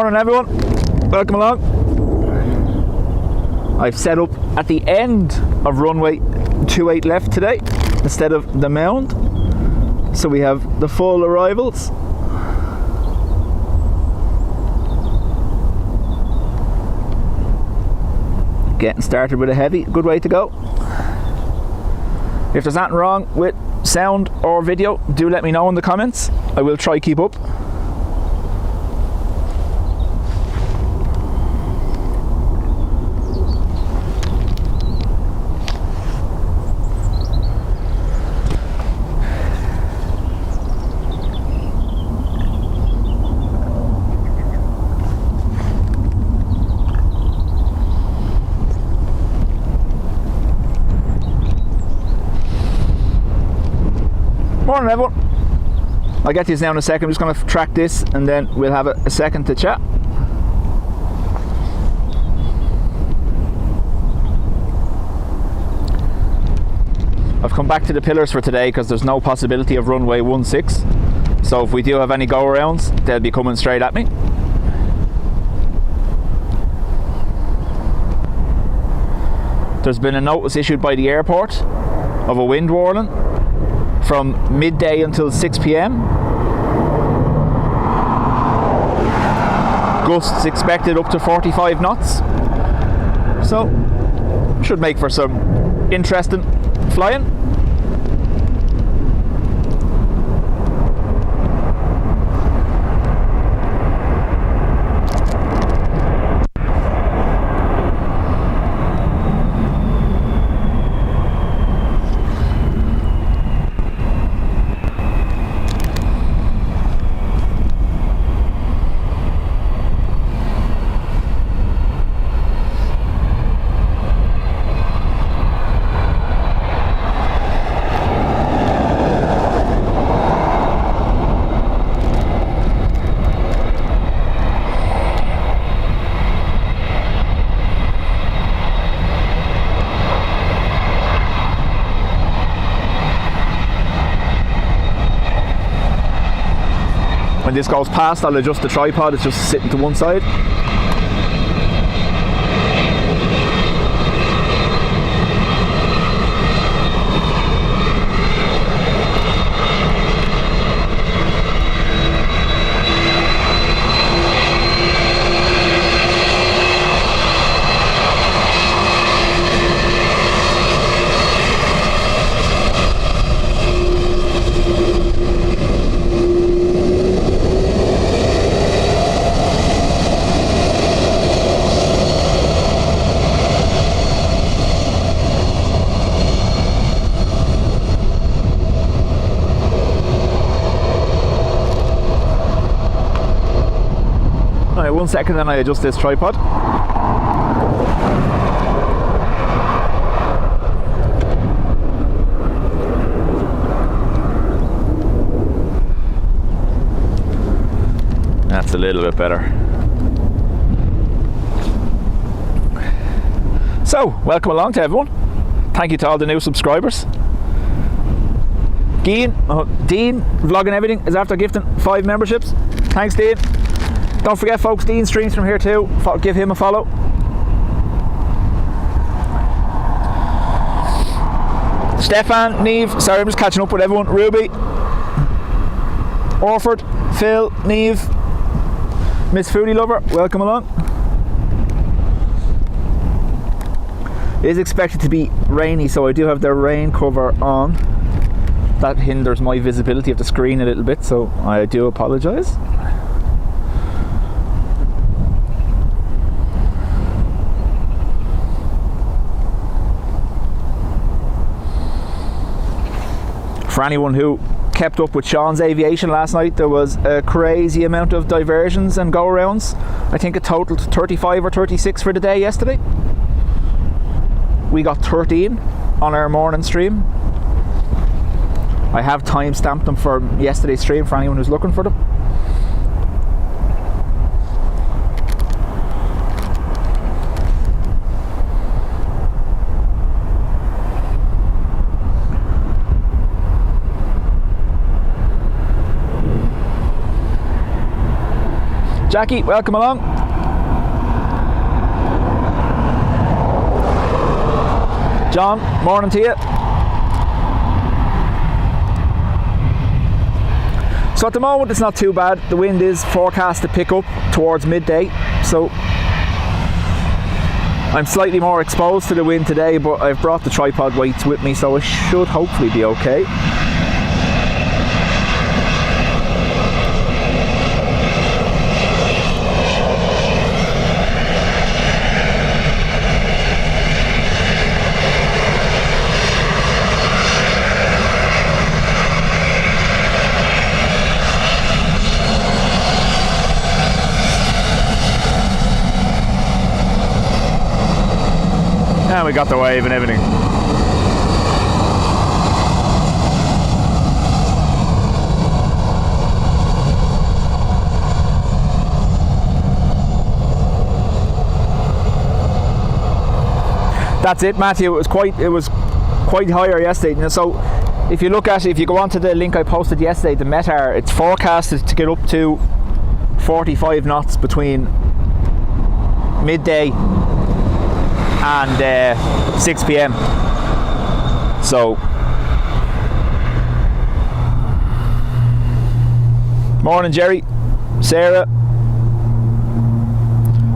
Morning everyone, welcome along. I've set up at the end of runway 28 left today instead of the mound, so we have the full arrivals. Getting started with a heavy, good way to go. If there's anything wrong with sound or video, do let me know in the comments. I will try keep up. Morning everyone. I'll get to you now in a second. I'm just going to track this and then we'll have a second to chat. I've come back to the pillars for today because there's no possibility of runway 16, so if we do have any go arounds they'll be coming straight at me. There's been a notice issued by the airport of a wind warning from midday until 6 p.m. Gusts expected up to 45 knots. So, should make for some interesting flying. When this goes past, I'll adjust the tripod, it's just sitting to one side. Alright, 1 second then I adjust this tripod. That's a little bit better. So, welcome along to everyone. Thank you to all the new subscribers. Dean, vlogging everything, is after gifting 5 memberships. Thanks Dean. Don't forget folks, Dean streams from here too. Give him a follow. Stefan, Neve, sorry I'm just catching up with everyone. Ruby, Orford, Phil, Neve, Miss Foodie Lover, welcome along. It is expected to be rainy, so I do have the rain cover on. That hinders my visibility of the screen a little bit, so I do apologise. For anyone who kept up with Sean's Aviation last night, there was a crazy amount of diversions and go-arounds. I think it totaled 35 or 36 for the day yesterday. We got 13 on our morning stream. I have time-stamped them for yesterday's stream for anyone who's looking for them. Jackie, welcome along. John, morning to you. So at the moment it's not too bad. The wind is forecast to pick up towards midday, so I'm slightly more exposed to the wind today, but I've brought the tripod weights with me, so it should hopefully be okay. And we got the wave and everything. That's it, Matthew. It was quite higher yesterday. So if you go onto the link I posted yesterday, the METAR, it's forecasted to get up to 45 knots between midday and 6 p.m. So morning, Jerry, Sarah,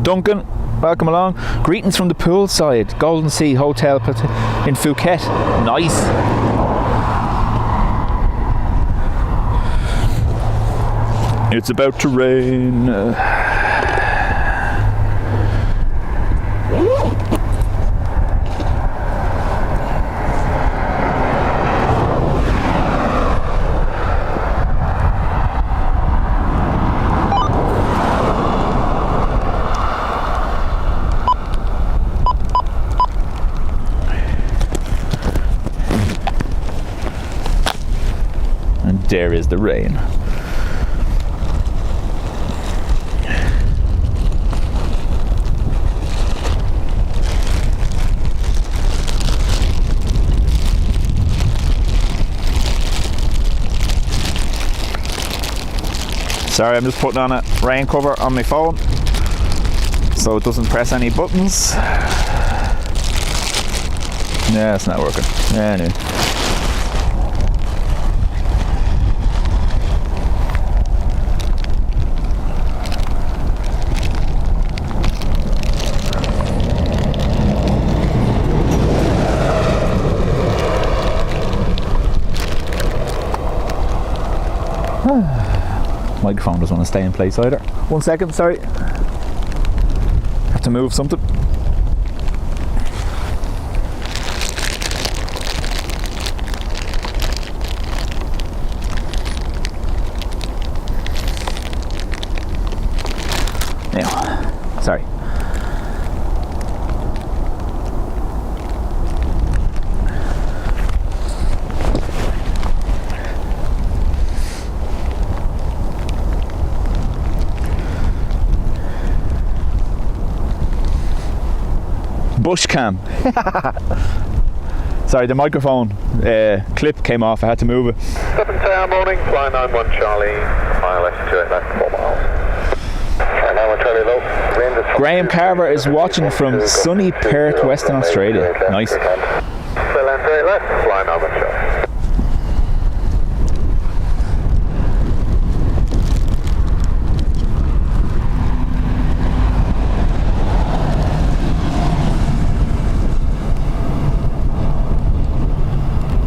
Duncan, welcome along. Greetings from the poolside Golden Sea Hotel in Phuket. Nice. It's about to rain. There is the rain. Sorry, I'm just putting on a rain cover on my phone so it doesn't press any buttons. Yeah, it's not working. Yeah, anyway. Microphone doesn't want to stay in place either. 1 second, sorry. Have to move something. Now, sorry. Bush cam. Sorry, the microphone clip came off. I had to move it. 7 Tower morning, fly 91 Charlie, mile left 28 left, 4 miles. Fly 91 Charlie low. Graham Carver is watching from sunny Perth, Western Australia. Nice. Still end 8 left, fly 91 Charlie.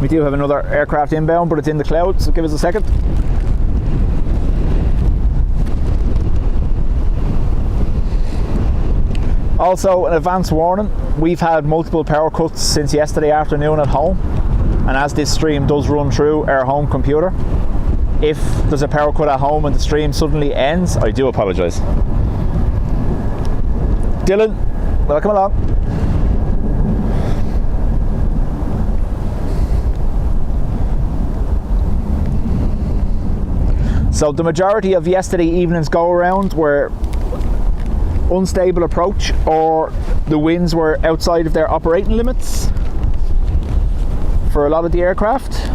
We do have another aircraft inbound, but it's in the clouds, so give us a second. Also, an advance warning, we've had multiple power cuts since yesterday afternoon at home, and as this stream does run through our home computer, if there's a power cut at home and the stream suddenly ends, I do apologise. Dylan, welcome along. So the majority of yesterday evening's go around were unstable approach, or the winds were outside of their operating limits for a lot of the aircraft.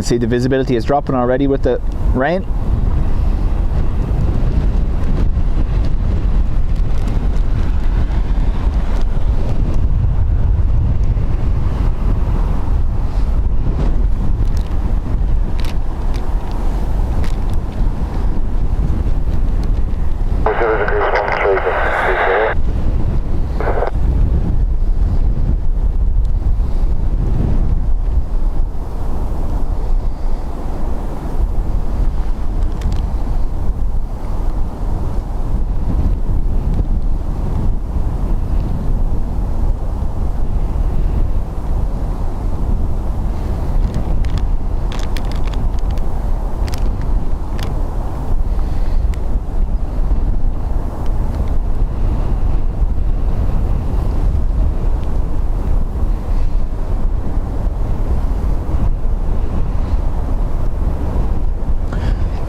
can see the visibility is dropping already with the rain.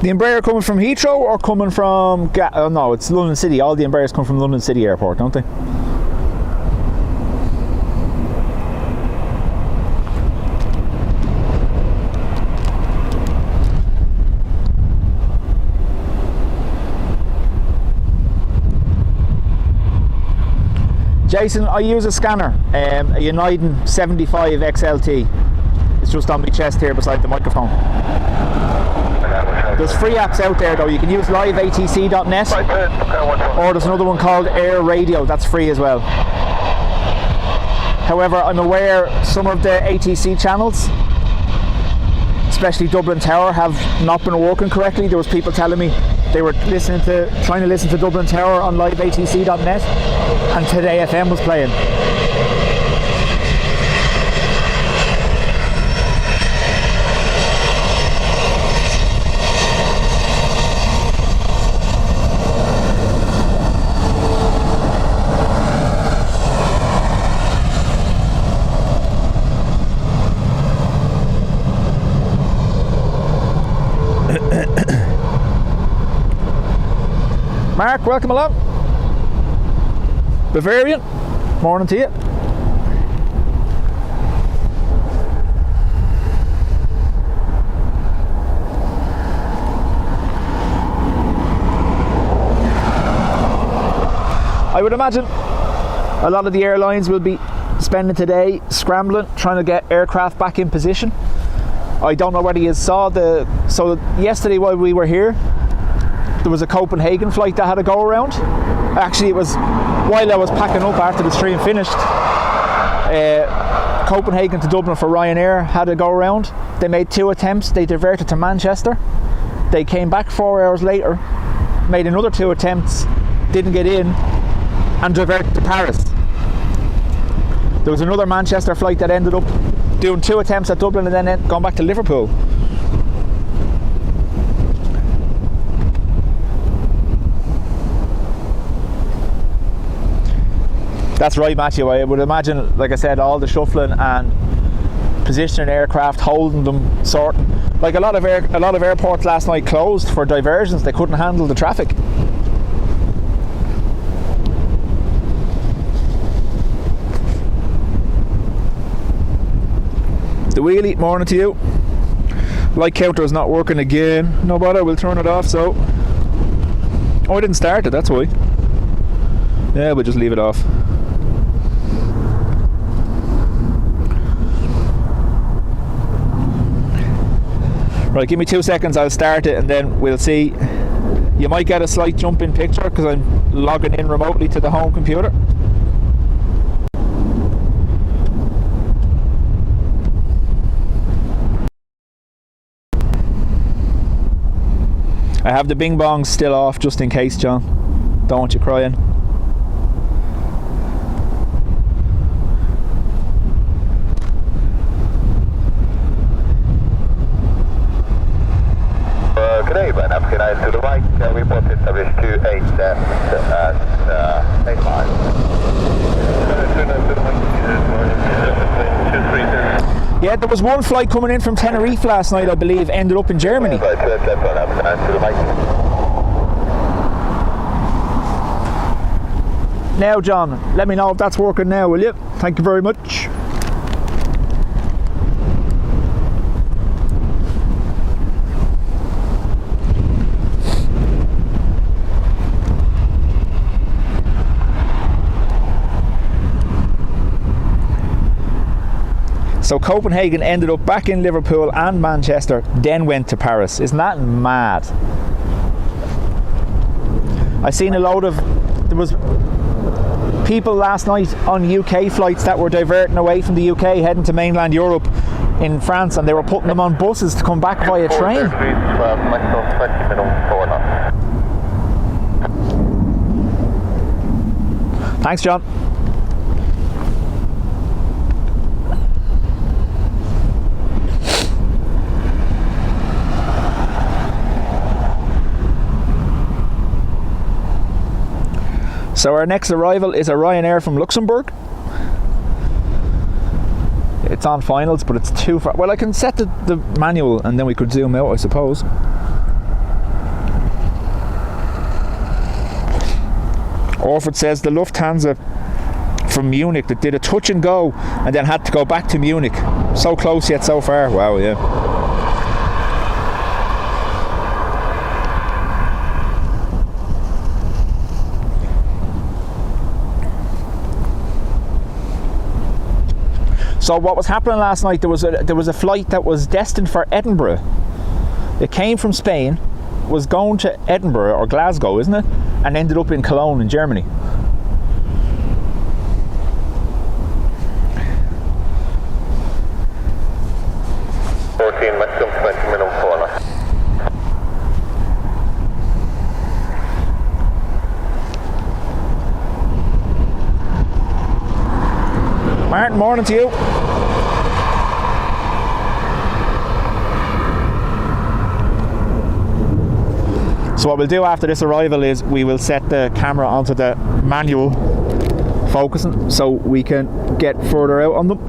The Embraer coming from Heathrow or coming from... no, it's London City. All the Embraers come from London City Airport, don't they? Jason, I use a scanner, a Uniden 75 XLT. It's just on my chest here beside the microphone. There's free apps out there though. You can use liveatc.net, or there's another one called Air Radio, that's free as well. However, I'm aware some of the ATC channels, especially Dublin Tower, have not been working correctly. There was people telling me they were trying to listen to Dublin Tower on liveatc.net, and Today FM was playing. Mark, welcome along. Bavarian, morning to you. I would imagine a lot of the airlines will be spending today scrambling, trying to get aircraft back in position. I don't know whether you saw so yesterday while we were here, there was a Copenhagen flight that had a go around. Actually, it was while I was packing up after the stream finished. Copenhagen to Dublin for Ryanair had a go around. They made 2 attempts. They diverted to Manchester. They came back 4 hours later, made another 2 attempts, didn't get in, and diverted to Paris. There was another Manchester flight that ended up doing 2 attempts at Dublin and then gone back to Liverpool. That's right, Matthew. I would imagine, like I said, all the shuffling and positioning aircraft, holding them, sorting. Like a lot of airports last night closed for diversions. They couldn't handle the traffic. The wheelie, morning to you. Light counter is not working again. No bother, we'll turn it off. So, oh, I didn't start it. That's why. Yeah, we'll just leave it off. Right, give me 2 seconds, I'll start it and then we'll see. You might get a slight jump in picture because I'm logging in remotely to the home computer. I have the bing bongs still off just in case, John. Don't want you crying. Good evening, African Air to the right, report established 287 at 8 miles. Yeah, there was one flight coming in from Tenerife last night, I believe, ended up in Germany. Now, John, let me know if that's working now, will you? Thank you very much. So Copenhagen ended up back in Liverpool and Manchester, then went to Paris. Isn't that mad? I seen a load of, there was people last night on UK flights that were diverting away from the UK heading to mainland Europe in France, and they were putting them on buses to come back via train. Thanks, John. So our next arrival is a Ryanair from Luxembourg. It's on finals, but it's too far. Well, I can set the manual and then we could zoom out, I suppose. Orford says the Lufthansa from Munich that did a touch and go and then had to go back to Munich. So close yet so far. Wow, yeah. So what was happening last night, there was a flight that was destined for Edinburgh. It came from Spain, was going to Edinburgh or Glasgow, isn't it? And ended up in Cologne in Germany. Martin, morning to you. So what we'll do after this arrival is we will set the camera onto the manual focusing so we can get further out on them.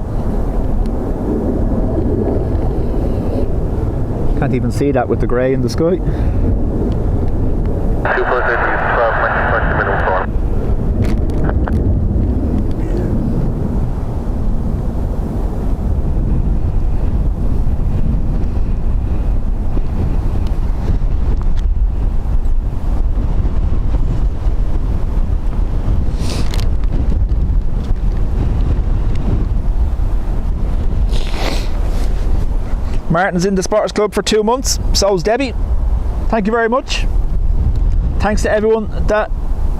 Can't even see that with the grey in the sky. Martin's in the Spotters Club for 2 months, so's Debbie. Thank you very much. Thanks to everyone that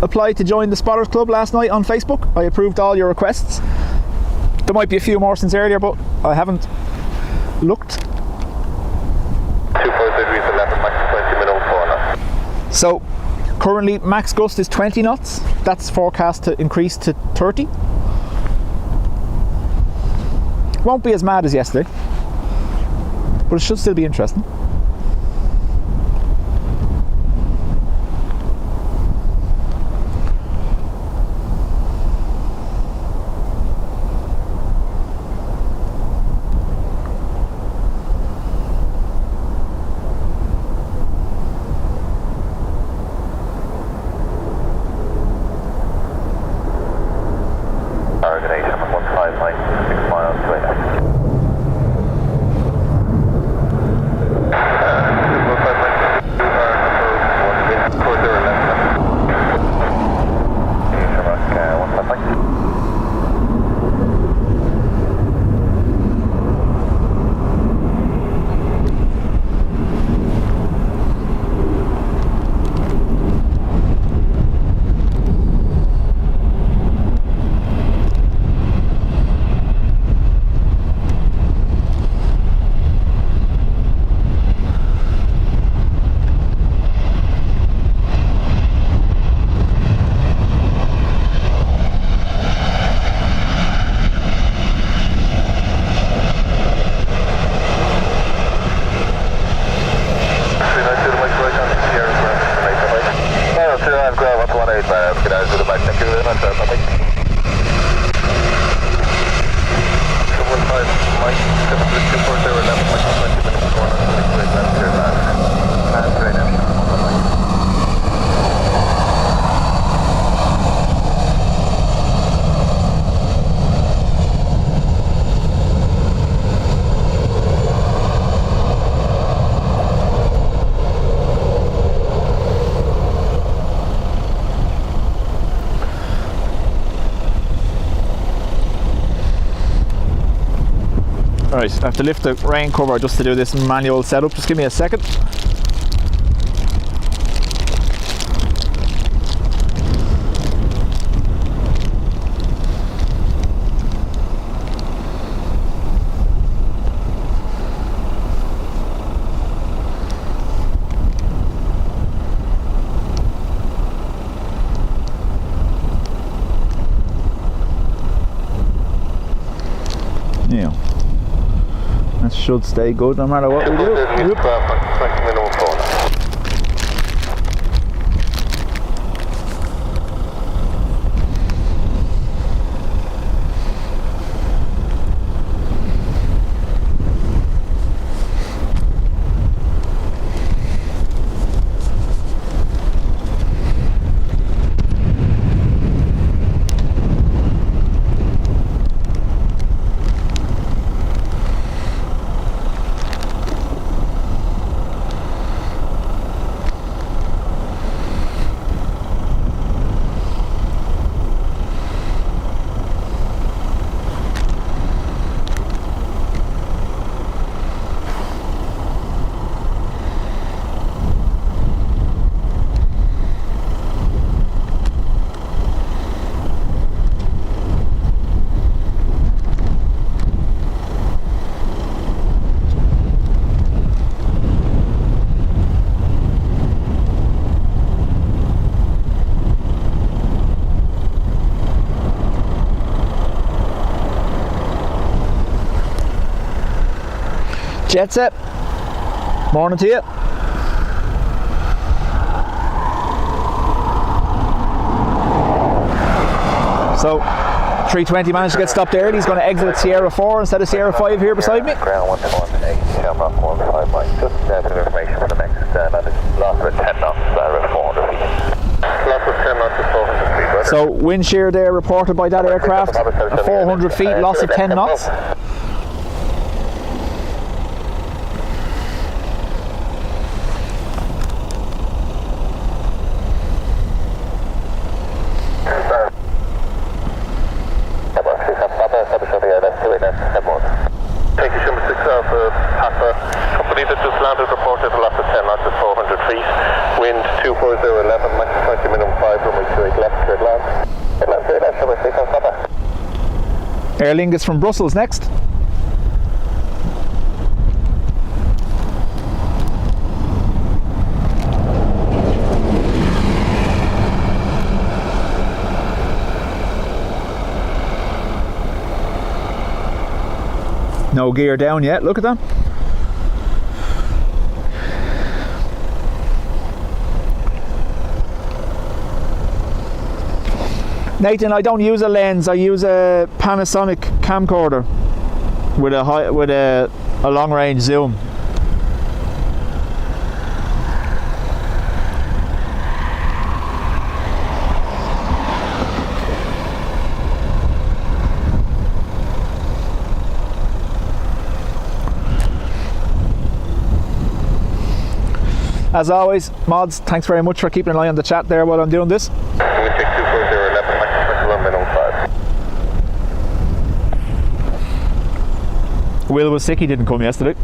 applied to join the Spotters Club last night on Facebook. I approved all your requests. There might be a few more since earlier, but I haven't looked. So currently max gust is 20 knots. That's forecast to increase to 30. Won't be as mad as yesterday, but it should still be interesting. Right, I have to lift the rain cover just to do this manual setup. Just give me a second. Yeah, that should stay good no matter what we do. Jet set. Morning to you. So 320 managed to get stopped early. He's going to exit at Sierra 4 instead of Sierra 5 here beside me. Ground 118, Shamrock 15 miles. Just a bit of information for the next loss of 10 knots, 400 feet. Loss of 10 knots is 400 feet. So wind shear there reported by that aircraft, 400 feet, loss of 10 knots. Thank you, Shimmer 6 Alpha Papa. Company that just landed reported a loss of 10 knots at 400 feet. Wind 24011, max 20 minimum 5, runway 28 left, cleared land. Cleared land, Shimmer 6 Alpha Papa. Aer Lingus from Brussels next. No gear down yet, look at that. Nathan, I don't use a lens, I use a Panasonic camcorder with a long range zoom. As always, mods, thanks very much for keeping an eye on the chat there while I'm doing this. Wind check 24011, max 21 minimum 5. Will was sick, he didn't come yesterday.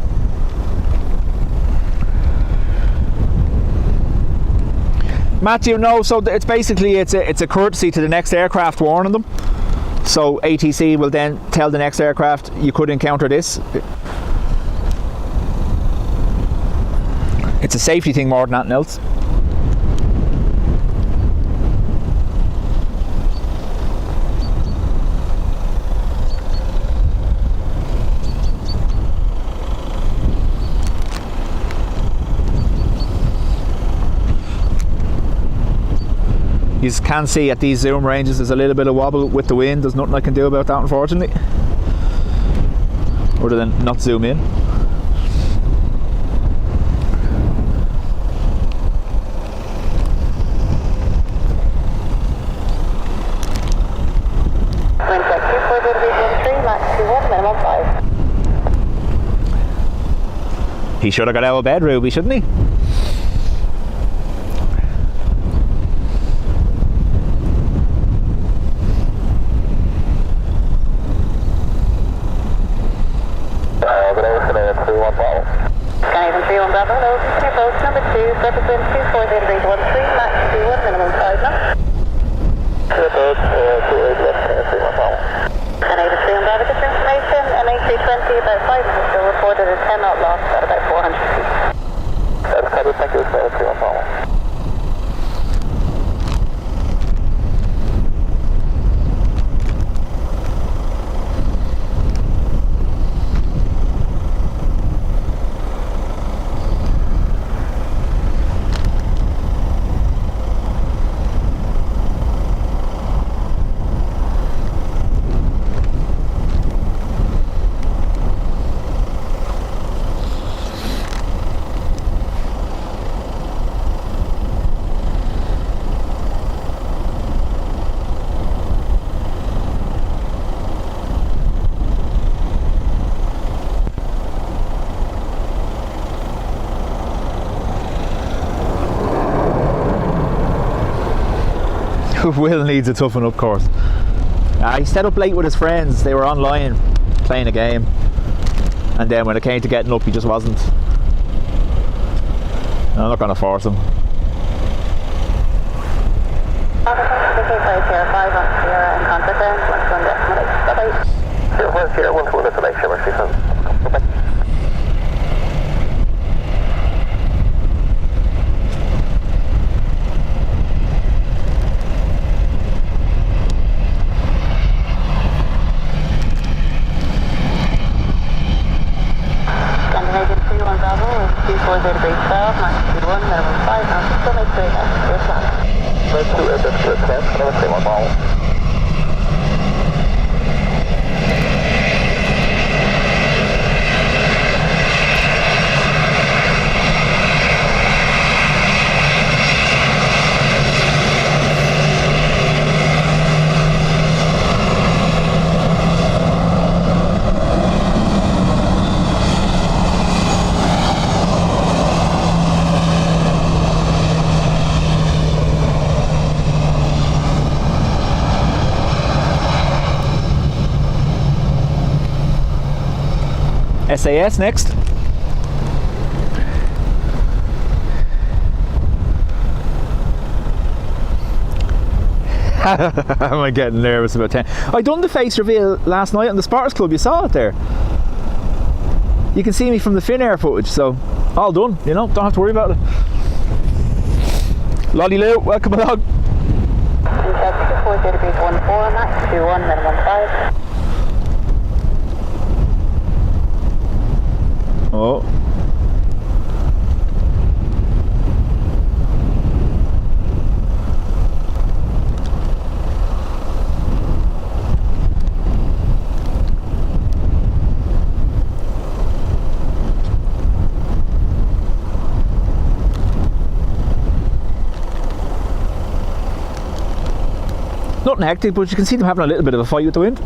Matthew, no, so it's basically it's a courtesy to the next aircraft warning them. So ATC will then tell the next aircraft you could encounter this. It's a safety thing more than anything else. You can see at these zoom ranges there's a little bit of wobble with the wind. There's nothing I can do about that, unfortunately, other than not zoom in. He should have got out of bed, Ruby, shouldn't he? Will needs a toughen up course. He stayed up late with his friends. They were online playing a game, and then when it came to getting up, he just wasn't. I'm not going to force him. SAS next. Am I getting nervous about 10? I done the face reveal last night on the Spartans Club. You saw it there. You can see me from the Finnair footage, so all done, you know, don't have to worry about it. Lolly Lou, welcome along. Oh. Nothing hectic, but you can see them having a little bit of a fight with the wind.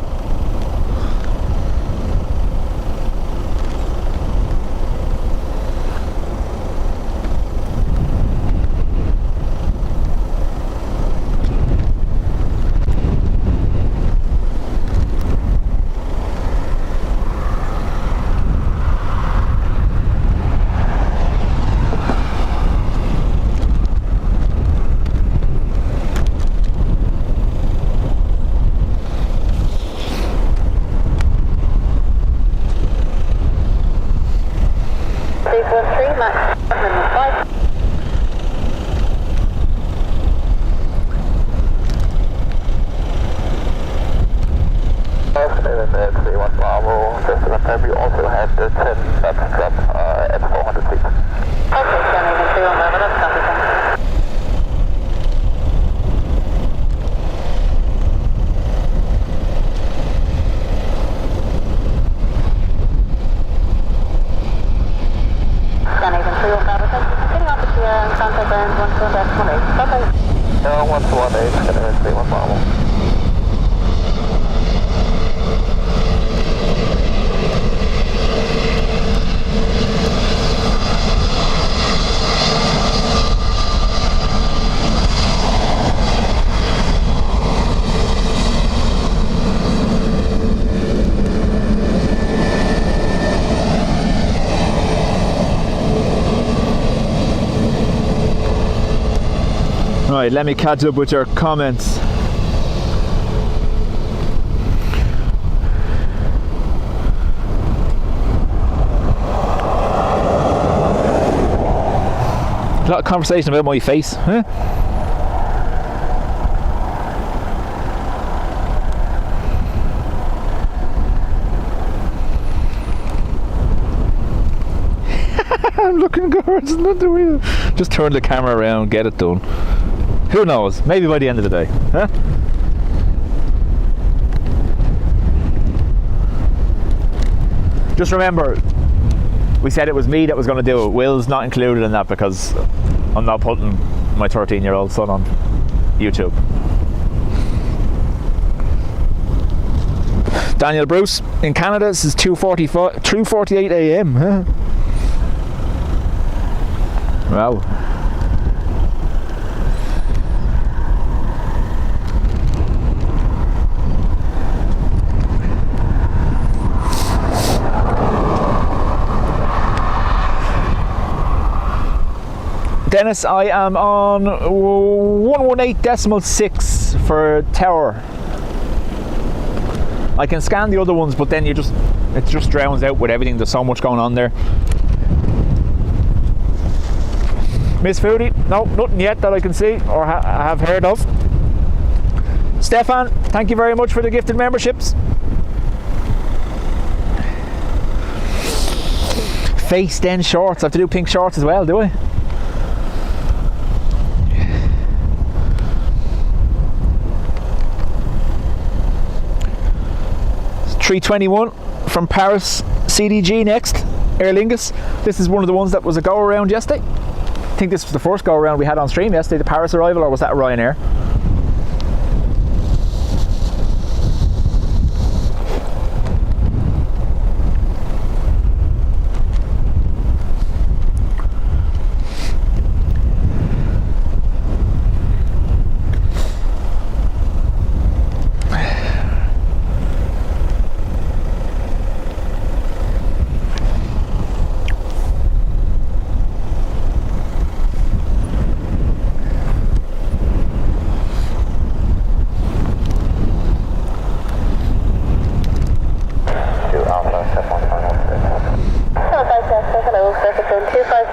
Right, let me catch up with your comments. A lot of conversation about my face, huh? I'm looking good, not the wheel. Just turn the camera around, get it done. Who knows? Maybe by the end of the day, huh? Just remember, we said it was me that was going to do it. Will's not included in that because I'm not putting my 13-year-old son on YouTube. Daniel Bruce, in Canada this is 2:48 a.m. Huh? Wow. Dennis, I am on 118.6 for tower. I can scan the other ones, but then it just drowns out with everything. There's so much going on there. Miss Foodie, no, nothing yet that I can see or have heard of. Stefan, thank you very much for the gifted memberships. Face then shorts. I have to do pink shorts as well, do I? It's 321 from Paris CDG next. Aer Lingus. This is one of the ones that was a go around yesterday. I think this was the first go around we had on stream yesterday, the Paris arrival, or was that Ryanair?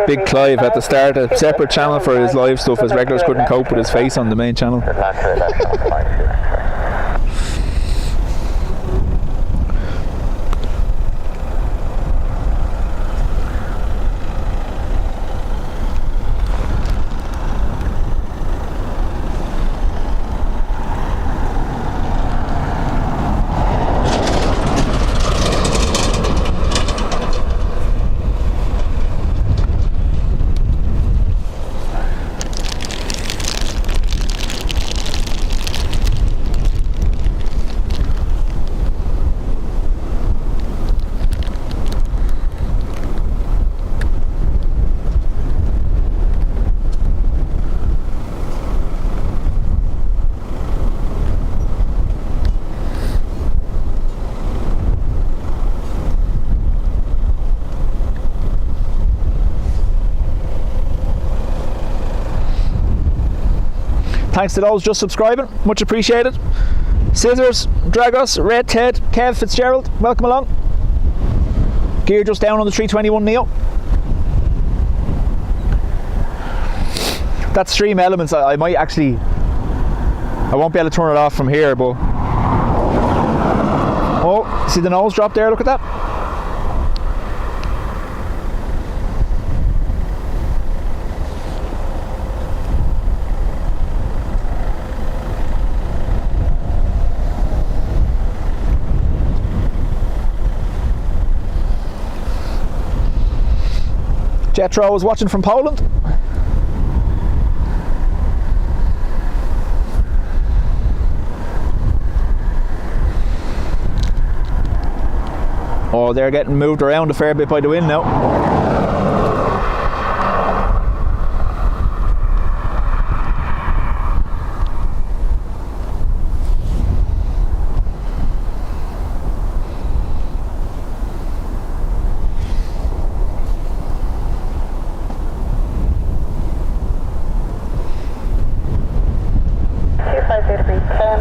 Big Clive had to start a separate channel for his live stuff as regulars couldn't cope with his face on the main channel. Thanks to those just subscribing, much appreciated. Scissors, Dragos, Red Ted, Kev Fitzgerald, welcome along. Gear just down on the 321 Neo. That stream elements, I might actually, I won't be able to turn it off from here, but oh, see the nose drop there, look at that. Jetro is watching from Poland. Oh, they're getting moved around a fair bit by the wind now.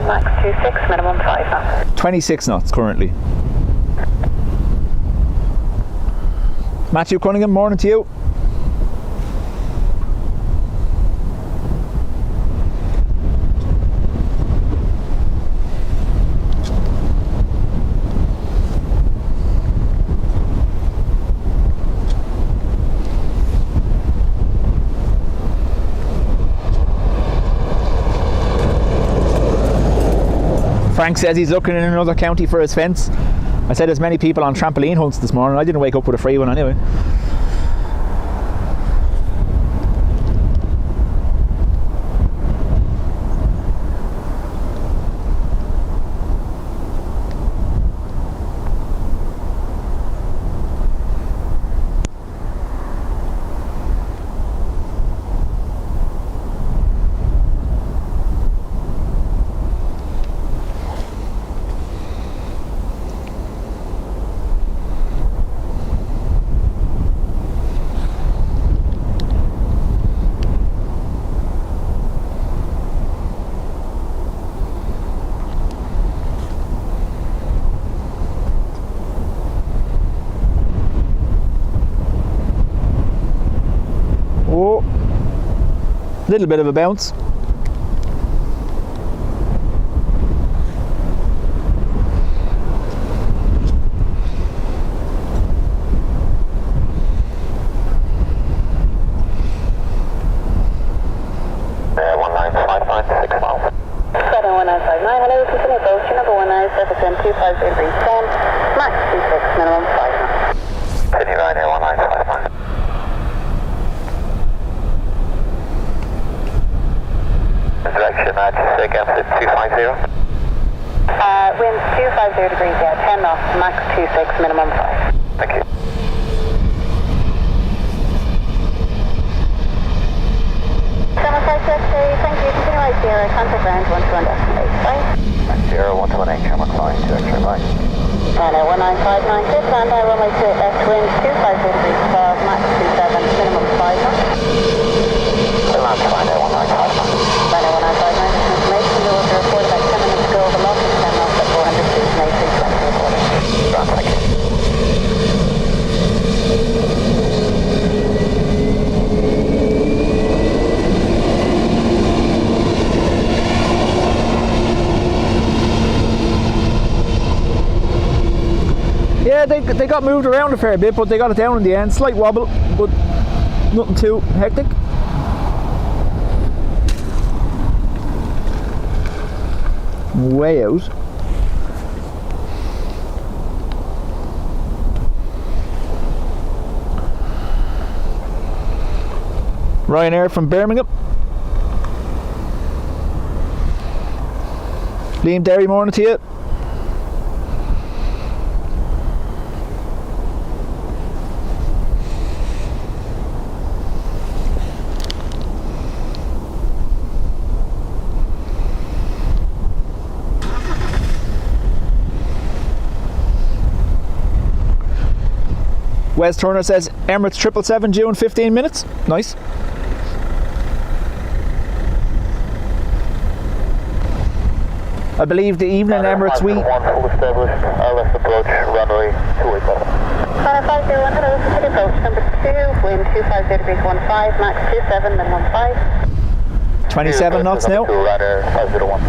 Max 26, minimum 5 knots. 26 knots currently. Matthew Cunningham, morning to you. Frank says he's looking in another county for his fence. I said there's many people on trampoline hunts this morning. I didn't wake up with a free one anyway. Little bit of a bounce. Hello, continue approach, number 19, surface wind 250 degrees 10, max 26, minimum 5 knots. Continue right here, 1959. Direction, take exit 250. Wind 250 degrees, yeah, 10 knots, max 26, minimum 5. Thank you. Thank you. Continue right here. Contact ground 121.8. Bye. 0128, Shamrock Line, 2 X-ray, bye. 19596, and I runway 2 left wind 250 degrees 12, max 27, minimum 5 knots. Land fine, 1959. 19596, information. You will report about 10 minutes ago. The loss is 10 knots at 400 feet, and A320 reported. Grand, thank you. Yeah, they got moved around a fair bit, but they got it down in the end. Slight wobble, but nothing too hectic. Way out. Ryanair from Birmingham. Liam Derry, morning to you. Wes Turner says Emirates 777 due in 15 minutes. Nice. I believe the evening Emirates we... One full established, left approach, runway 287. 501, hello, city approach number 2, wind 250 degrees 15, max 27, minimum 5. 27 knots now. Radar 501.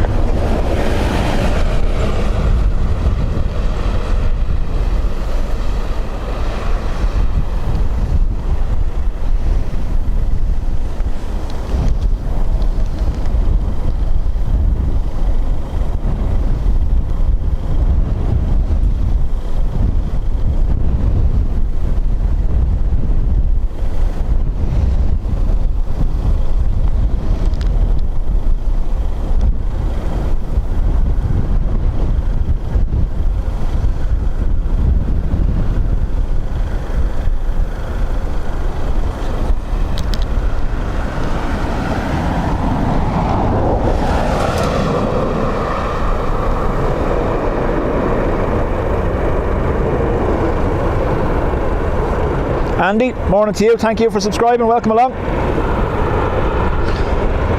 Andy, morning to you. Thank you for subscribing. Welcome along.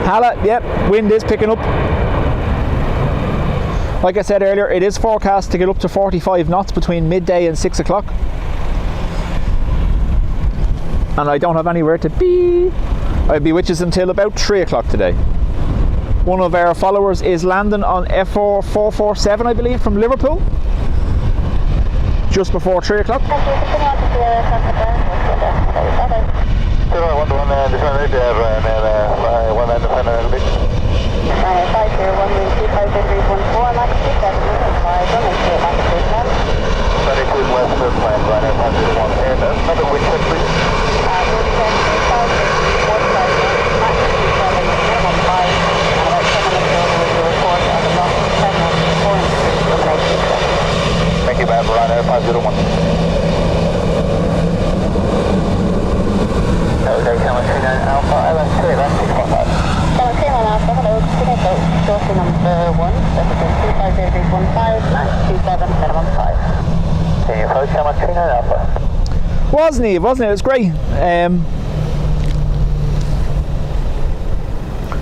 Hala, yep, wind is picking up. Like I said earlier, it is forecast to get up to 45 knots between midday and 6 o'clock. And I don't have anywhere to be. I'll be with you until about 3 o'clock today. One of our followers is landing on F4 447, I believe, from Liverpool. Just before 3 o'clock. Thank you, Bob. Ryanair 501. Okay, Camel 39 Alpha, Island 3, left 615. Camel 39 Alpha, hello, continue approach, dorsey number 1, surface 250 degrees 15, max 27, minimum 5. Continue approach, Camel 39 Alpha. Wasn't he? It was great.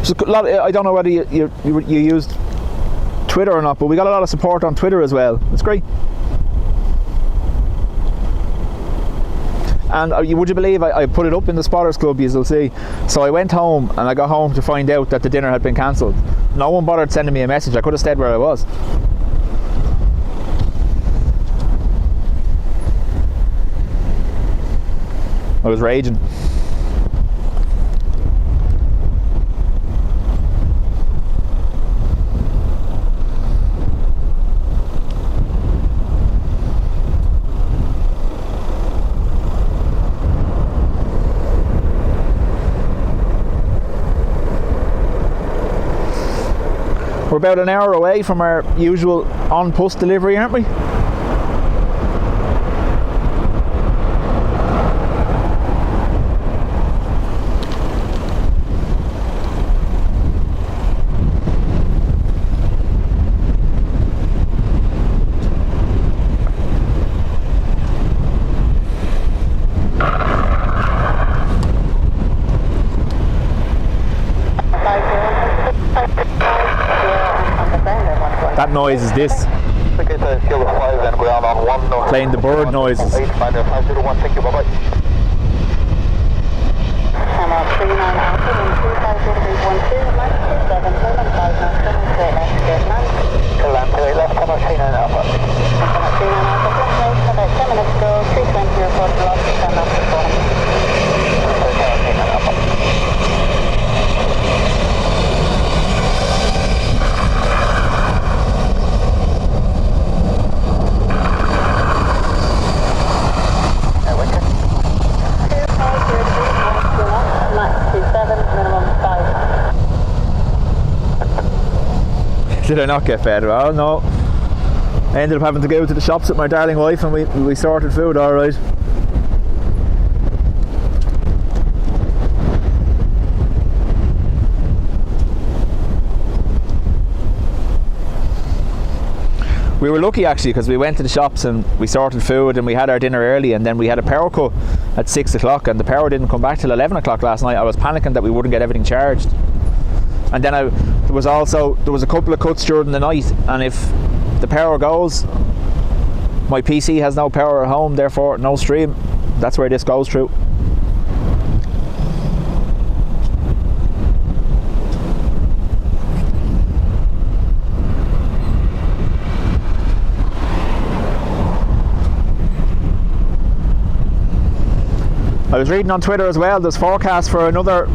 So a lot, I don't know whether you used Twitter or not, but we got a lot of support on Twitter as well. It's great. And would you believe I put it up in the Spotters Club, as you'll see. So I went home and I got home to find out that the dinner had been cancelled. No one bothered sending me a message. I could have stayed where I was. I was raging. We're about an hour away from our usual on-post delivery, aren't we? That noise is this. Playing the bird noises. Did I not get fed? Well, no. I ended up having to go to the shops with my darling wife and we sorted food, alright. We were lucky actually because we went to the shops and we sorted food and we had our dinner early, and then we had a power cut at 6 o'clock and the power didn't come back till 11 o'clock last night. I was panicking that we wouldn't get everything charged. And then there was a couple of cuts during the night, and if the power goes, my PC has no power at home, therefore no stream. That's where this goes through. I was reading on Twitter as well, there's forecast for another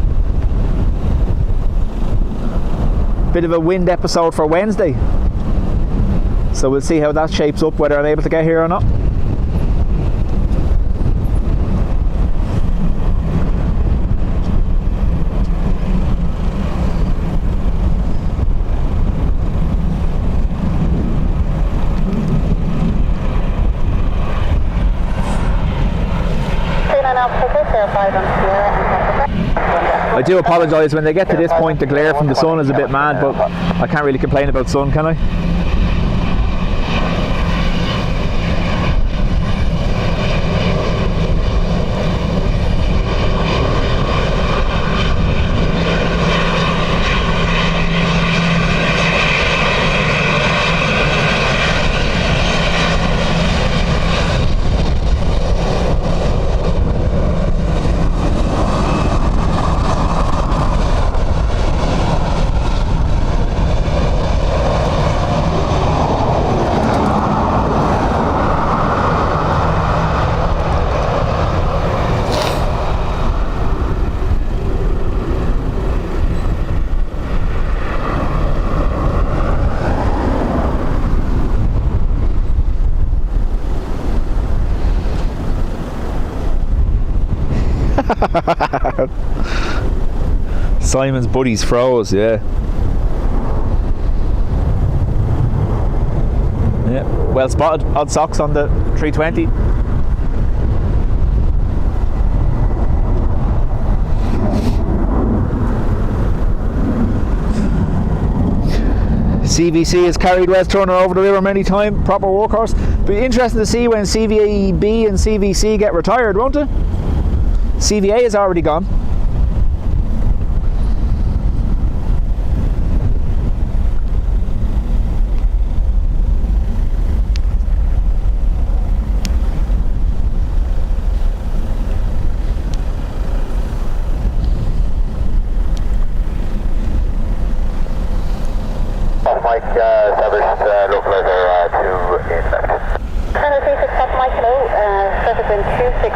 bit of a wind episode for Wednesday, so we'll see how that shapes up, whether I'm able to get here or not. I do apologise, when they get to this point the glare from the sun is a bit mad, but I can't really complain about sun, can I? Simon's buddies froze, yeah. Yeah, well spotted. Odd socks on the 320. CVC has carried Wes Turner over the river many times, proper workhorse. Be interesting to see when CVB and CVC get retired, won't it? CVA is already gone.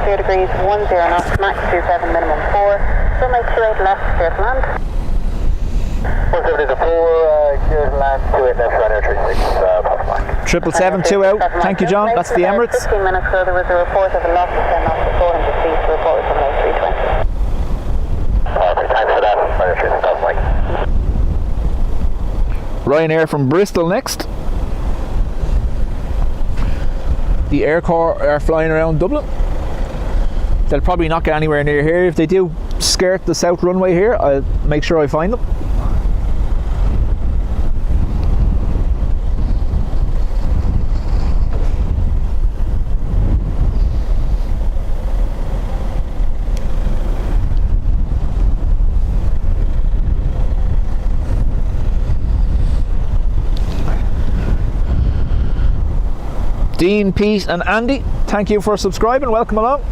2 degrees 10 knots, max 27, minimum 4. Runway 28 left, clear to land. 170 to 4, clear to land, 28 left, Ryanair 36, pass mark. 777 out. Thank you, John. That's the Emirates. 15 minutes ago there was a report of a loss of 10 knots at 400 feet. The report was from A320. Perfect, thanks for that, Ryanair 36, pass mark. Ryanair from Bristol next. The Air Corps are flying around Dublin. They'll probably not get anywhere near here. If they do skirt the south runway here, I'll make sure I find them. Dean, Pete and Andy, thank you for subscribing. Welcome along.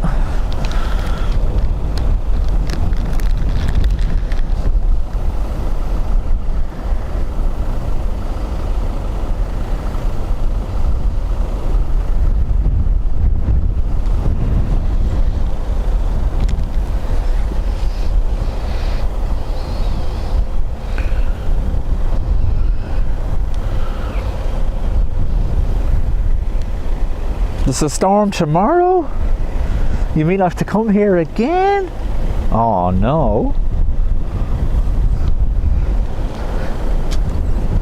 There's a storm tomorrow? You mean I have to come here again? Oh no.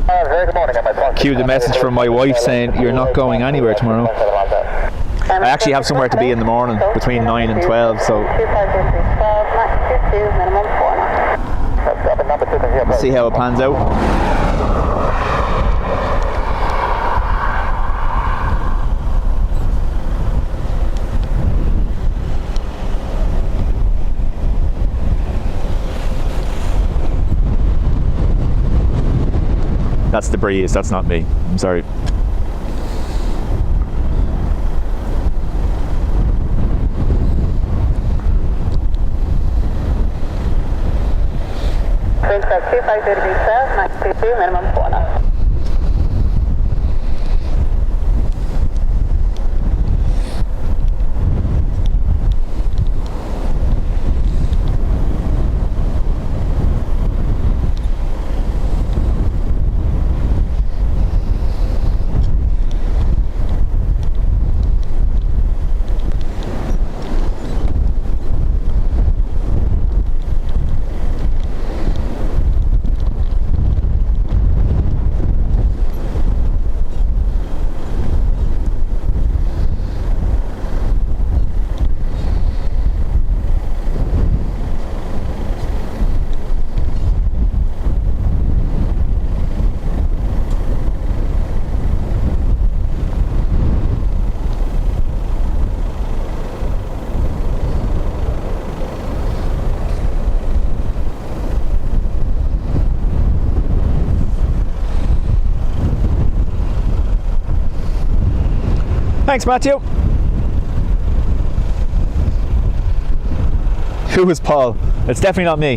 Very good morning, Cue the message from my wife saying you're not going anywhere tomorrow. I actually have somewhere to be in the morning between 9 and 12, so we'll see how it pans out. That's the breeze, that's not me. I'm sorry. Wind speed 250 degrees south, max 22, minimum 4 knots. Thanks, Matthew. Who is Paul? It's definitely not me.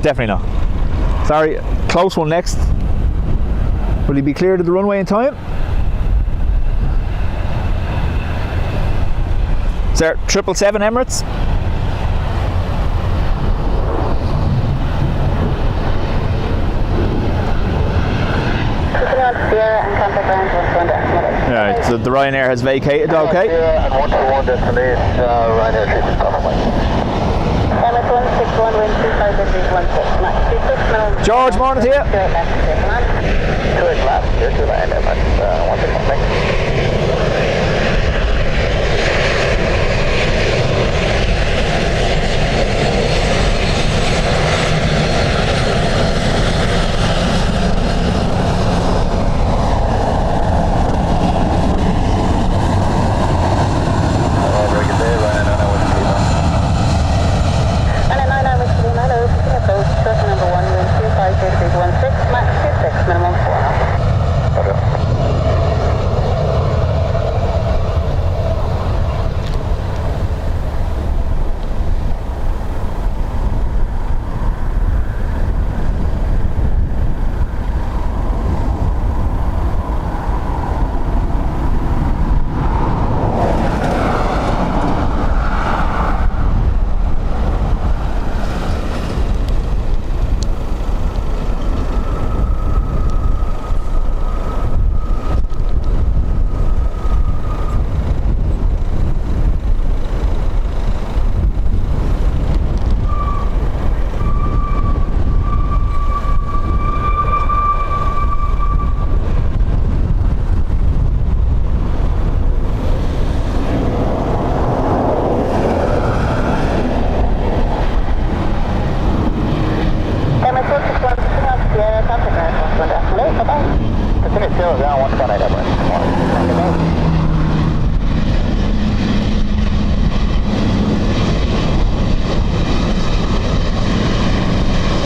Definitely not. Sorry, close one next. Will he be clear to the runway in time? Sir, 777 Emirates. Alright, so the Ryanair has vacated, okay? And 121 destination, Ryanair 36, pass mark. MS 161, wind 25 degrees 16, max 26, minimum. George, morning to you. 28 left, clear to land. 28 left, clear to land, max 161, thanks.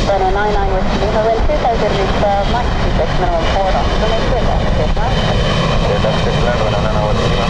Runway 99 with Lima, wind 2000 degrees 12, max 26, minimum 4 knots. So make sure that's safe now. Okay, that's it. Runway 99 with Lima.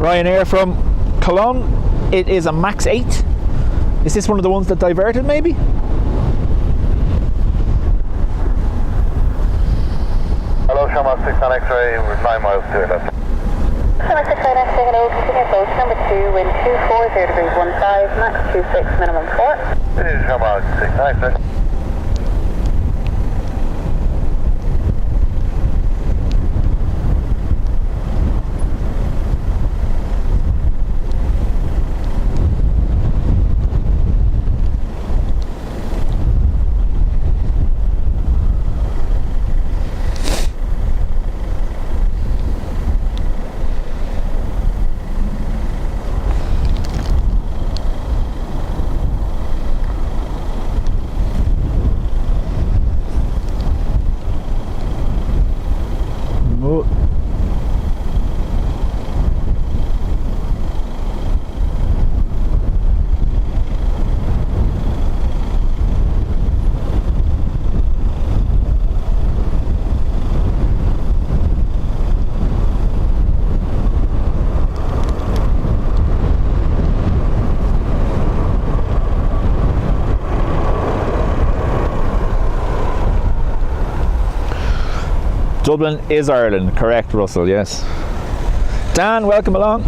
Ryanair from Cologne. It is a max 8. Is this one of the ones that diverted maybe? Hello, Shamrock 6 on X-ray, we're 9 miles to your left. Shamrock 6 on X-ray, hello, continue approach number 2, wind 240 degrees 15, max 26, minimum 4. It is Shamrock 6 on X-ray. Dublin is Ireland, correct, Russell, yes. Dan, welcome along.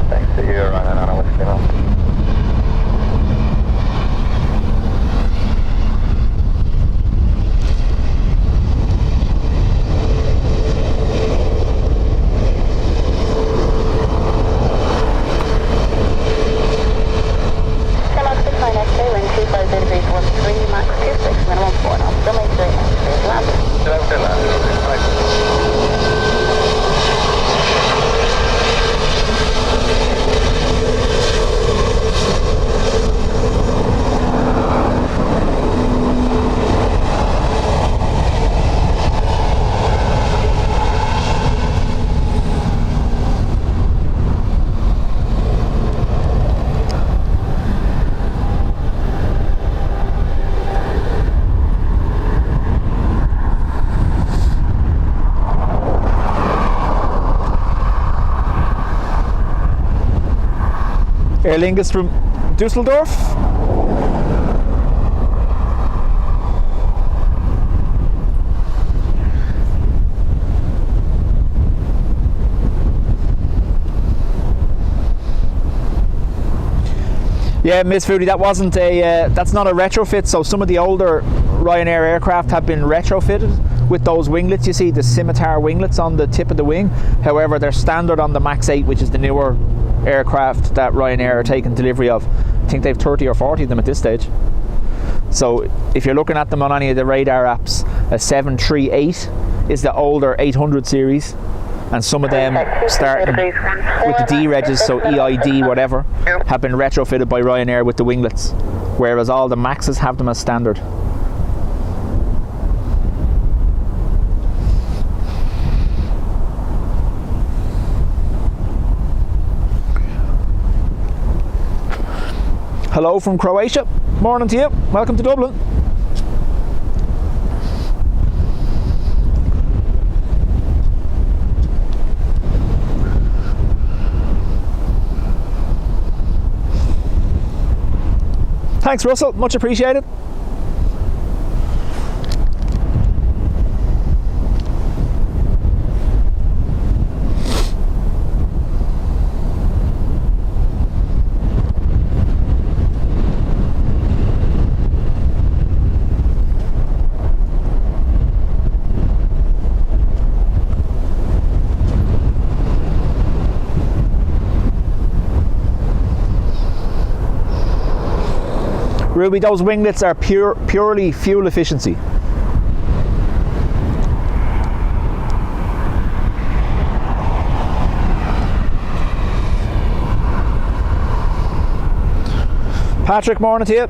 Thanks to you, running on a whiskey. Aer Lingus from Dusseldorf. Yeah, Miss Foodie, that wasn't a that's not a retrofit. So some of the older Ryanair aircraft have been retrofitted with those winglets. You see the scimitar winglets on the tip of the wing. However, they're standard on the Max 8, which is the newer aircraft that Ryanair are taking delivery of. I think they've 30 or 40 of them at this stage. So if you're looking at them on any of the radar apps, a 738 is the older 800 series, and some of them starting with the D regs, so EID whatever, have been retrofitted by Ryanair with the winglets, whereas all the Maxes have them as standard. Hello from Croatia. Morning to you. Welcome to Dublin. Thanks, Russell. Much appreciated. Ruby, those winglets are purely fuel efficiency. Patrick, morning to you.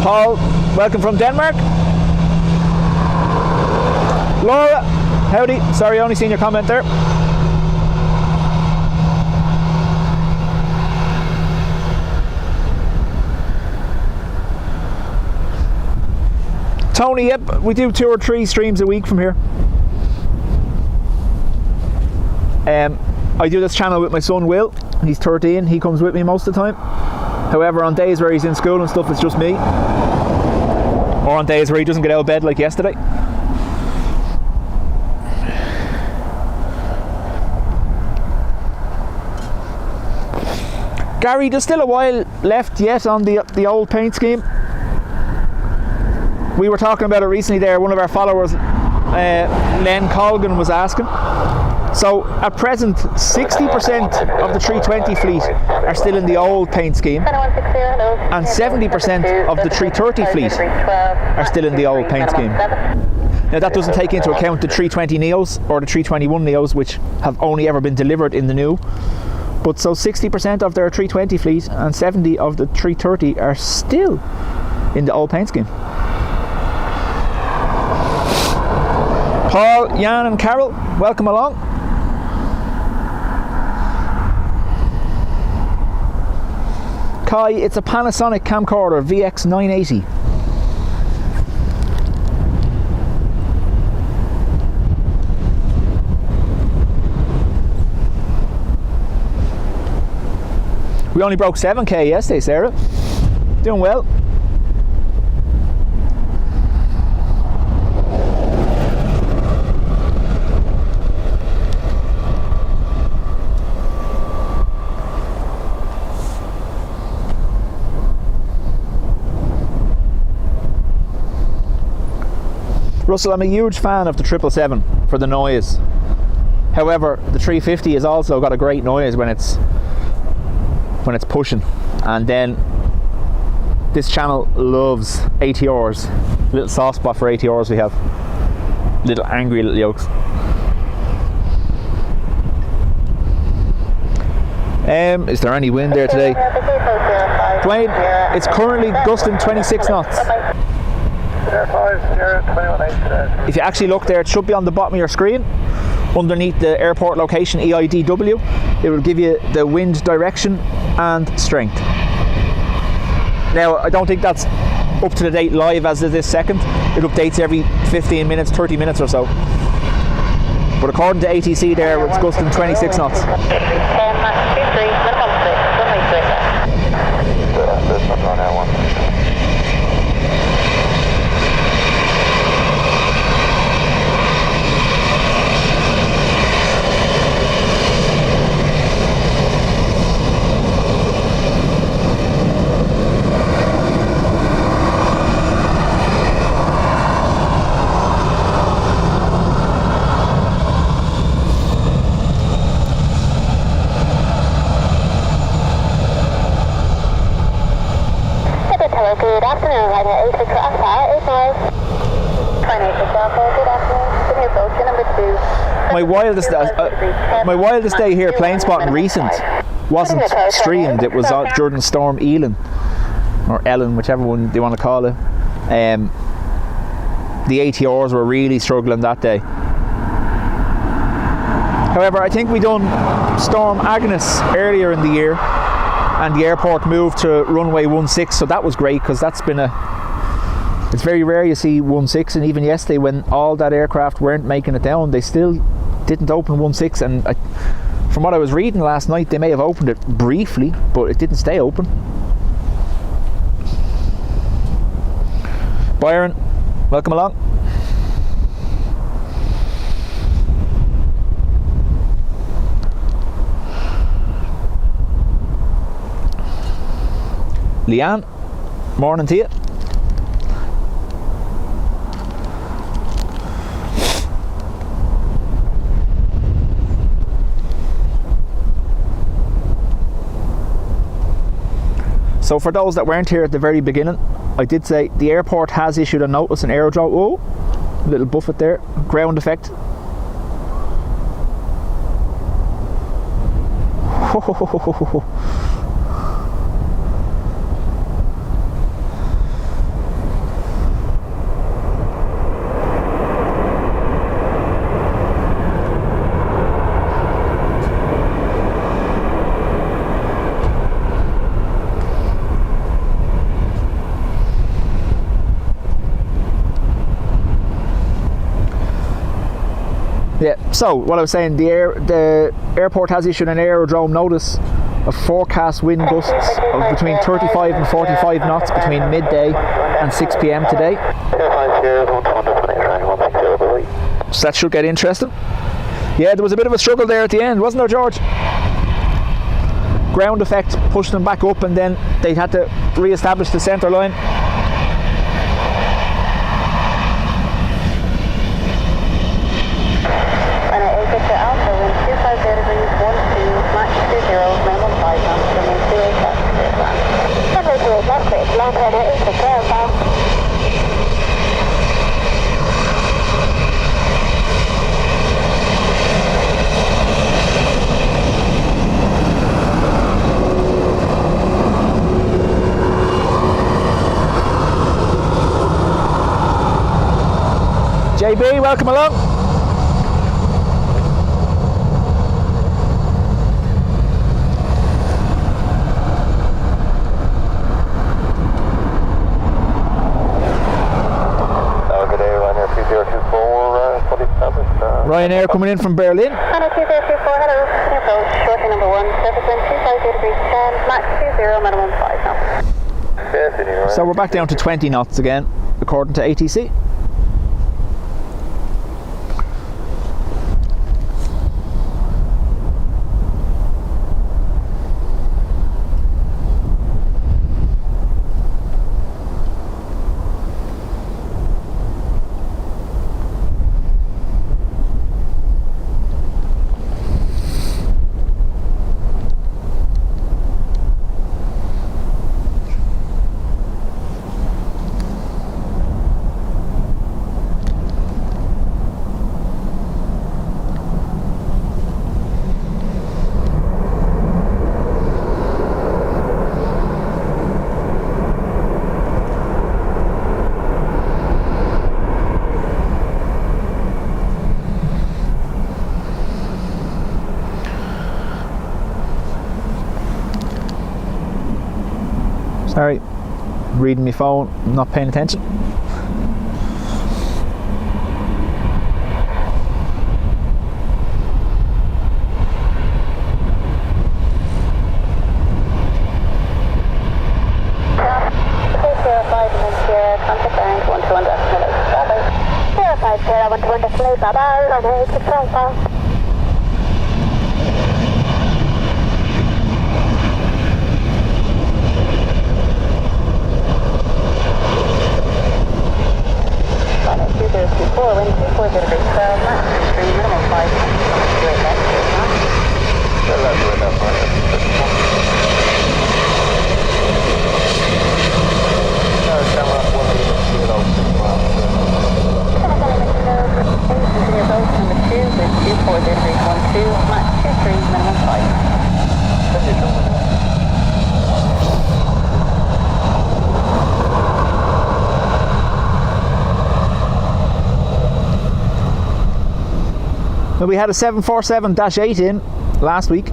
Paul, welcome from Denmark. Laura, howdy. Sorry, I only seen your comment there. Tony, yep, we do 2 or 3 streams a week from here. I do this channel with my son Will. He's 13, he comes with me most of the time. However, on days where he's in school and stuff, it's just me. Or on days where he doesn't get out of bed like yesterday. Gary, there's still a while left yet on the old paint scheme. We were talking about it recently there. One of our followers, Len Colgan, was asking. So at present, 60% of the 320 fleet are still in the old paint scheme, and 70% of the 330 fleet are still in the old paint scheme. Now that doesn't take into account the 320 Neos or the 321 Neos, which have only ever been delivered in the new. But so 60% of their 320 fleet and 70% of the 330 are still in the old paint scheme. Paul, Jan and Carol, welcome along. Kai, it's a Panasonic camcorder VX980. We only broke 7k yesterday, Sarah. Doing well. Russell, I'm a huge fan of the 777 for the noise. However, the 350 has also got a great noise when it's pushing. And then this channel loves ATRs. Little soft spot for ATRs we have. Little angry little yokes. Is there any wind there today? Dwayne, it's currently gusting 26 knots. If you actually look there, it should be on the bottom of your screen, underneath the airport location EIDW. It will give you the wind direction and strength. Now, I don't think that's up to the date live as of this second. It updates every 15 minutes, 30 minutes or so. But according to ATC there, it's gusting 26 knots. Good afternoon, Ryder A330. Good afternoon. Number 2. My wildest day here, Planespotting recent, wasn't streamed. It was during Storm Elin, or Ellen, whichever one they want to call it. The ATRs were really struggling that day. However, I think we done Storm Agnes earlier in the year, and the airport moved to runway 16, so that was great, because that's been it's very rare you see 16, and even yesterday when all that aircraft weren't making it down, they still didn't open 16, and from what I was reading last night, they may have opened it briefly, but it didn't stay open. Byron, welcome along. Leanne, morning to you. So for those that weren't here at the very beginning, I did say the airport has issued a notice, an aerodrome. Oh, a little buffet there, ground effect. Yeah, so what I was saying, the airport has issued an aerodrome notice of forecast wind gusts of between 35 and 45 knots between midday and 6 p.m. today. So that should get interesting. Yeah, there was a bit of a struggle there at the end, wasn't there, George? Ground effect pushed them back up, and then they had to re-establish the centre line. JB, welcome along. Good day, Ryanair 2024, fully established. Ryanair coming in from Berlin. Ryanair 2024, hello. Approach, shortly number 1, surface wind 250 degrees 10, max 20, minimum 5 knots. Yes, So we're back down to 20 knots again, according to ATC. Sorry, reading my phone, not paying attention. Now we had a 747-8 in last week.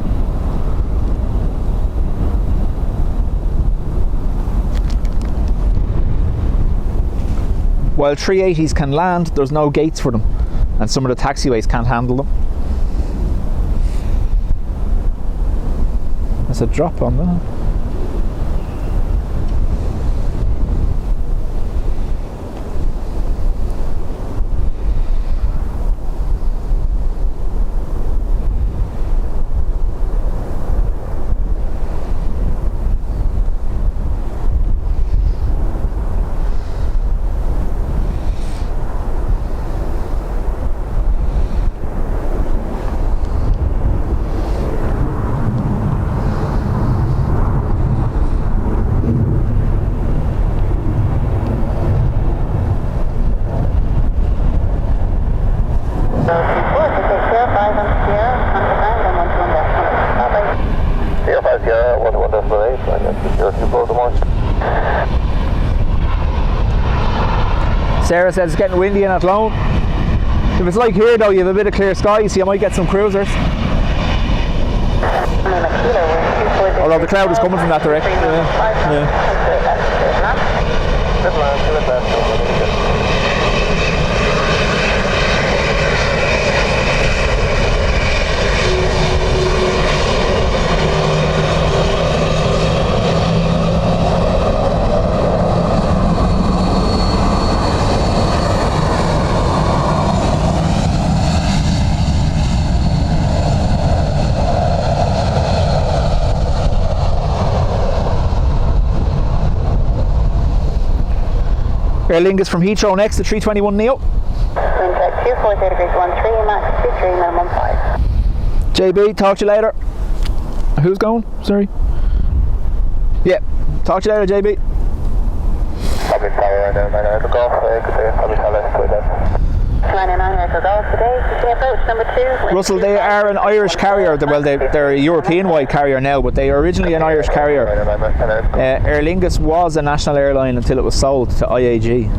While 380s can land, there's no gates for them, and some of the taxiways can't handle them. There's a drop on that. Sarah says it's getting windy in Athlone. If it's like here though, you have a bit of clear sky, so you might get some cruisers. Although the cloud is coming from that direction. Aer Lingus from Heathrow next to 321 Neo. Contact 240 degrees 13, max 23, minimum 5. JB, talk to you later. Who's going? Sorry. Yeah, talk to you later, JB. Public power right now, 9 Echo Golf, public power, 99 Echo Golf today, approach number 2. Russell, they are an Irish carrier. Well, they're a European-wide carrier now, but they are originally an Irish carrier. Aer Lingus was a national airline until it was sold to IAG.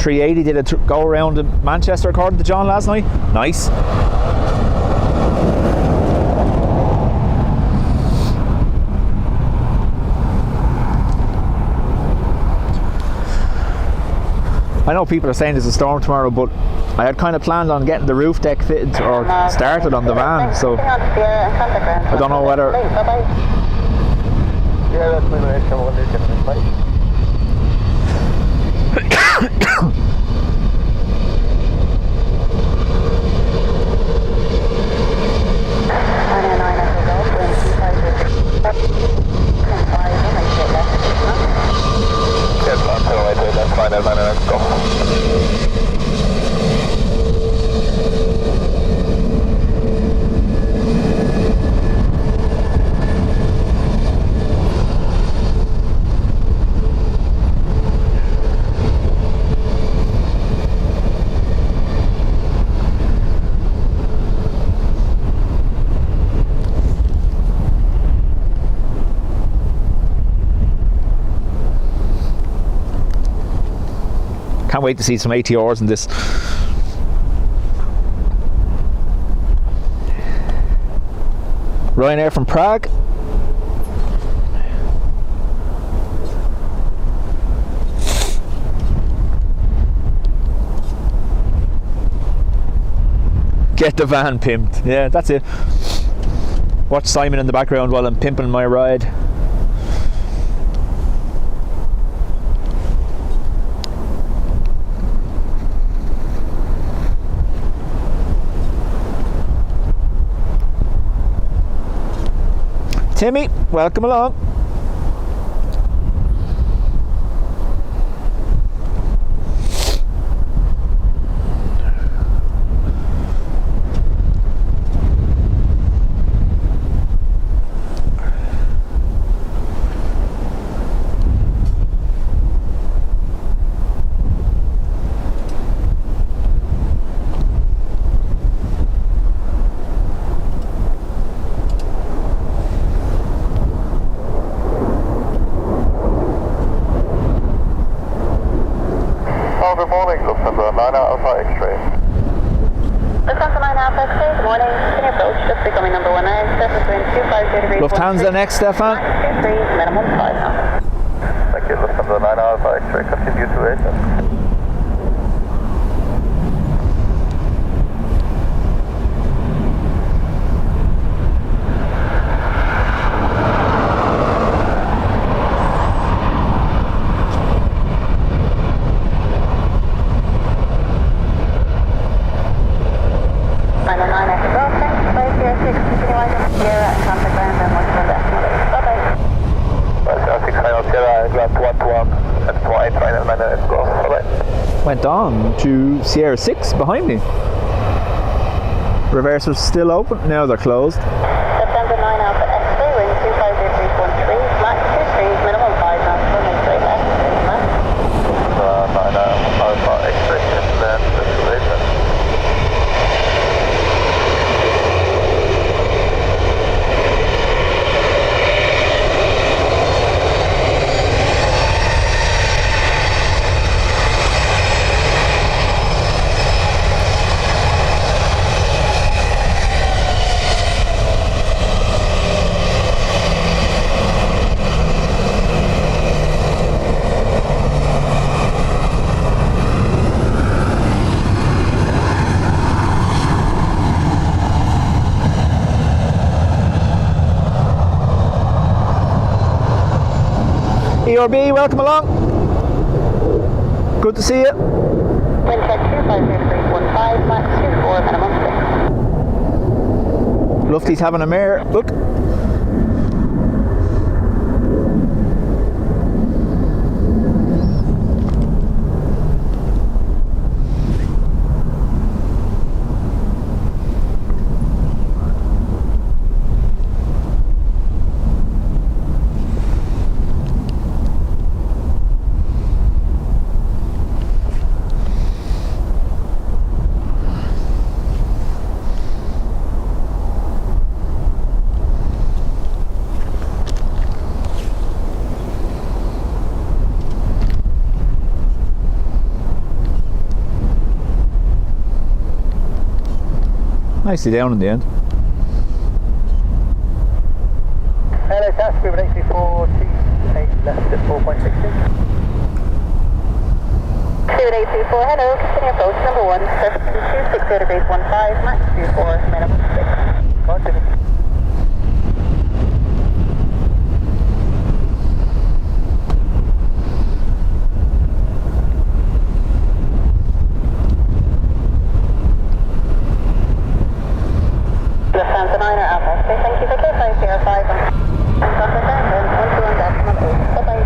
A380 did a go around in Manchester according to John last night. Nice. I know people are saying there's a storm tomorrow, but I had kind of planned on getting the roof deck fitted or started on the van, so I don't know whether... Yeah, that's my name. Can't wait to see some ATRs in this. Ryanair from Prague. Get the van pimped. Yeah, that's it. Watch Simon in the background while I'm pimping my ride. Timmy, welcome along. Good morning, Lufthansa 9 Alpha X-ray. Lufthansa 9 Alpha X-ray, good morning. Continue approach, just becoming number 1 now. Surface wind 250 degrees. Lufthansa next, Stefan. 23, minimum 5 knots. Thank you, Lufthansa 9 Alpha X-ray. Continue to Aviation. Went on to Sierra 6 behind me. Reversers still open. Now they're closed. September 9 Alpha X-ray, wind 250 degrees 13, max 23, minimum 5 knots, runway straight left, 9 Alpha X-ray, inland destination. ERB, welcome along. Good to see you. wind check 250 degrees 15, max 24, minimum 6. Lufty's having a mare. Look. Nicely down in the end. Hello, Cash, we have an 834, 8 left at 4.66. 2824, hello, continue approach number 1, surface 260 degrees 15, max 24, minimum 6. Continue. Lufthansa 9 Alpha X-ray, thank you for K505 and Lufthansa 121.8. Bye-bye.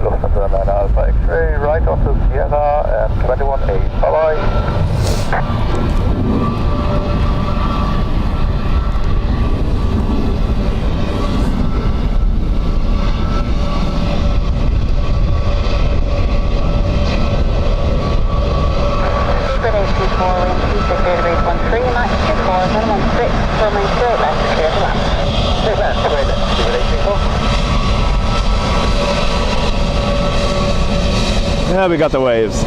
Lufthansa 9 Alpha X-ray, right onto Sierra and 21.8. Bye-bye. Yeah, we got the waves.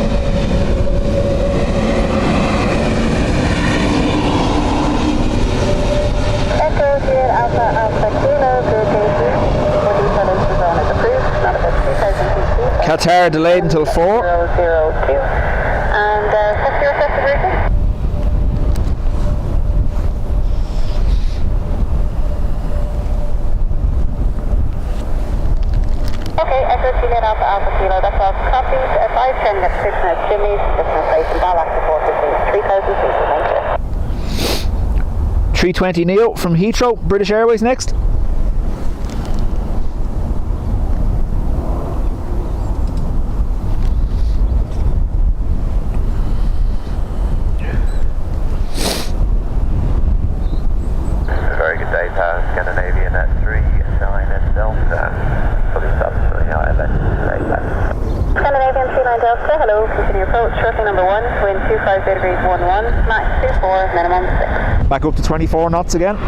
Juliet Alpha Alpha Kilo, good day to you. More detail is the zone is approved, not about 2,000 feet. Qatar delayed until 4. 002. And what's your effective rating? Okay, Echo Juliet Alpha Alpha Kilo, that's all copied. 5 turning at description at chimneys, destination Balak report is 3,000 feet, thank you. 320 Neo from Heathrow, British Airways next. Very good day, Tower Scandinavian at 39 Delta. Fully stopped, filling out Scandinavian 39 Delta, hello, continue approach, shortly number 1, wind 25 degrees 11, max 24, minimum 6. Back up to 24 knots again.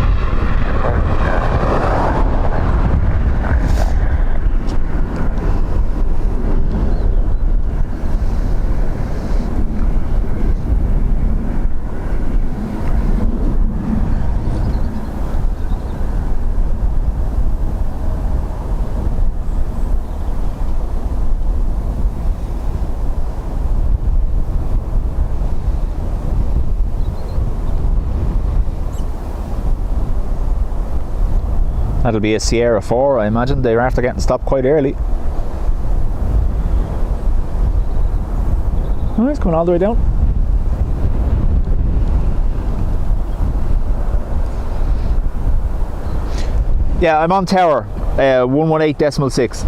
That'll be a Sierra 4, I imagine. They're after getting stopped quite early. Oh, it's going all the way down. Yeah, I'm on tower, 118.6.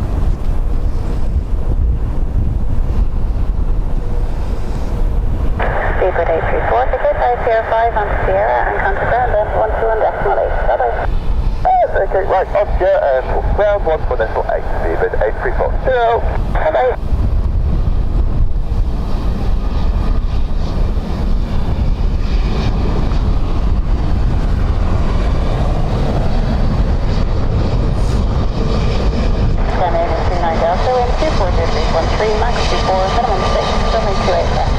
Speedbird 834, ticket, Sierra 5 on Sierra and contact ground then 121.8. Bye-bye. Okay, right, Oscar and ground 1.8, Speedbird 834. Bye-bye. Scandinavian 39 Delta, wind 24 degrees 13, max 24, minimum 6, runway 28 left.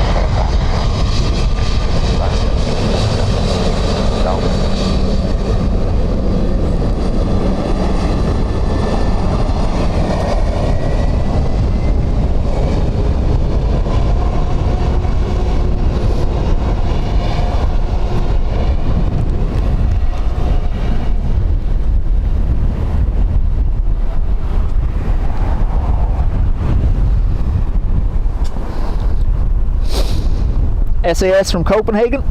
SAS from Copenhagen.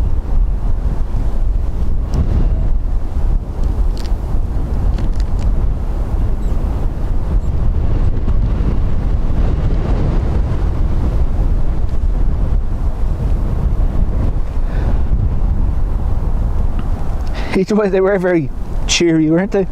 Either way, they were very cheery, weren't they?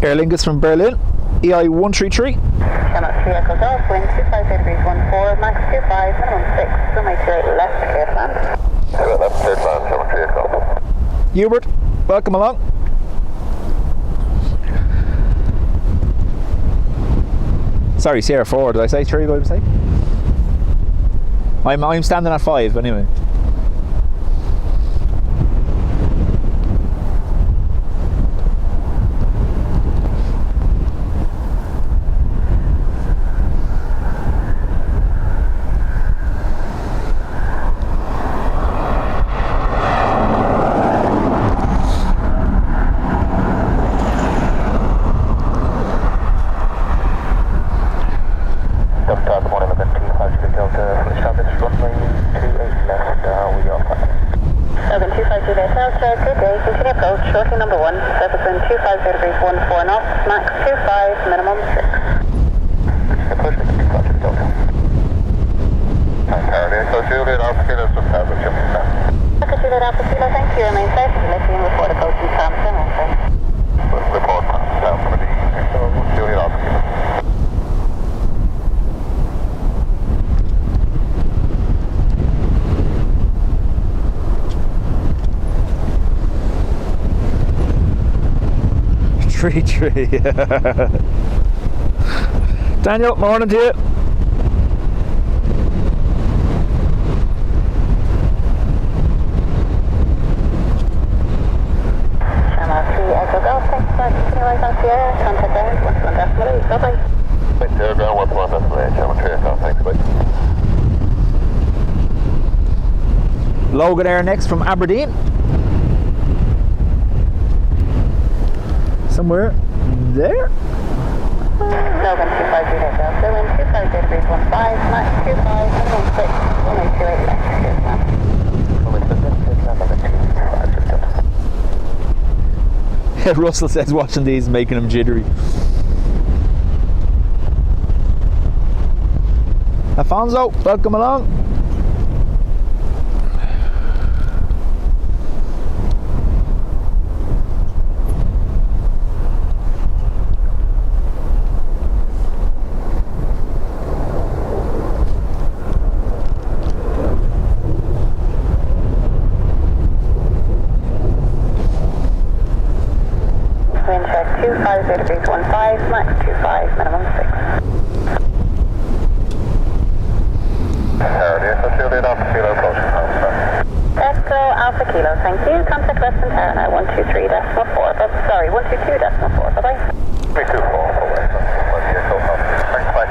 Aer Lingus from Berlin, EI133. Channel 3 Echo Golf, wind 250 degrees 14, max 25, minimum 6, runway 28 left, clear to land. Left, clear to land, Channel 3 Echo. Hubert, welcome along. Sorry, Sierra 4, did I say 3 by mistake? I'm standing at 5 anyway. Shortly number 1, surface wind 250 degrees 14 knots, max 25, minimum 6. Push it, 250 Delta. So Juliet Alpha Kilo, just have a jump now. Okay, Juliet Alpha Kilo, thank you. Remain safe. Let you report a coach and transfer. Report down for the so Juliet Alpha Kilo. Tree. Daniel, morning to you. Channel 3 Echo Golf, thanks for continuing on Sierra. Contact ground, 11 decimal 8, bye-bye. Thanks, Sierra ground, 11 decimal 8, Channel 3 Echo, thanks, bye. Logan Air next from Aberdeen. Somewhere there. Logan 250 Delta, wind 250 degrees 15, max 25, minimum 6, runway 28 left, clear to land. Russell says watching these is making him jittery. Alfonso, welcome along. Wind check 250 degrees 15, max 25, minimum 6. Juliet Alpha Kilo, approaching home, sir. Echo Alpha Kilo, thank you. Contact Western Tower now, 123.4. Sorry, 122.4, bye-bye. 324, for Western. Thanks, bye.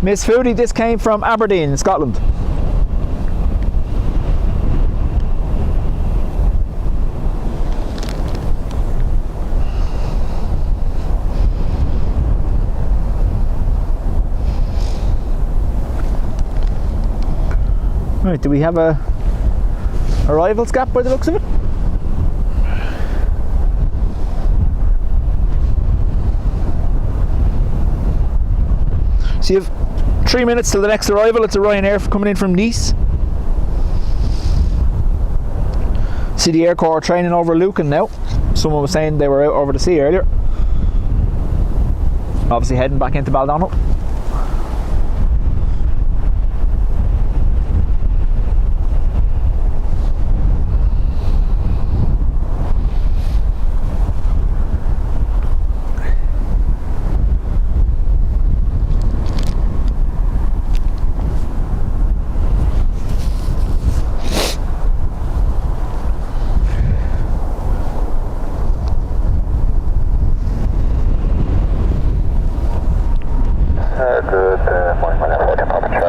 Miss Foodie, this came from Aberdeen in Scotland. Right, do we have a arrivals gap by the looks of it? So you have 3 minutes till the next arrival. It's a Ryanair coming in from Nice. See the Air Corps training over Lucan now. Someone was saying they were out over the sea earlier. Obviously heading back into Baldonnel.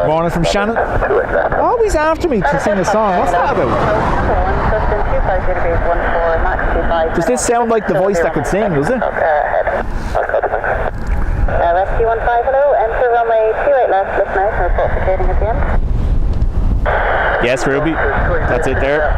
Morning from Shannon. Always after me to sing a song. What's that about? Does this sound like the voice that could sing, does it? Rescue 15, hello. Enter runway 28 left, lift now, report for trading at the end. Yes, Ruby. That's it there.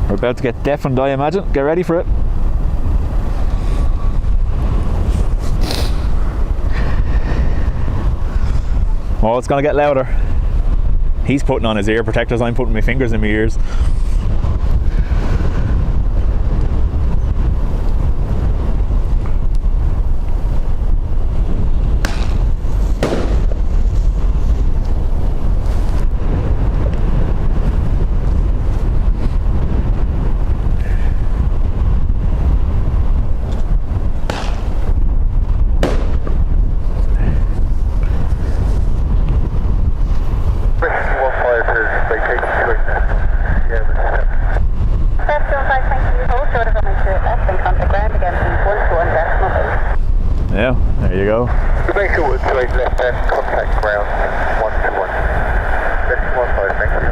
We're about to get deafened, I imagine. Get ready for it. Oh, it's going to get louder. He's putting on his ear protectors, I'm putting my fingers in my ears. Yeah, there you go. Jamaica Woods, right left hand, contact ground 121. 15, thank you.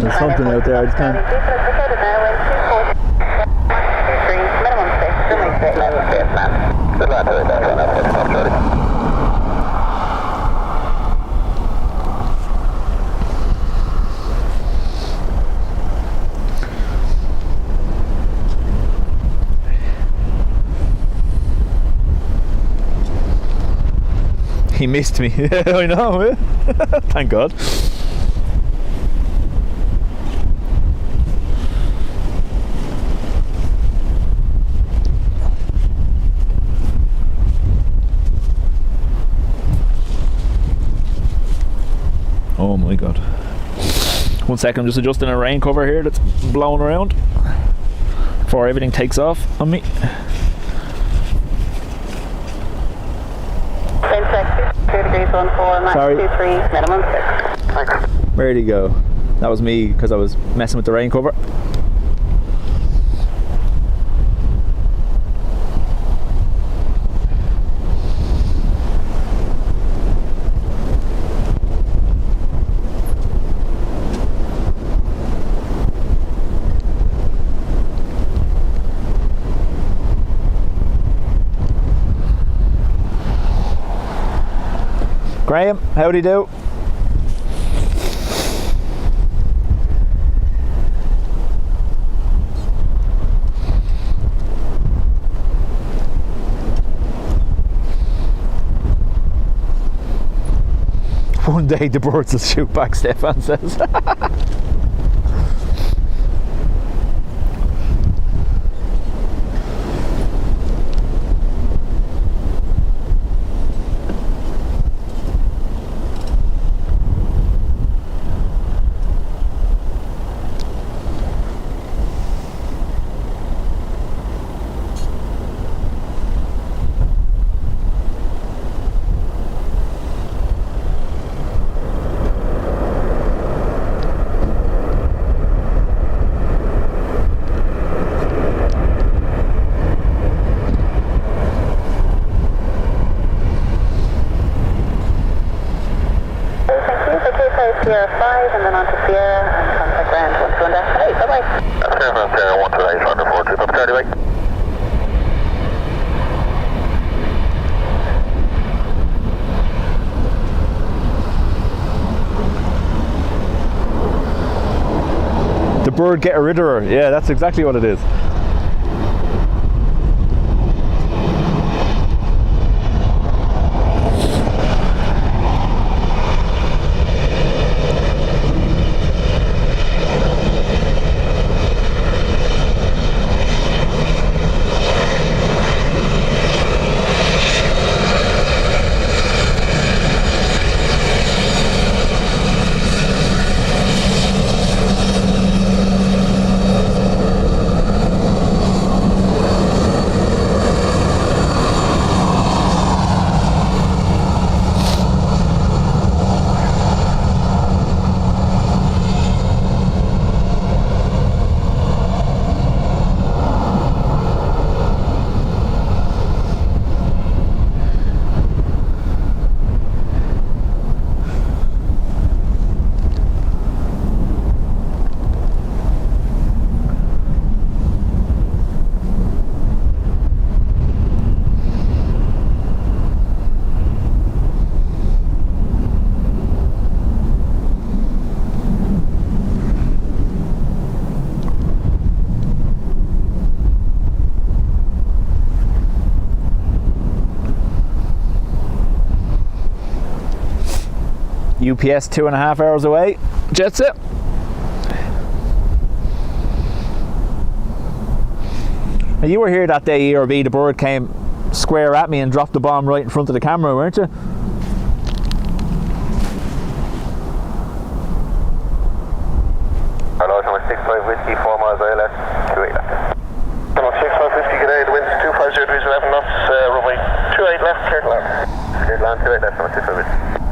There's something out there, I just can't. He missed me. I know. Thank God. Oh my God. 1 second, I'm just adjusting a rain cover here that's blowing around before everything takes off on me. Same sex, 2 degrees 614, max Sorry. 23, minimum 6. Thanks. Where'd he go? That was me because I was messing with the rain cover. Graham, how'd he do? One day the birds will shoot back, Stefan says. Sierra 5 and then on to Sierra and contact ground 121-8. Bye bye. Sierra 128, Roger 42, up 30 way. The bird get rid of her. Yeah, that's exactly what it is. UPS 2.5 hours away. Jet set. Now you were here that day, ERB. The bird came square at me and dropped the bomb right in front of the camera, weren't you? Hello, number 65 Whiskey, 4 miles ILS, 28 left. Number 65 Whiskey, good day, the wind's 250 degrees 11 knots, runway 28 left, clear to land. Clear to land, 28 left, number 65 Whiskey.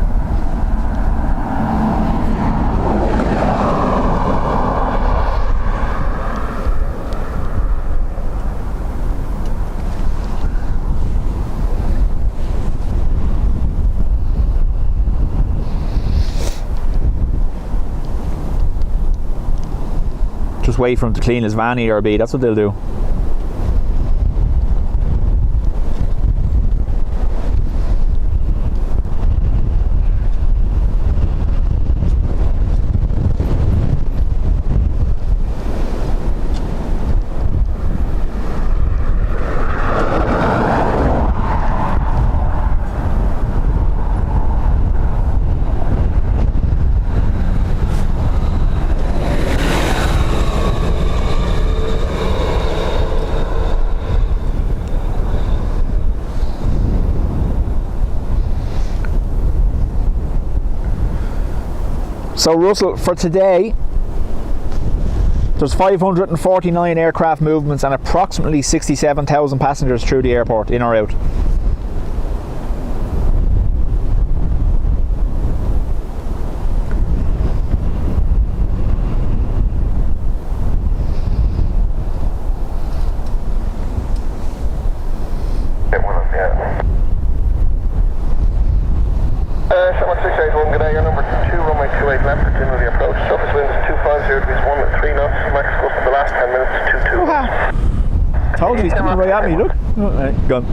Just wait for him to clean his van, ERB, that's what they'll do. So Russell, for today, there's 549 aircraft movements and approximately 67,000 passengers through the airport, in or out. at me, look. Right, gone.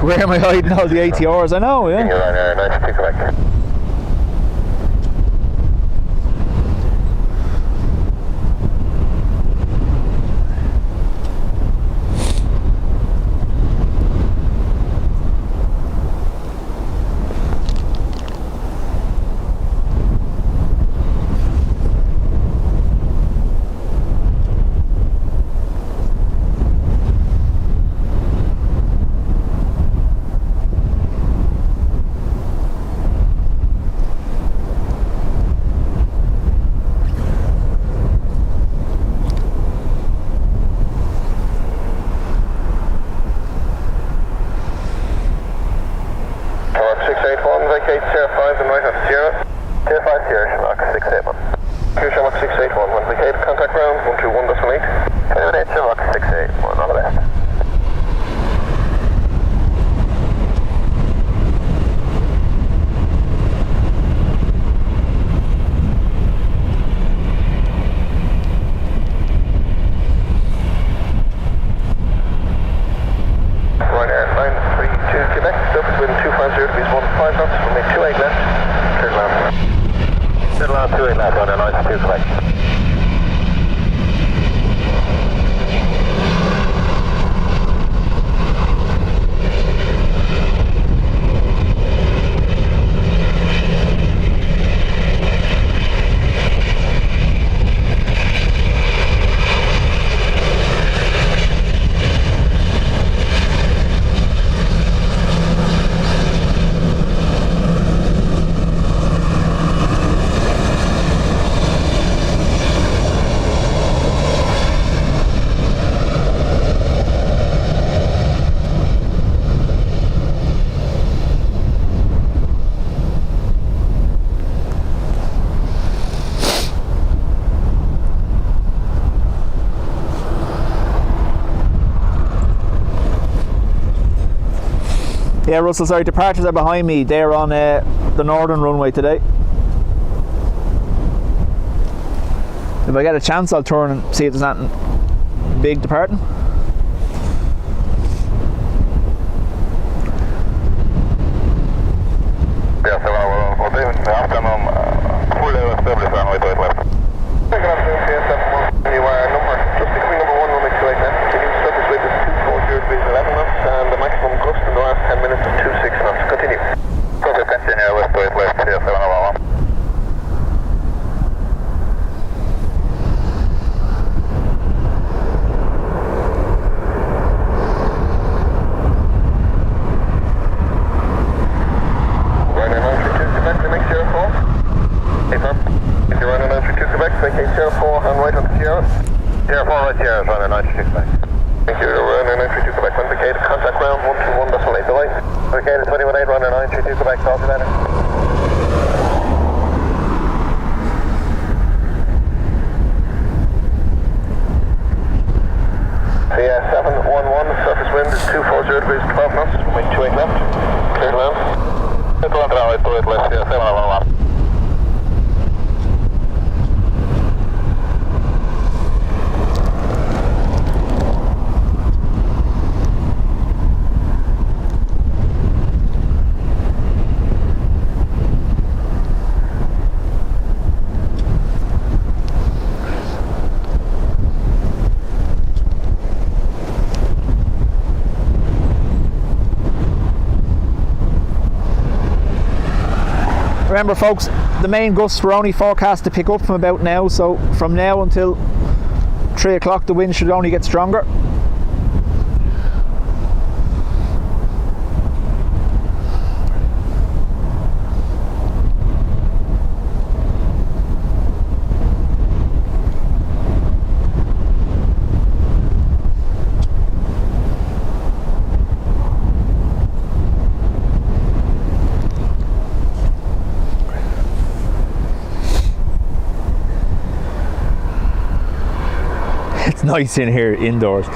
Where am I hiding all the ATRs? I know, yeah. Dreamliner 92 Quebec. Yeah, Russell, sorry, departures are behind me. They're on the northern runway today. If I get a chance, I'll turn and see if there's anything big departing. Yeah, so we'll do afternoon full level established runway 28 left. Taking up to CSF1, you are number, just becoming number 1 runway 28 left. Can you stop us with the 240 degrees 11 knots and the maximum gust in the last 10 minutes is 26 knots. Continue. Perfect, continue with 28 left, CSF1. Okay, the 21.8 runner 932, go back to altimeter. Yeah, 711, surface wind is 240 degrees, 12 knots, wind 28 left. Clear to land. Clear to land now, 28 left, yeah, 711. Remember folks, the main gusts were only forecast to pick up from about now, so from now until 3 o'clock the wind should only get stronger. It's nice in here indoors.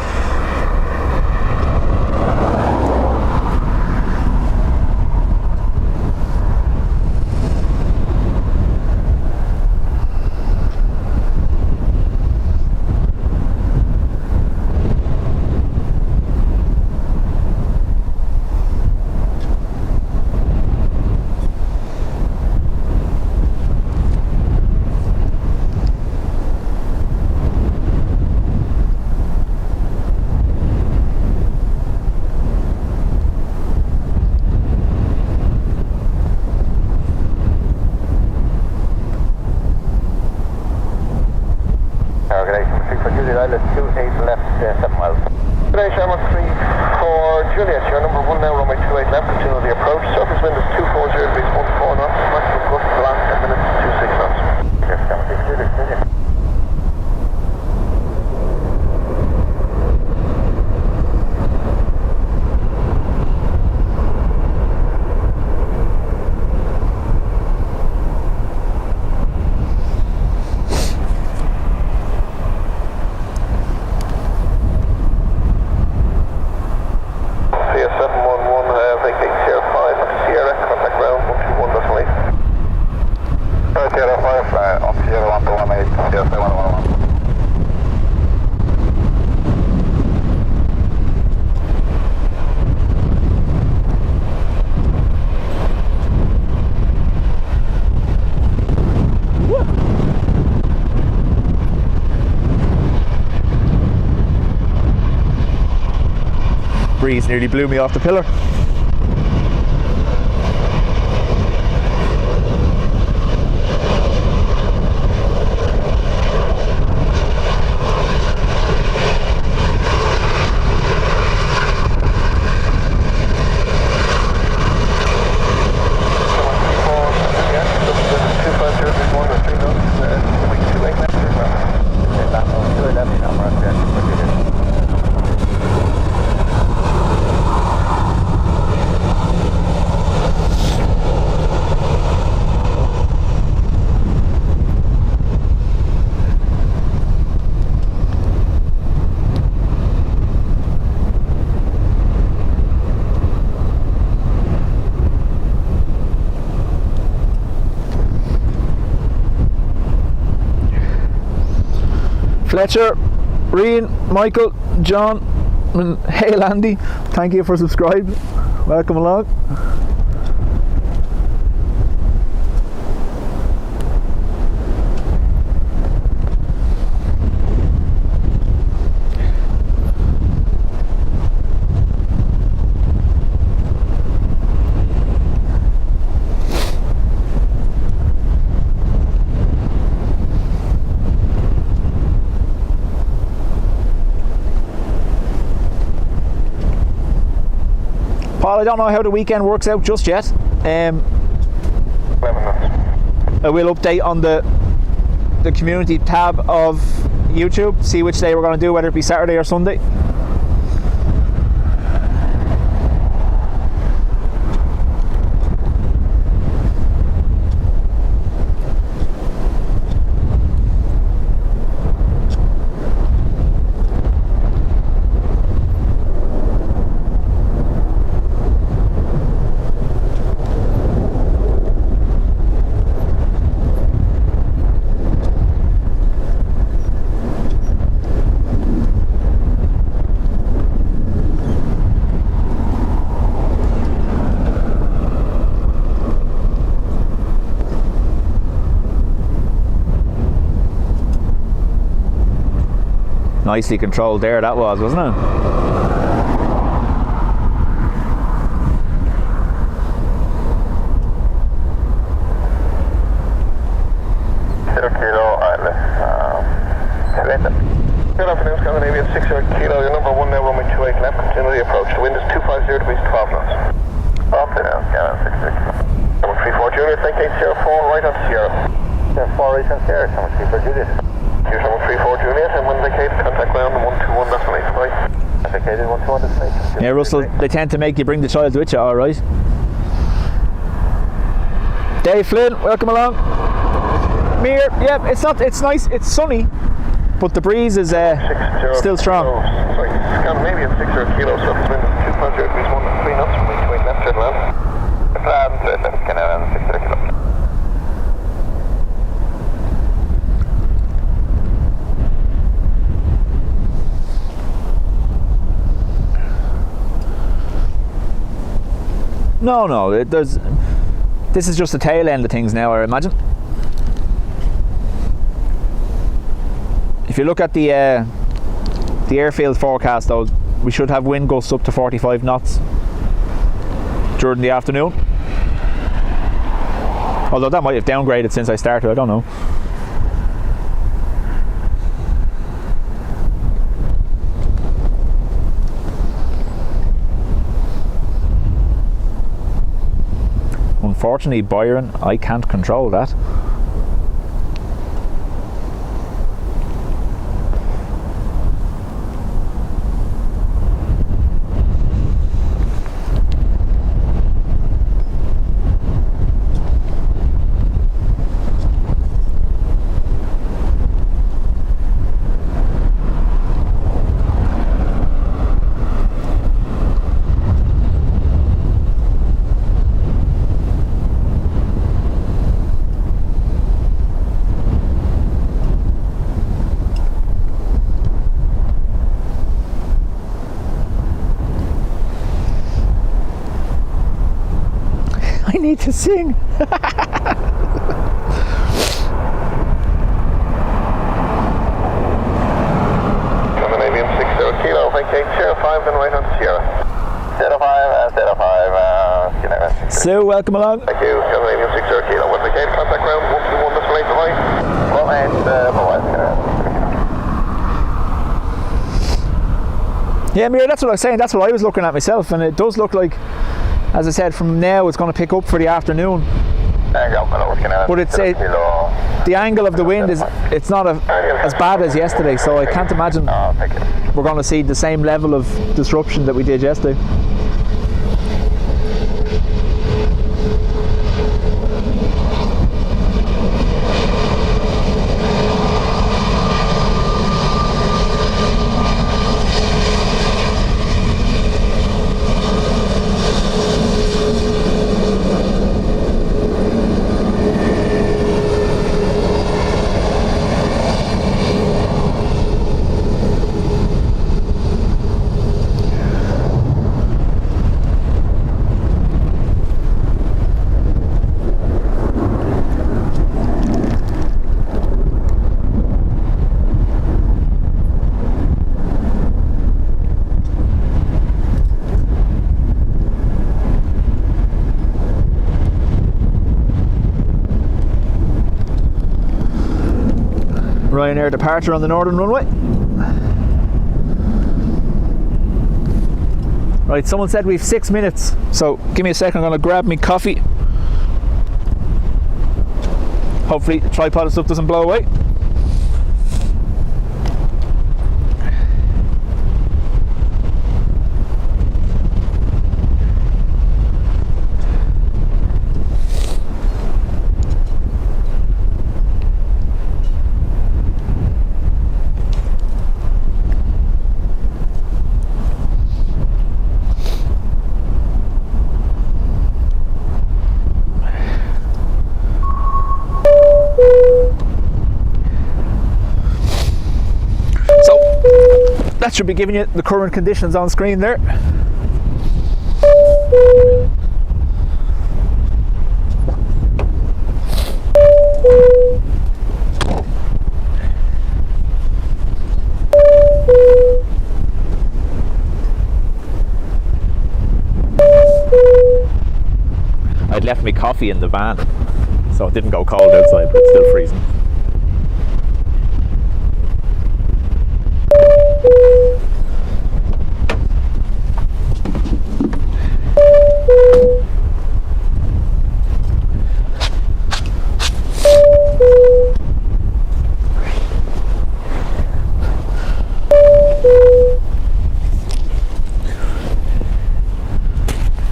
Breeze nearly blew me off the pillar. Fletcher, Rian, Michael, John, and Hail Andy, thank you for subscribing. Welcome along. Paul, I don't know how the weekend works out just yet. I will update on the community tab of YouTube, see which day we're going to do, whether it be Saturday or Sunday. nicely controlled there, that was, wasn't it? 0 kilo, good afternoon, Scandinavian 60 kilo, your number 1 now, runway 28 left, continue the approach. The wind is 250 degrees 12 knots. Up and down, Scanlon 60. Number 34 Juliet, think 804, right on Sierra. 4 right on Sierra, number 34 Juliet. Here's number 34 Juliet, and when vacated, contact ground 121 decimal 85. Vacated 121 decimal 85. Yeah, Russell, they tend to make you bring the child with you, alright. Dave Flynn, welcome along. Mir, yeah, it's nice, it's sunny, but the breeze is still strong. Sorry, Scandinavian 60 kilo, so it's wind 250 degrees 1 3 knots from 28 left turn land. Scandinavian 60 kilo. No, this is just the tail end of things now, I imagine. If you look at the airfield forecast though, we should have wind gusts up to 45 knots during the afternoon. Although that might have downgraded since I started, I don't know. Unfortunately, Byron, I can't control that. I need to sing. Scandinavian 60 kilo, vacate 05 and right on Sierra. 05, Scandinavian 60. Sue, welcome along. Thank you, Scandinavian 60 kilo. When vacate, contact ground 121 decimal 85. Well, and Yeah, Mira, that's what I was saying. That's what I was looking at myself, and it does look like, as I said, from now it's going to pick up for the afternoon. But it's the angle of the wind is it's not as bad as yesterday, so I can't imagine we're going to see the same level of disruption that we did yesterday. Ryanair departure on the northern runway. Right, someone said we've 6 minutes, so give me a second, I'm going to grab me coffee. Hopefully the tripod and stuff doesn't blow away. That should be giving you the current conditions on screen there. I'd left me coffee in the van, so it didn't go cold outside, but it's still freezing.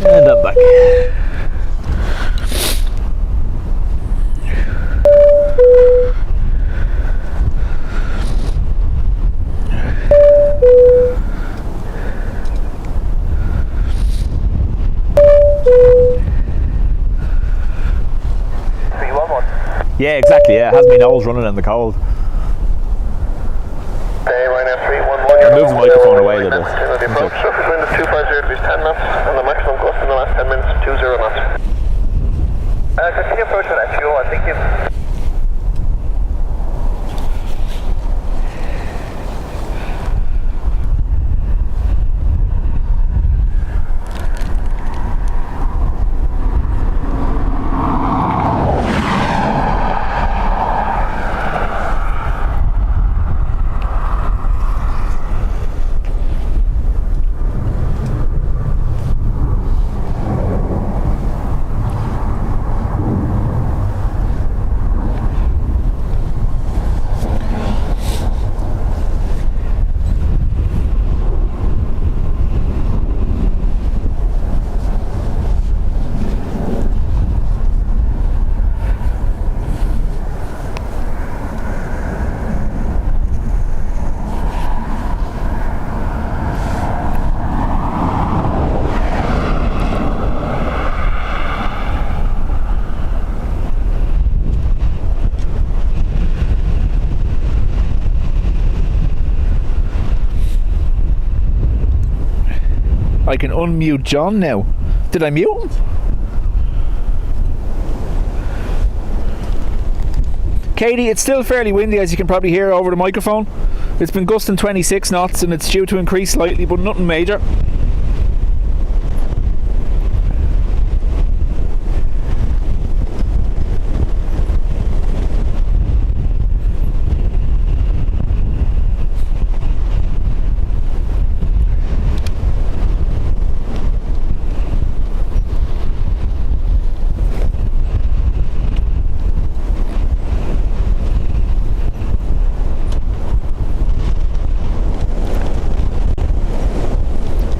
And I'm back. Yeah, exactly, yeah. It has my nose running in the cold. I moved the microphone away a little bit. The approach surface wind is 250 degrees 10 knots, and the maximum gust in the last 10 minutes is 20 knots. Continue approach with that fuel, I think you... I can unmute John now. Did I mute him? Katie, it's still fairly windy, as you can probably hear over the microphone. It's been gusting 26 knots and it's due to increase slightly, but nothing major.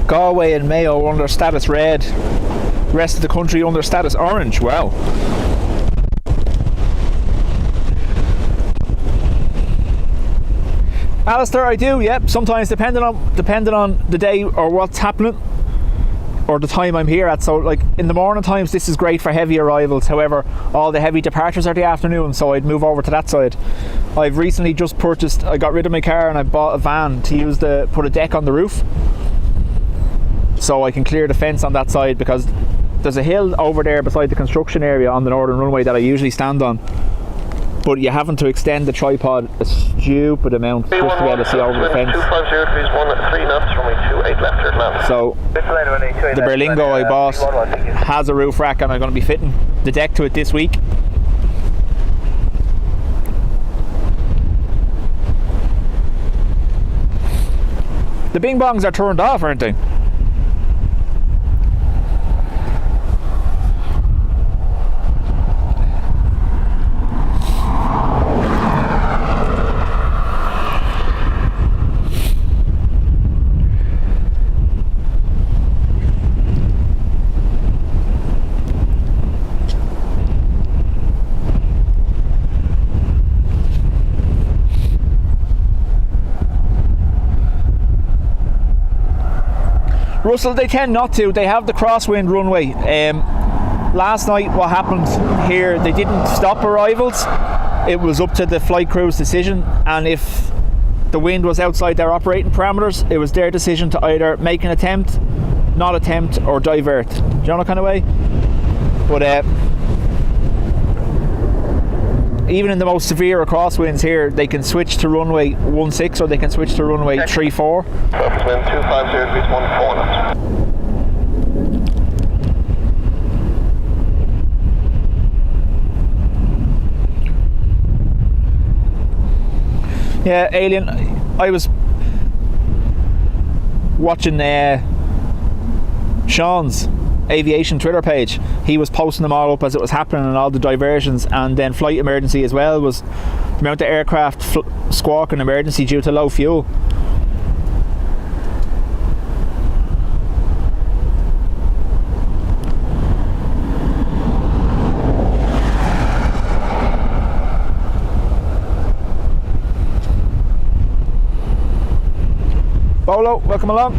Galway and Mayo under status red, rest of the country under status orange. Wow. Alistair, I do, yep. Sometimes depending on the day or what's happening or the time I'm here at. So like in the morning times this is great for heavy arrivals, however all the heavy departures are the afternoon, so I'd move over to that side. I've recently just purchased, I got rid of my car and I bought a van to use put a deck on the roof, so I can clear the fence on that side, because there's a hill over there beside the construction area on the northern runway that I usually stand on, but you're having to extend the tripod a stupid amount just to be able to see over the fence. 250 degrees 13 knots from a 28 left turn land. So the Berlingo I bought has a roof rack and I'm going to be fitting the deck to it this week. The bing bongs are turned off, aren't they? Russell, they tend not to. They have the crosswind runway. Last night what happened here, they didn't stop arrivals. It was up to the flight crew's decision, and if the wind was outside their operating parameters, it was their decision to either make an attempt, not attempt, or divert. Do you know that kind of way? But even in the most severe crosswinds here, they can switch to runway 16 or they can switch to runway 34. Surface wind 250 degrees 14 knots. Yeah, Alien, I was watching Sean's Aviation Twitter page. He was posting them all up as it was happening and all the diversions, and then Flight Emergency as well was the amount of aircraft squawking emergency due to low fuel. Bolo, welcome along.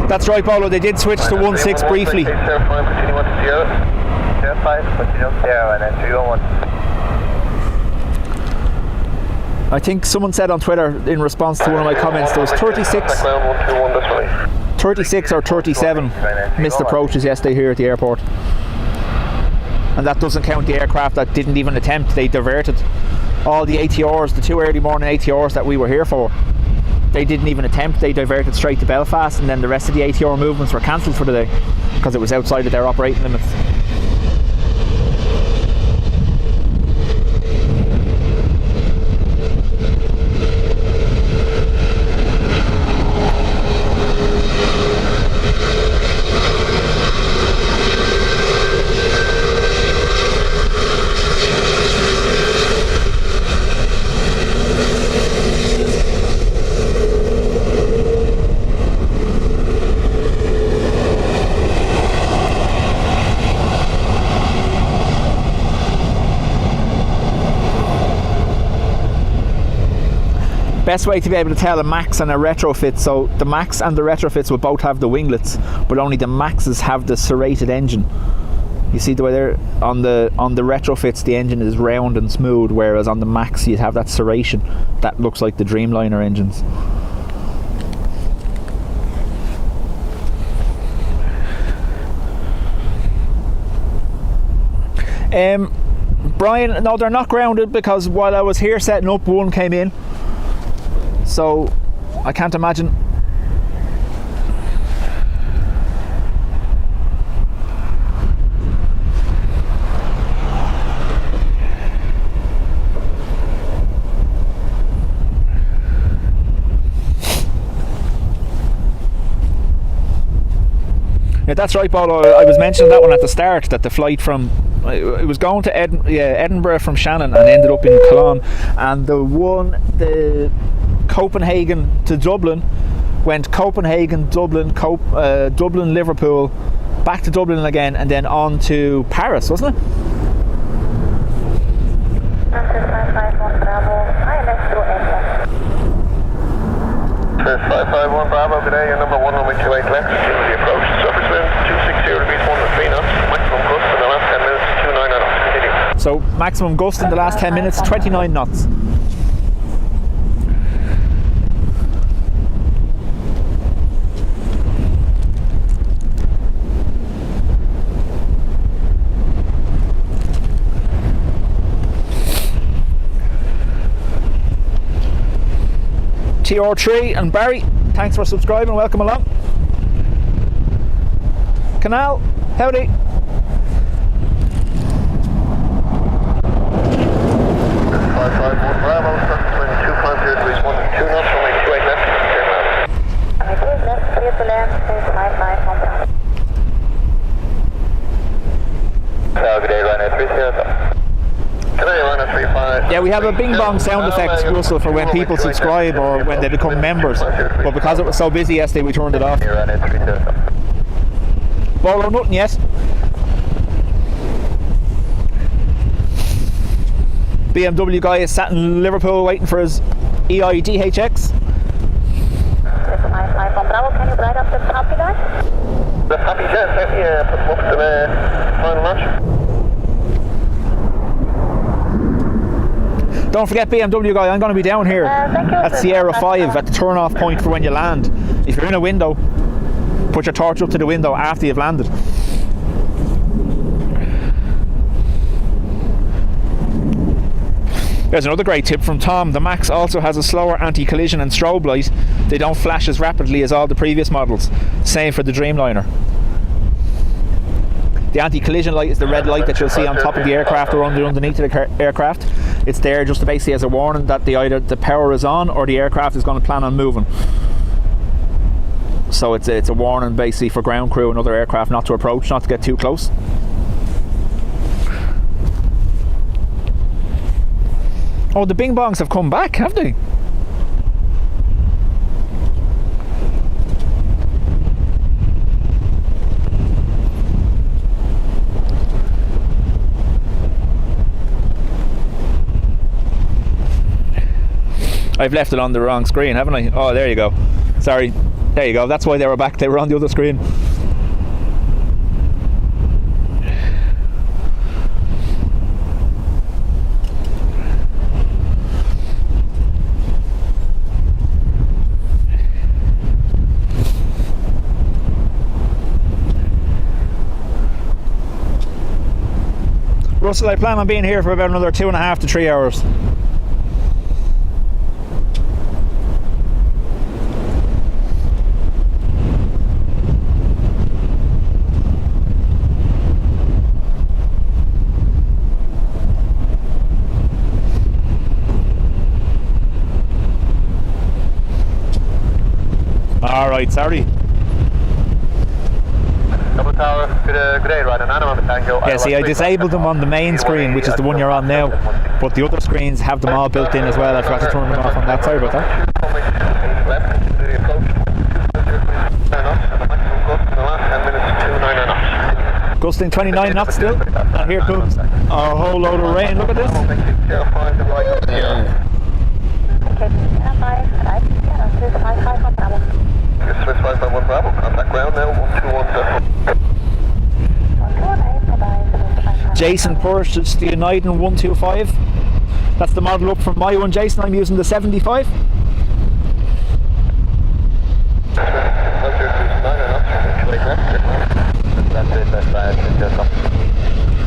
That's right, Bolo, they did switch to 1.6 briefly. I think someone said on Twitter in response to one of my comments there was 36 or 37 missed approaches yesterday here at the airport, and that doesn't count the aircraft that didn't even attempt. They diverted all the ATRs, the 2 early morning ATRs that we were here for. They didn't even attempt. They diverted straight to Belfast, and then the rest of the ATR movements were cancelled for the day because it was outside of their operating limits. Best way to be able to tell a MAX and a retrofit. So the MAX and the retrofits will both have the winglets, but only the MAXes have the serrated engine. You see the way they're on the retrofits, the engine is round and smooth, whereas on the MAX you'd have that serration that looks like the Dreamliner engines. Brian, no, they're not grounded because while I was here setting up, one came in. So I can't imagine. Yeah, that's right, Paul. I was mentioning that one at the start, that the flight from it was going to Edinburgh from Shannon and ended up in Cologne, and the Copenhagen to Dublin went Copenhagen, Dublin, Dublin, Liverpool, back to Dublin again, and then on to Paris, wasn't it? First 551 Bravo, good day, your number 1 runway 28 left, the approach, surface wind 260 degrees 1 knots, maximum gust in the last 10 minutes, 29 knots, continue. So maximum gust in the last 10 minutes, 29 knots. TR3 and Barry, thanks for subscribing, welcome along. Canal, howdy. Bravo, surface wind 250 degrees 1 knots, runway 28 left, clear land. Runway 28 left, clear to land, 551 Bravo. Good day, Ryanair 330. Yeah, we have a bing bong sound effect, Russell, for when people subscribe or when they become members, but because it was so busy yesterday we turned it off. Bolo, nothing yet. BMW guy is sat in Liverpool waiting for his EIDHX. Bravo, can you ride up the Happy guy? The Happy jet, yeah, put them up to the final match. Don't forget, BMW guy, I'm going to be down here at Sierra 5 at the turn off point for when you land. If you're in a window, put your torch up to the window after you've landed. There's another great tip from Tom. The Max also has a slower anti-collision and strobe light. They don't flash as rapidly as all the previous models. Same for the Dreamliner. The anti-collision light is the red light that you'll see on top of the aircraft or underneath the aircraft. It's there just basically as a warning that either the power is on or the aircraft is going to plan on moving. So it's a warning basically for ground crew and other aircraft not to approach, not to get too close. Oh, the Bing Bongs have come back, have they? I've left it on the wrong screen, haven't I? Oh, there you go. Sorry. There you go. That's why they were back. They were on the other screen. Russell, I plan on being here for about another 2.5 to 3 hours. Alright, sorry. Double tower, good day, right? Yeah, see, I disabled them on the main screen, which is the one you're on now, but the other screens have them all built in as well. I forgot to turn them off on that. Sorry about that. Gusting 29 knots still. And here comes a whole load of rain. Look at this. Swiss 551 Bravo, contact ground now, 121. Jason Purse, it's the United 125. That's the model up from my one, Jason. I'm using the 75.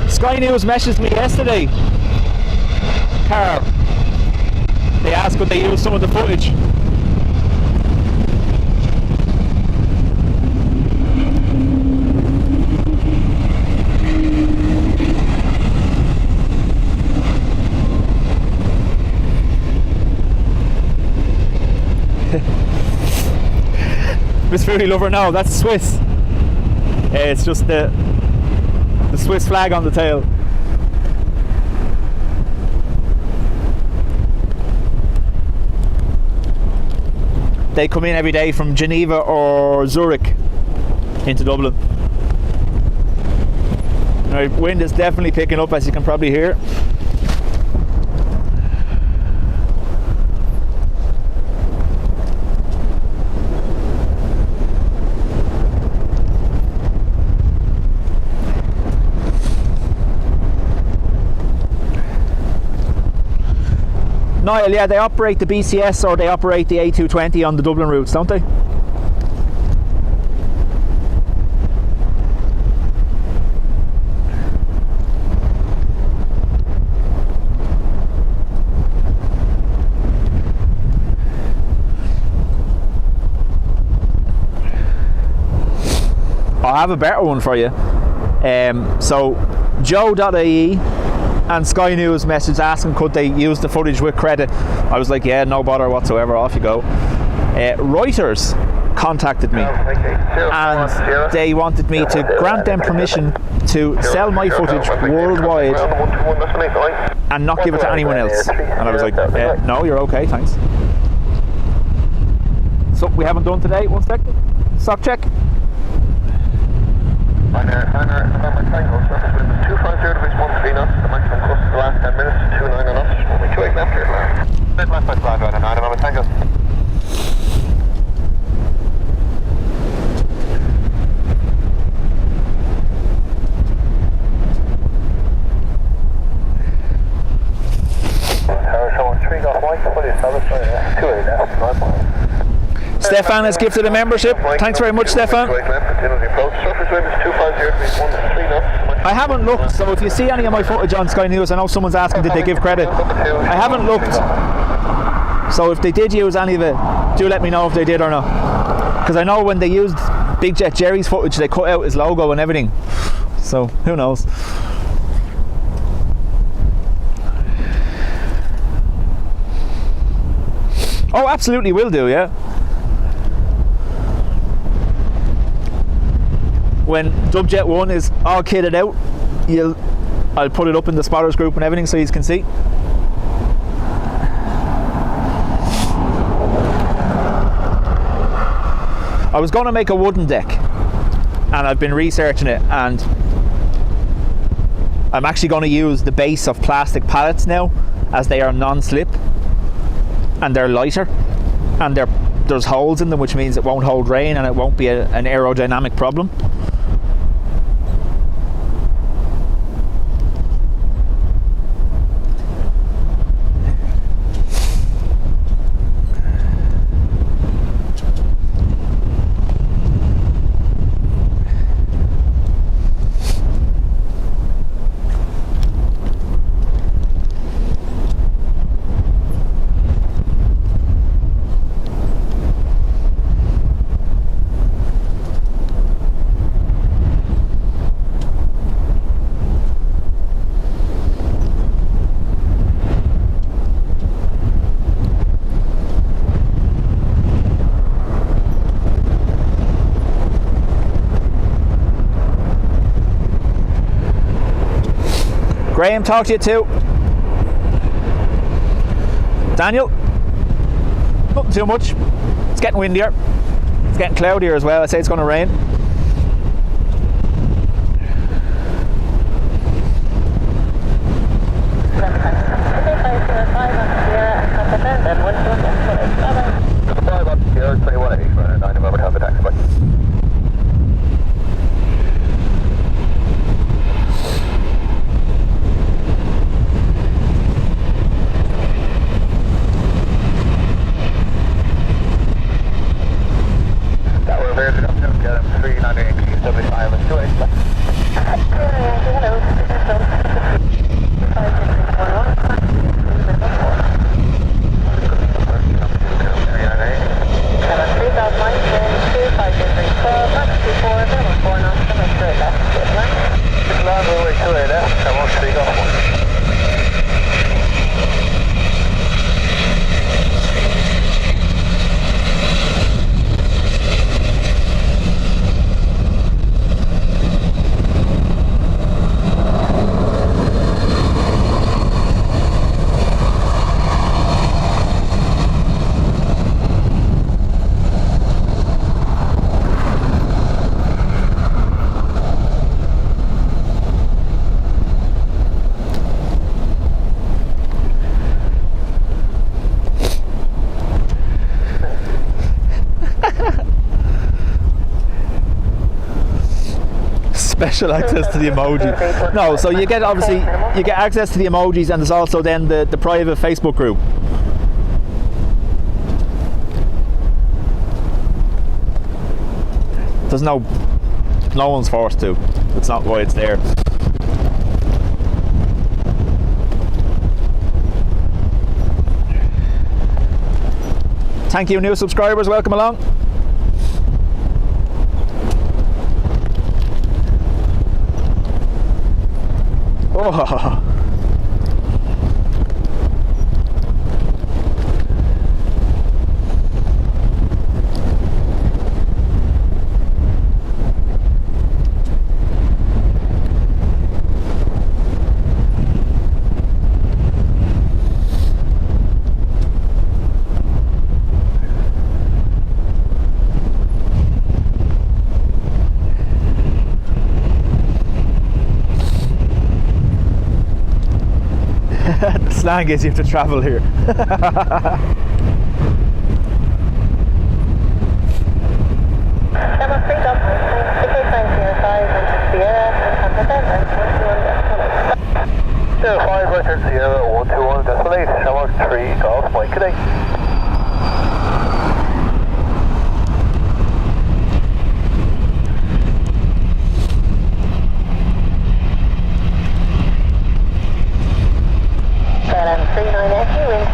Sky News messaged me yesterday. Carl, they asked could they use some of the footage. Miss Foodie Lover, no, that's Swiss. It's just the Swiss flag on the tail. They come in every day from Geneva or Zurich into Dublin. Right, wind is definitely picking up, as you can probably hear. Niall, yeah, they operate the BCS or they operate the A330 on the Dublin routes, don't they? I have a better one for you. So Joe.ie and Sky News message asking could they use the footage with credit. I was like, yeah, no bother whatsoever, off you go. Reuters contacted me and they wanted me to grant them permission to sell my footage worldwide and not give it to anyone else. And I was like, no, you're okay, thanks. So we haven't done today. 1 second. Stock check. Tango, surface wind is 250 degrees 13 knots, the maximum cost for the last 10 minutes, 29 knots, only 28 left here. Left by flag right on 9, I'm Tango. Tower showing 3 got white, fully established, 2 left, 9 miles. Stefan has gifted a membership. Thanks very much, Stefan. I haven't looked, so if you see any of my footage on Sky News, I know someone's asking did they give credit. I haven't looked, so if they did use any of it, do let me know if they did or not. Because I know when they used Big Jet Jerry's footage, they cut out his logo and everything. So who knows? Oh, absolutely will do, yeah. When Dubjet 1 is all kitted out, I'll put it up in the spotters group and everything so you can see. I was going to make a wooden deck and I've been researching it, and I'm actually going to use the base of plastic pallets now, as they are non-slip and they're lighter and there's holes in them, which means it won't hold rain and it won't be an aerodynamic problem. Graham, talk to you too. Daniel, nothing too much. It's getting windier. It's getting cloudier as well. I'd say it's going to rain. Special access to the emoji. No, so you get access to the emojis, and there's also then the private Facebook group. There's no one's forced to. It's not why it's there. Thank you, new subscribers. Welcome along. Oh. The slang is you have to travel here.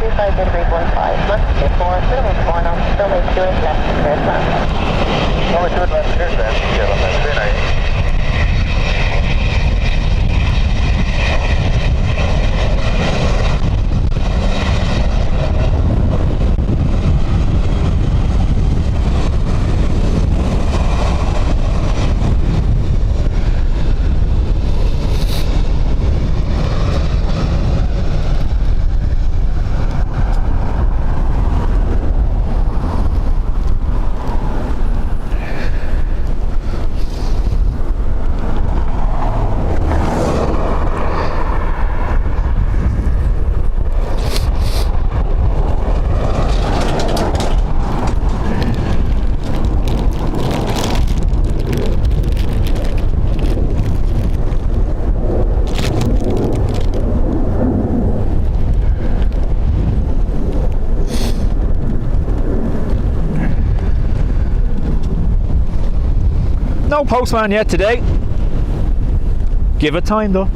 25.15, max 24, minimum 4 knots, runway 28 left, clear to land. Runway 28 left, clear to land, yeah, on that 39. No postman yet today. Give it time though.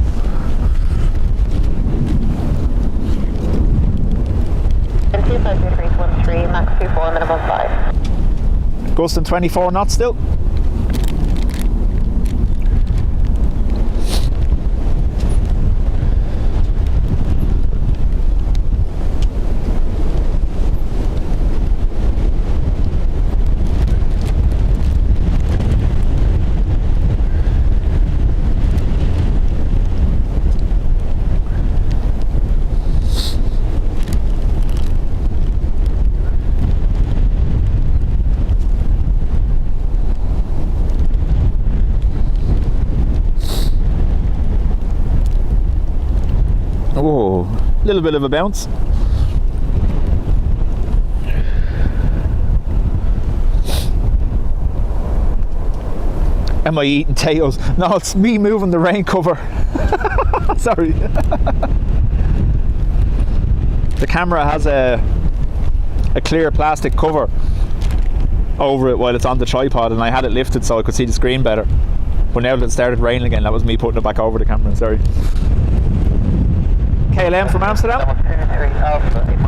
And 25.13, max 24, minimum 5. Gusting 24 knots still. Oh, a little bit of a bounce. Am I eating tails? No, it's me moving the rain cover. Sorry. The camera has a clear plastic cover over it while it's on the tripod, and I had it lifted so I could see the screen better. But now that it started raining again, that was me putting it back over the camera, sorry. KLM from Amsterdam. 73 Alpha, 73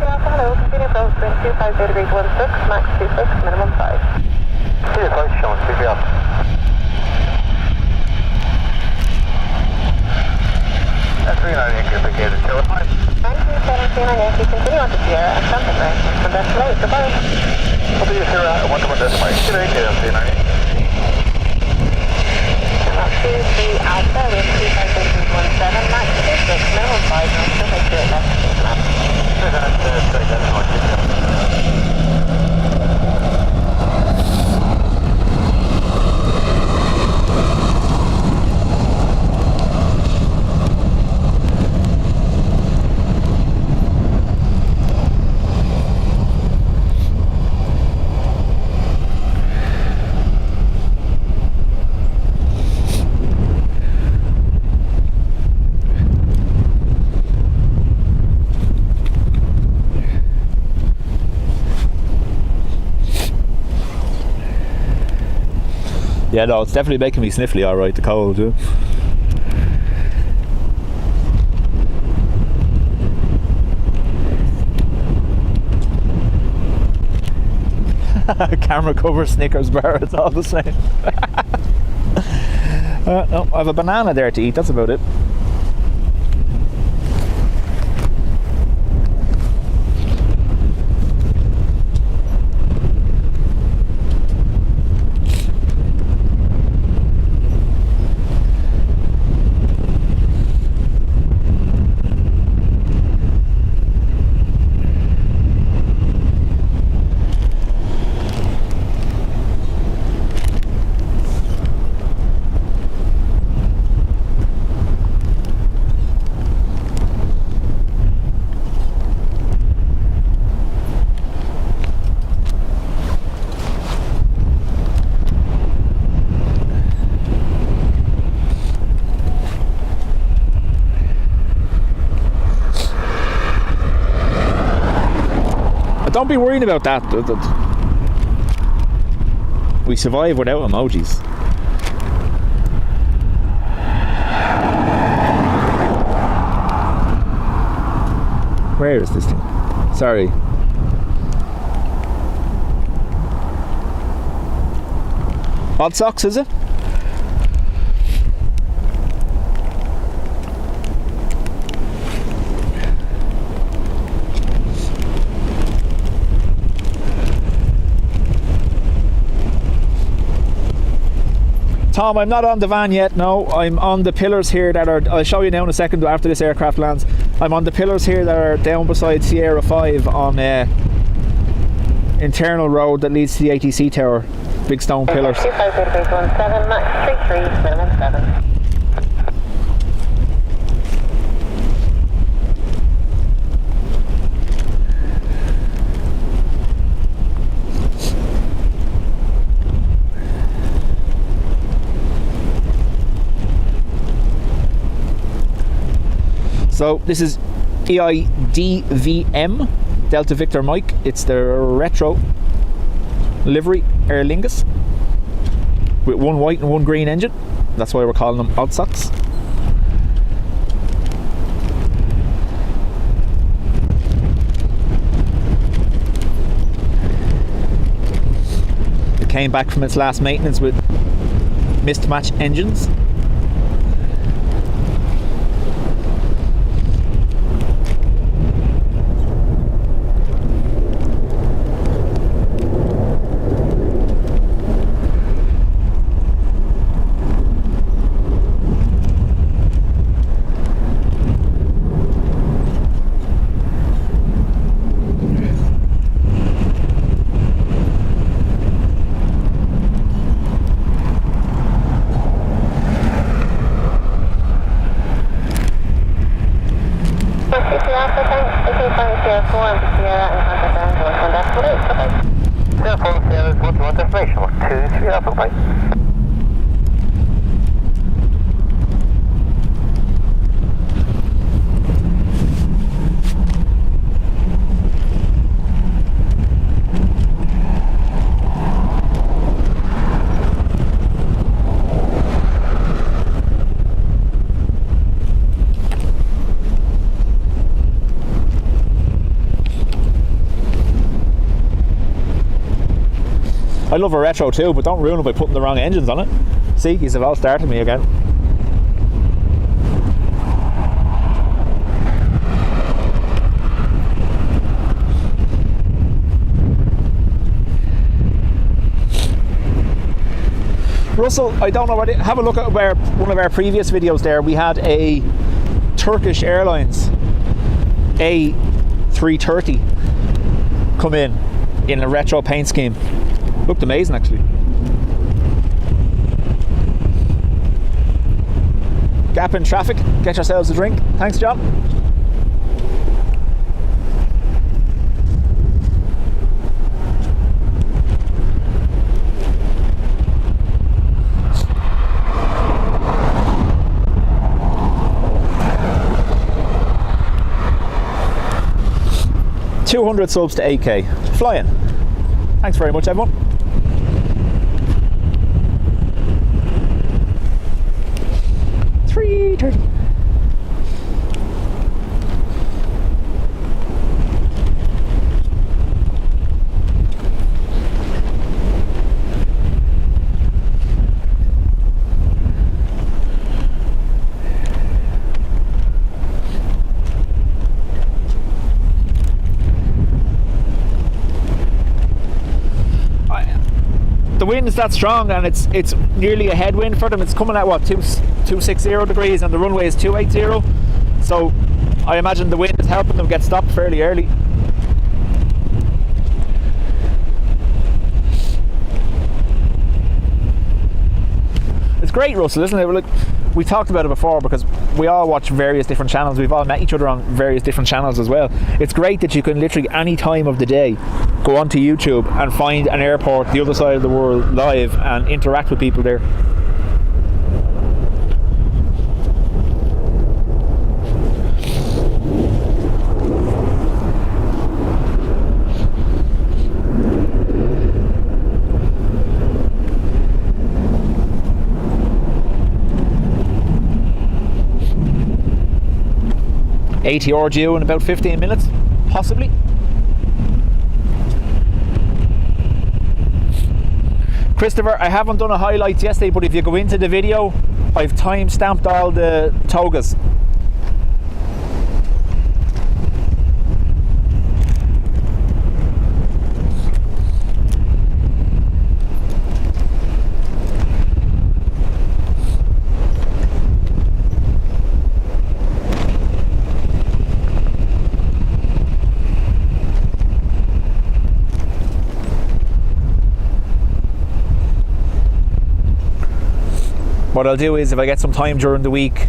Alpha, hello, continue approach, wind 25.16, max 26, minimum 5. See you guys, Sean, pick me up. S39 indicated, telephone. 1917 if you continue on to Sierra and something right, and that's late, goodbye. What do you hear at 1.1 See you later, S39. 23 Alpha, wind 25.17, max 26, minimum 5 knots, still make sure it left, clear to land. Yeah, no, it's definitely making me sniffly, alright, the cold, yeah. Camera cover, Snickers bar, it's all the same. No, I have a banana there to eat, that's about it. Don't be worrying about that. We survive without emojis. Where is this thing? Sorry. Odd socks, is it? Tom, I'm not on the van yet, no. I'm on the pillars here that are, I'll show you now in a second after this aircraft lands. I'm on the pillars here that are down beside Sierra 5 on internal road that leads to the ATC tower. Big stone pillars. 25 Max 33, minimum 7. So this is EIDWM, Delta Victor Mike. It's the retro livery Aer Lingus with one white and one green engine. That's why we're calling them odd socks. It came back from its last maintenance with mismatched engines. I love a retro too, but don't ruin it by putting the wrong engines on it. See, you've all started me again. Russell, I don't know what have a look at one of our previous videos there. We had a Turkish Airlines A330 come in a retro paint scheme. Looked amazing actually. Gap in traffic, get yourselves a drink. Thanks, John. $200 subs to 8k. Flying. Thanks very much, everyone. $330. The wind is that strong and it's nearly a headwind for them. It's coming at what, 260 degrees and the runway is 280, so I imagine the wind is helping them get stopped fairly early. It's great, Russell, isn't it? Look, we talked about it before because we all watch various different channels. We've all met each other on various different channels as well. It's great that you can literally any time of the day go onto YouTube and find an airport the other side of the world live and interact with people there. ATR due in about 15 minutes. possibly. Christopher, I haven't done a highlights yesterday, but if you go into the video, I've time-stamped all the togas. What I'll do is, if I get some time during the week,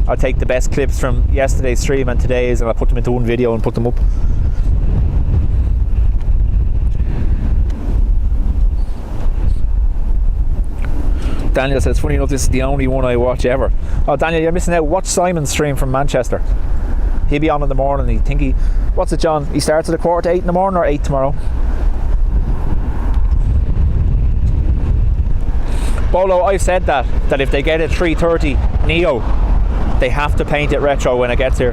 I'll take the best clips from yesterday's stream and today's, and I'll put them into one video and put them up. Daniel says, funny enough, this is the only one I watch ever. Oh, Daniel, you're missing out. Watch Simon's stream from Manchester. He'll be on in the morning. What's it, John? He starts at 7:45 in the morning, or 8 tomorrow? Bolo, I've said that if they get a 330 Neo, they have to paint it retro when it gets here.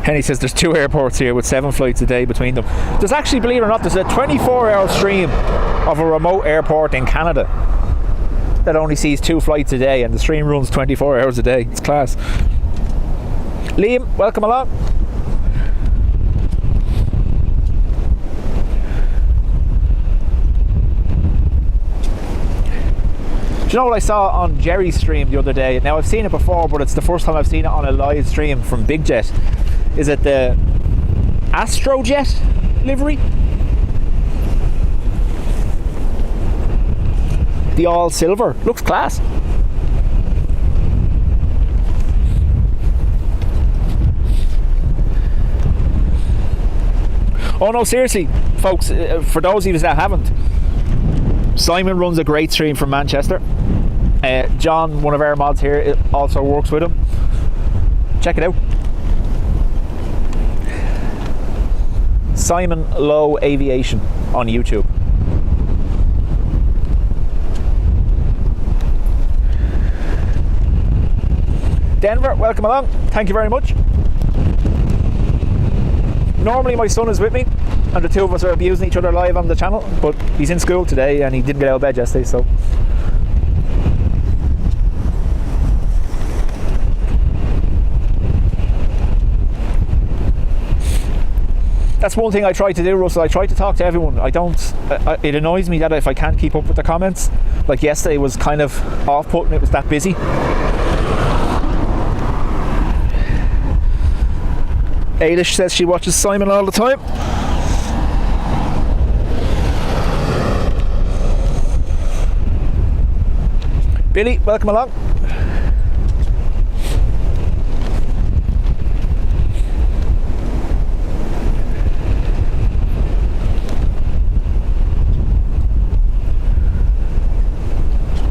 Henny says there's 2 airports here with 7 flights a day between them. There's actually, believe it or not, there's a 24-hour stream of a remote airport in Canada that only sees 2 flights a day, and the stream runs 24 hours a day. It's class. Liam, welcome along. Do you know what I saw on Jerry's stream the other day? Now, I've seen it before, but it's the first time I've seen it on a live stream from Big Jet. Is it the Astrojet livery? The all silver. Looks class. Oh no, seriously, folks, for those of you that haven't, Simon runs a great stream from Manchester. John, one of our mods here, also works with him. Check it out. Simon Lowe Aviation on YouTube. Denver, welcome along. Thank you very much. Normally my son is with me and the two of us are abusing each other live on the channel, but he's in school today and he didn't get out of bed yesterday, so that's one thing I try to do, Russell. I try to talk to everyone. It annoys me that if I can't keep up with the comments, like yesterday was kind of off-putting, it was that busy. Ailish says she watches Simon all the time. Billy, welcome along.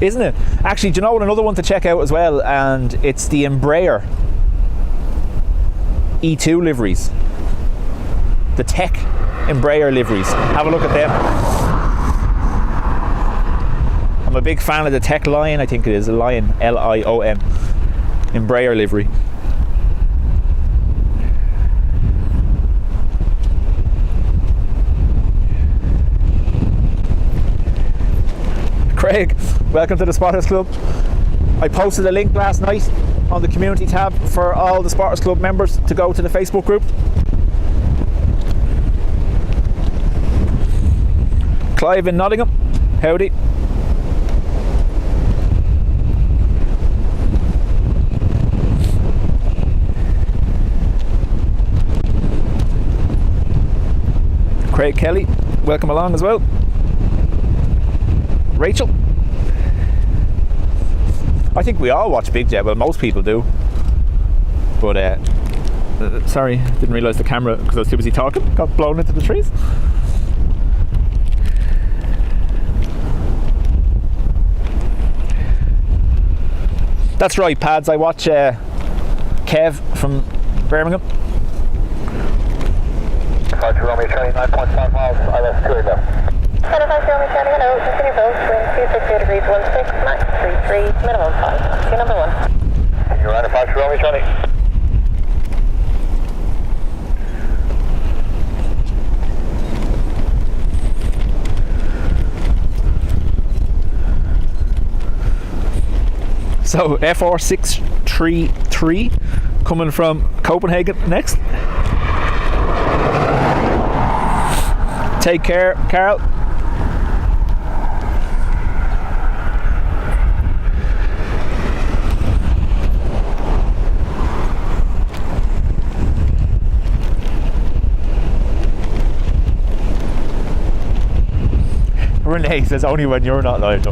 Isn't it? Actually, do you know what, another one to check out as well, and it's the Embraer E2 liveries, the Tech Embraer liveries. Have a look at them. I'm a big fan of the Tech Lion, I think it is, a Lion, L-I-O-N, Embraer livery. Craig, welcome to the Spotters Club. I posted a link last night on the community tab for all the Spotters Club members to go to the Facebook group. Clive in Nottingham, howdy. Craig Kelly, welcome along as well. Rachel, I think we all watch Big Jet. Well, most people do. But sorry, didn't realise the camera, because I was too busy talking, got blown into the trees. That's right, Pads. I watch Kev from Birmingham. departure Romeo Charlie, 9.5 miles, ILS 2 left. 25 Romeo Charlie, hello, continue both, wind 260 degrees 16, max 33, minimum 5 knots. See number 1. You're on departure Romeo Charlie. So FR 633 coming from Copenhagen next. Take care, Carol. Renee says only when you're not live.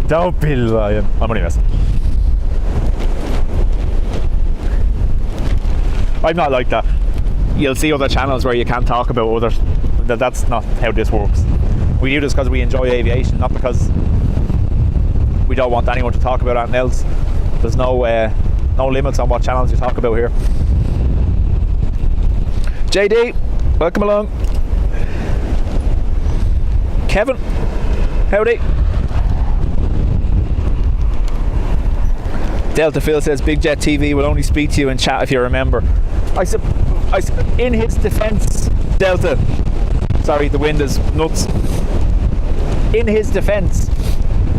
Don't be lying. I'm only messing. I'm not like that. You'll see other channels where you can't talk about others. That's not how this works. We do this because we enjoy aviation, not because we don't want anyone to talk about anything else. There's no limits on what channels you talk about here. JD, welcome along. Kevin, howdy. Delta Phil says Big Jet TV will only speak to you in chat if you remember. In his defence, Delta, sorry, the wind is nuts. In his defence,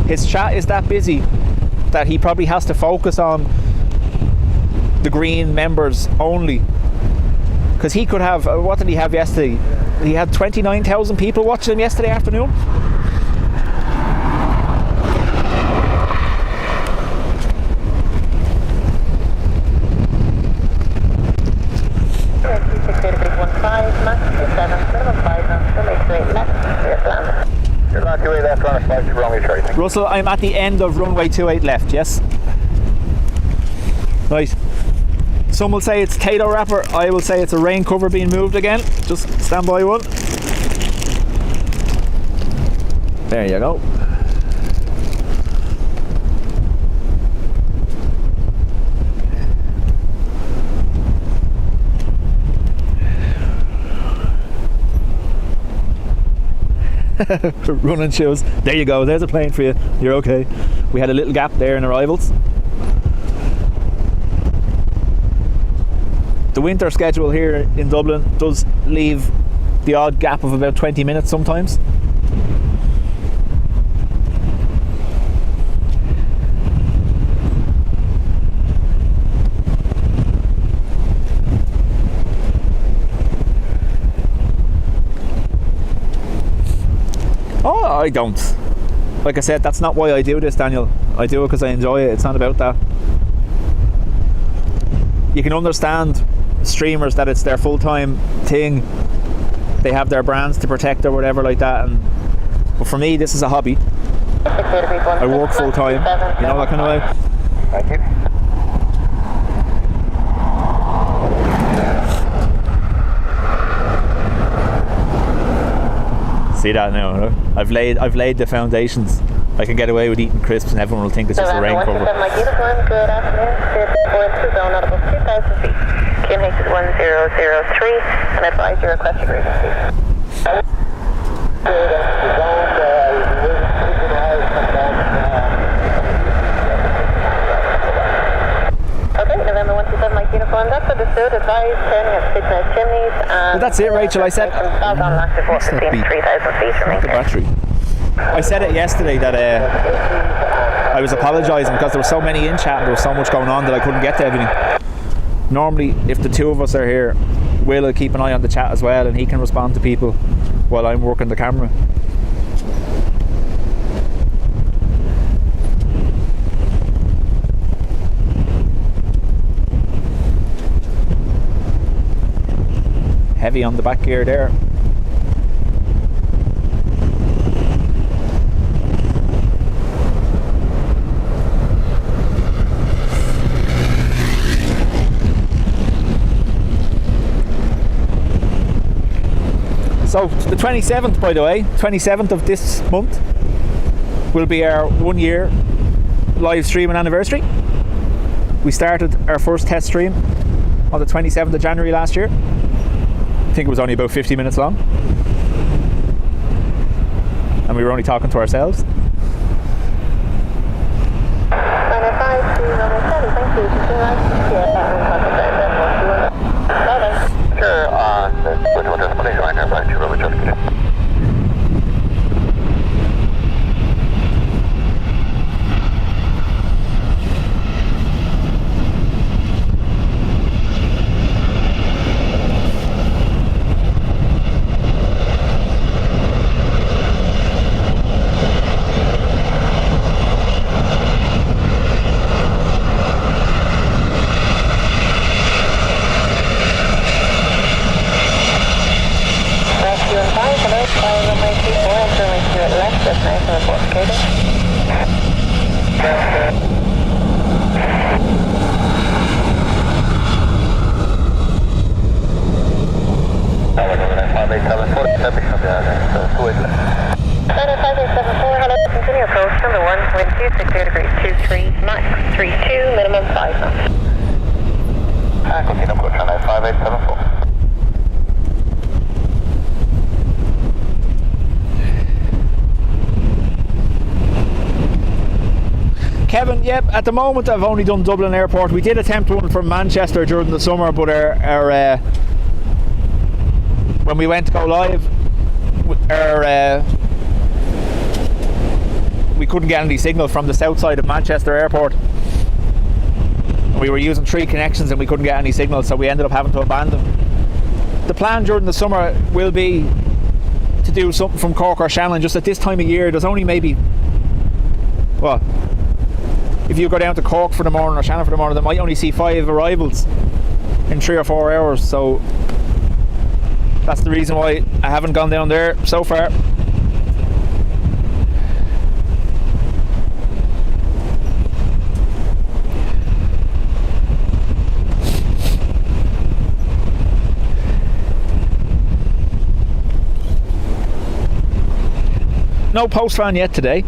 his chat is that busy that he probably has to focus on the green members only. Because he could have, what did he have yesterday? He had 29,000 people watching him yesterday afternoon. Russell, I'm at the end of runway 28 left, yes? Right. Some will say it's Tato wrapper, I will say it's a rain cover being moved again. Just stand by one. There you go. Running shoes. There you go, there's a plane for you. You're okay. We had a little gap there in arrivals. The winter schedule here in Dublin does leave the odd gap of about 20 minutes sometimes. Oh, I don't. Like I said, that's not why I do this, Daniel. I do it because I enjoy it. It's not about that. You can understand streamers that it's their full-time thing. They have their brands to protect or whatever like that. But for me, this is a hobby. I work full-time. You know, that kind of way. Thank you. See that now, no? I've laid the foundations. I can get away with eating crisps and everyone will think it's just a rain cover. Good afternoon. Going to zone at above 2,000 feet. QNH is 1003 and advise your request agreement, Okay, November 127 Mike uniform. That's understood. Advise turning at signal chimneys. Well, that's it, Rachel. I said. What's that beat? 3,000 feet. The battery. I said it yesterday that I was apologising because there were so many in chat and there was so much going on that I couldn't get to everything. Normally, if the two of us are here, Will will keep an eye on the chat as well and he can respond to people while I'm working the camera. Heavy on the back gear there. So the 27th, by the way, 27th of this month will be our 1 year live streaming anniversary. We started our first test stream on the 27th of January last year. I think it was only about 50 minutes long. And we were only talking to ourselves. Kevin, yep, at the moment I've only done Dublin Airport. We did attempt one from Manchester during the summer, but our when we went to go live, we couldn't get any signal from the south side of Manchester Airport. We were using 3 connections and we couldn't get any signal, so we ended up having to abandon. The plan during the summer will be to do something from Cork or Shannon. Just at this time of year, there's only maybe, well, if you go down to Cork for the morning or Shannon for the morning, they might only see 5 arrivals in 3 or 4 hours, so that's the reason why I haven't gone down there so far. No post van yet today.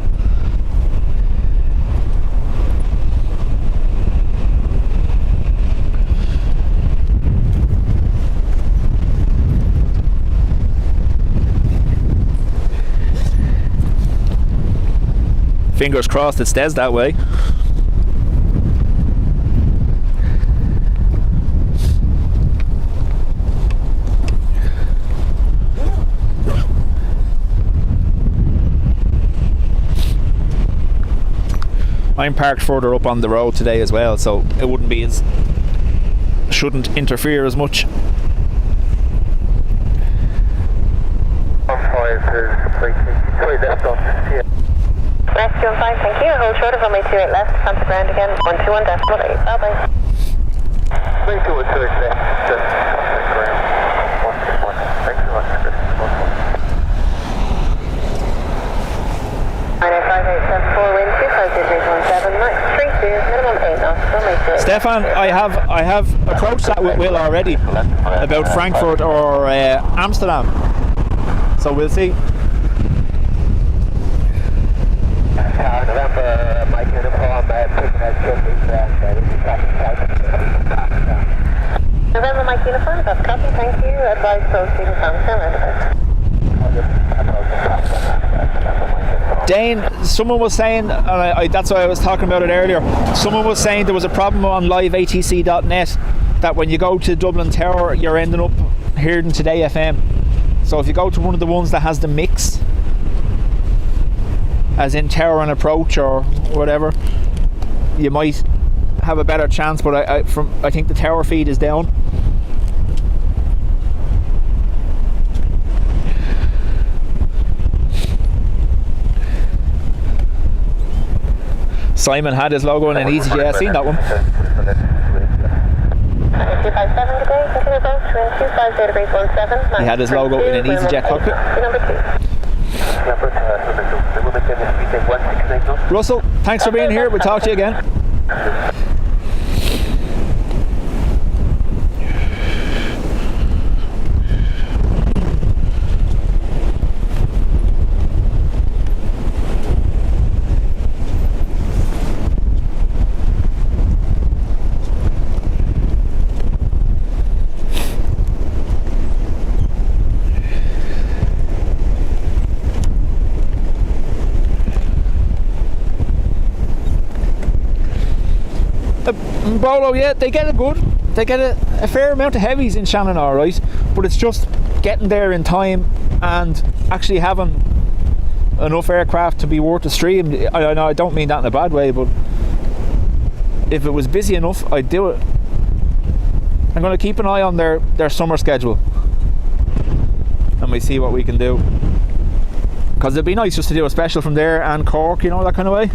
Fingers crossed it stays that way. I'm parked further up on the road today as well, so it wouldn't be as, shouldn't interfere as much. Rescue 5, thank you. Hold short of runway 28 left, contact ground again, 121.8. Bye bye. 328 left, just contact ground. 121. Thanks so much, Chris. 95874, wind 250.17, max 32, minimum 8 knots, runway 28. Stefan, I have approached that with Will already about Frankfurt or Amsterdam, so we'll see. November, Mike Uniform, November, Mike Uniform, that's copy, thank you. Advise proceeding from Dane, someone was saying, and that's why I was talking about it earlier, someone was saying there was a problem on liveatc.net that when you go to Dublin Tower you're ending up hearing Today FM. So if you go to one of the ones that has the mix, as in Tower and Approach or whatever, you might have a better chance, but I think the Tower feed is down. Simon had his logo in an EasyJet, I've seen that one. 257 degrees, continue approach, wind 250 degrees 17. He had his logo in an EasyJet cockpit. Russell, thanks for being here. We'll talk to you again. Bolo, yeah, they get it good. They get a fair amount of heavies in Shannon, alright, but it's just getting there in time and actually having enough aircraft to be worth the stream. I don't mean that in a bad way, but if it was busy enough, I'd do it. I'm going to keep an eye on their summer schedule and we see what we can do, because it'd be nice just to do a special from there and Cork, you know, that kind of way.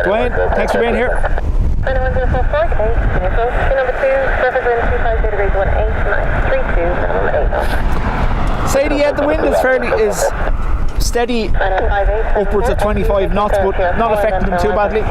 Dwayne, thanks for being here. Sadie, yeah, the wind is steady, upwards of 25 knots, but not affecting them too badly.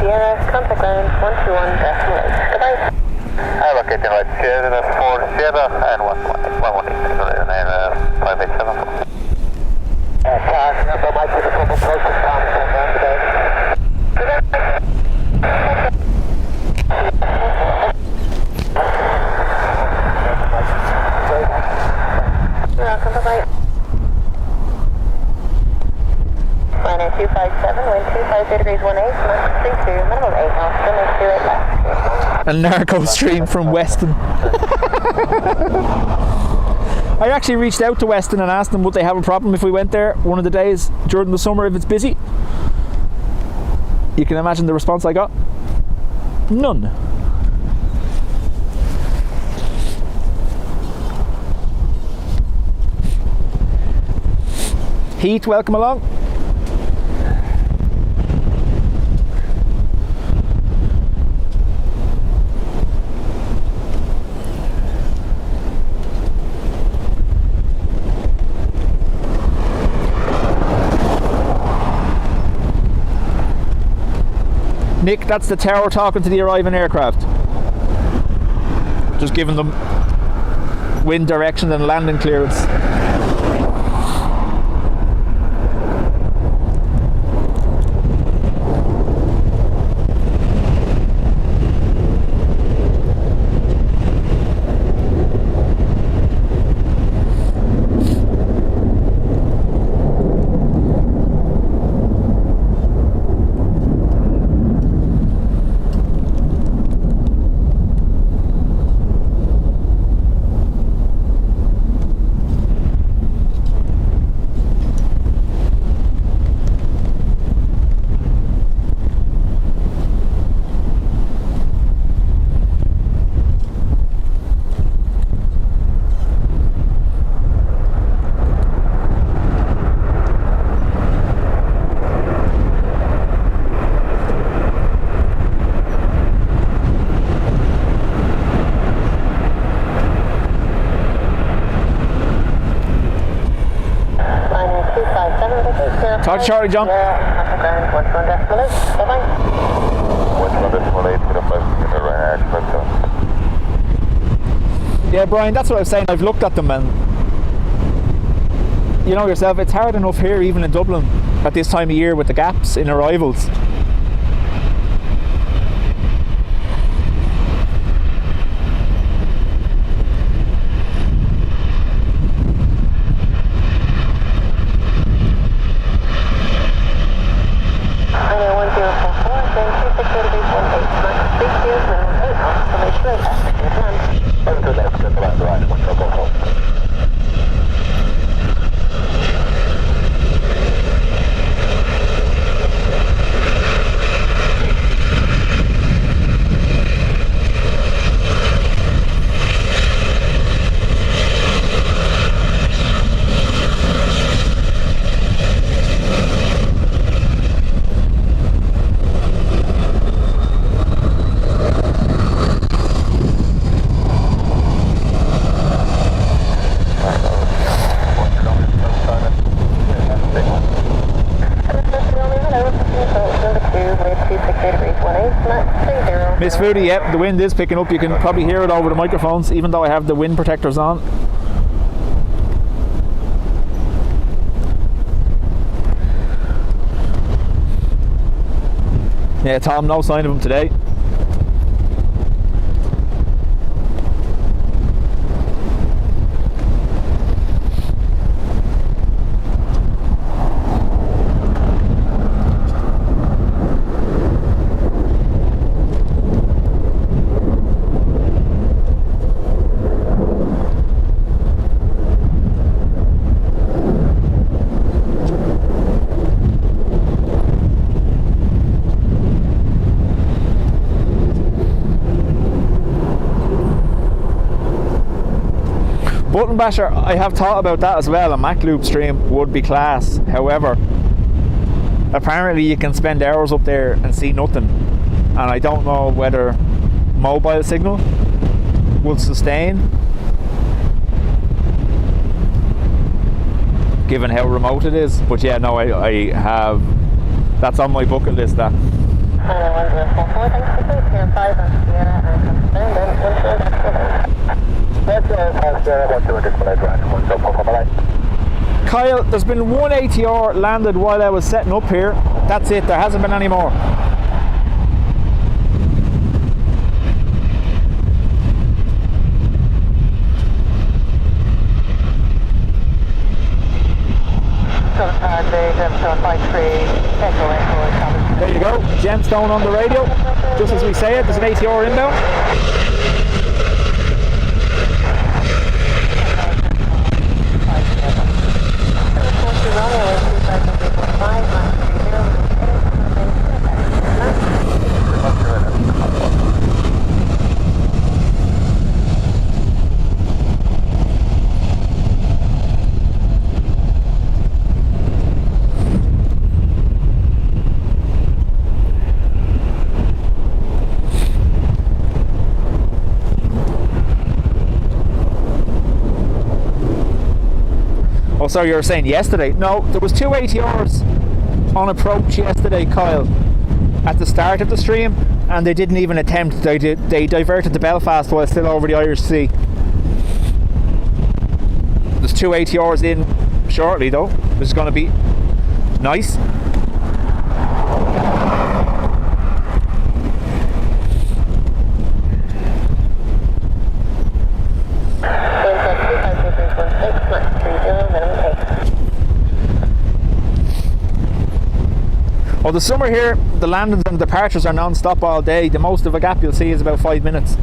Planner 257, wind 250 degrees 18, Mach 32, minimum 8 knots, runway 28 left. A narco stream from Weston. I actually reached out to Weston and asked them would they have a problem if we went there one of the days during the summer if it's busy. You can imagine the response I got. None. Heath, welcome along. Nick, that's the tower talking to the arriving aircraft. Just giving them wind direction and landing clearance. Talk to Charlie, John. Yeah, Brian, that's what I was saying. I've looked at them and you know yourself, it's hard enough here even in Dublin at this time of year with the gaps in arrivals. Miss Foodie, yep, the wind is picking up. You can probably hear it over the microphones, even though I have the wind protectors on. Yeah, Tom, no sign of him today. Button basher, I have thought about that as well. A Mac loop stream would be class. However, apparently you can spend hours up there and see nothing, and I don't know whether mobile signal will sustain given how remote it is. But yeah, no, I have, that's on my bucket list, that. Kyle, there's been one ATR landed while I was setting up here. That's it, there hasn't been any more. There you go, gemstone on the radio. Just as we say it, there's an ATR inbound. Oh, sorry, you were saying yesterday. No, there was 2 ATRs on approach yesterday, Kyle, at the start of the stream, and they didn't even attempt. They diverted to Belfast while still over the Irish Sea. There's 2 ATRs in shortly though, which is going to be nice. Well, the summer here, the landings and departures are non-stop all day. The most of a gap you'll see is about 5 minutes.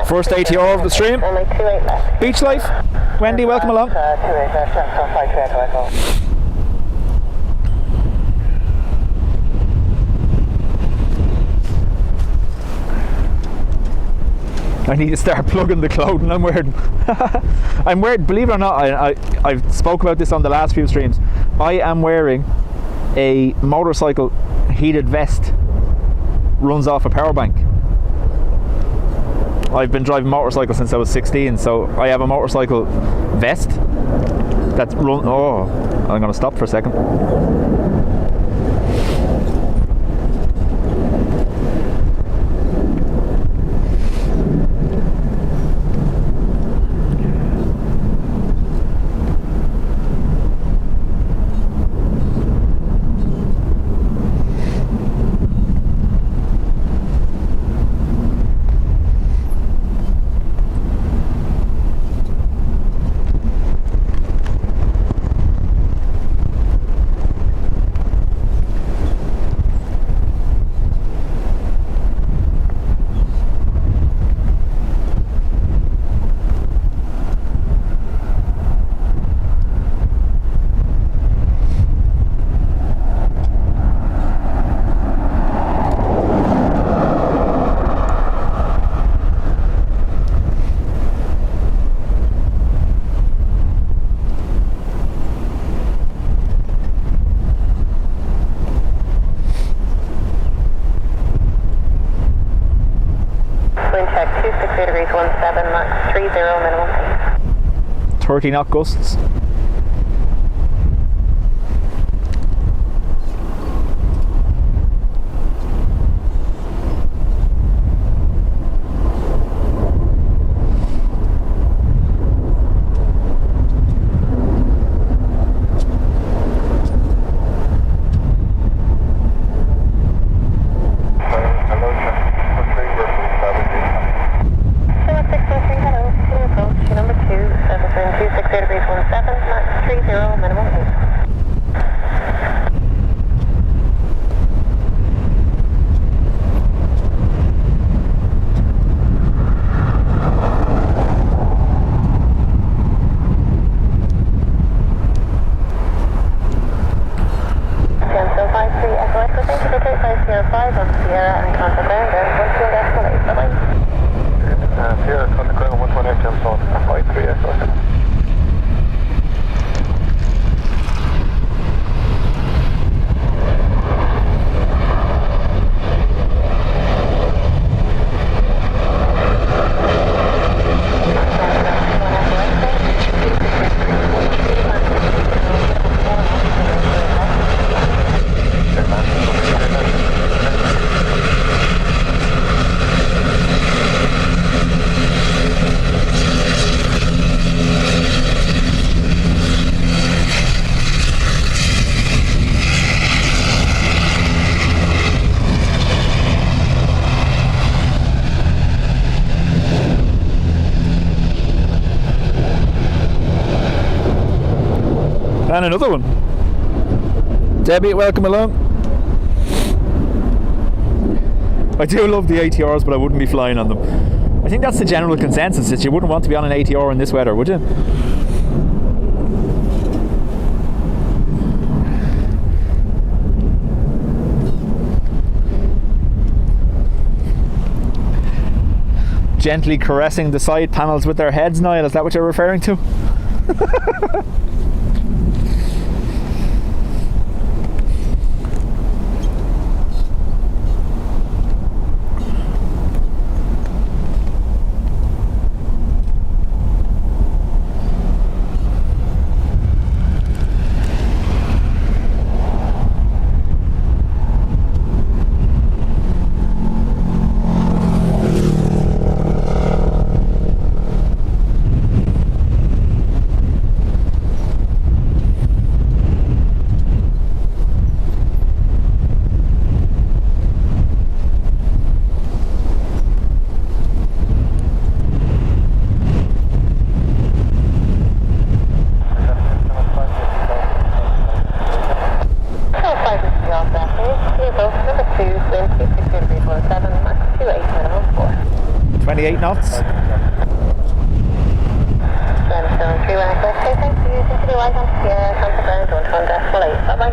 First ATR of the stream. Only 28 left. Beach life. Wendy, welcome along. 28 left, so 53 Echo. I need to start plugging the clothing I'm wearing. I'm wearing, believe it or not, I've spoke about this on the last few streams. I am wearing a motorcycle heated vest. Runs off a power bank. I've been driving motorcycles since I was 16, so I have a motorcycle vest that's run. Oh, I'm going to stop for a second. Wind check 260 degrees 17, max 30, minimum 8. 30 knot gusts. And another one. Debbie, welcome along. I do love the ATRs, but I wouldn't be flying on them. I think that's the general consensus, that you wouldn't want to be on an ATR in this weather, would you? Gently caressing the side panels with their heads, Niall, is that what you're referring to? Knots. right on Sierra, contact ground 11.8. Bye-bye.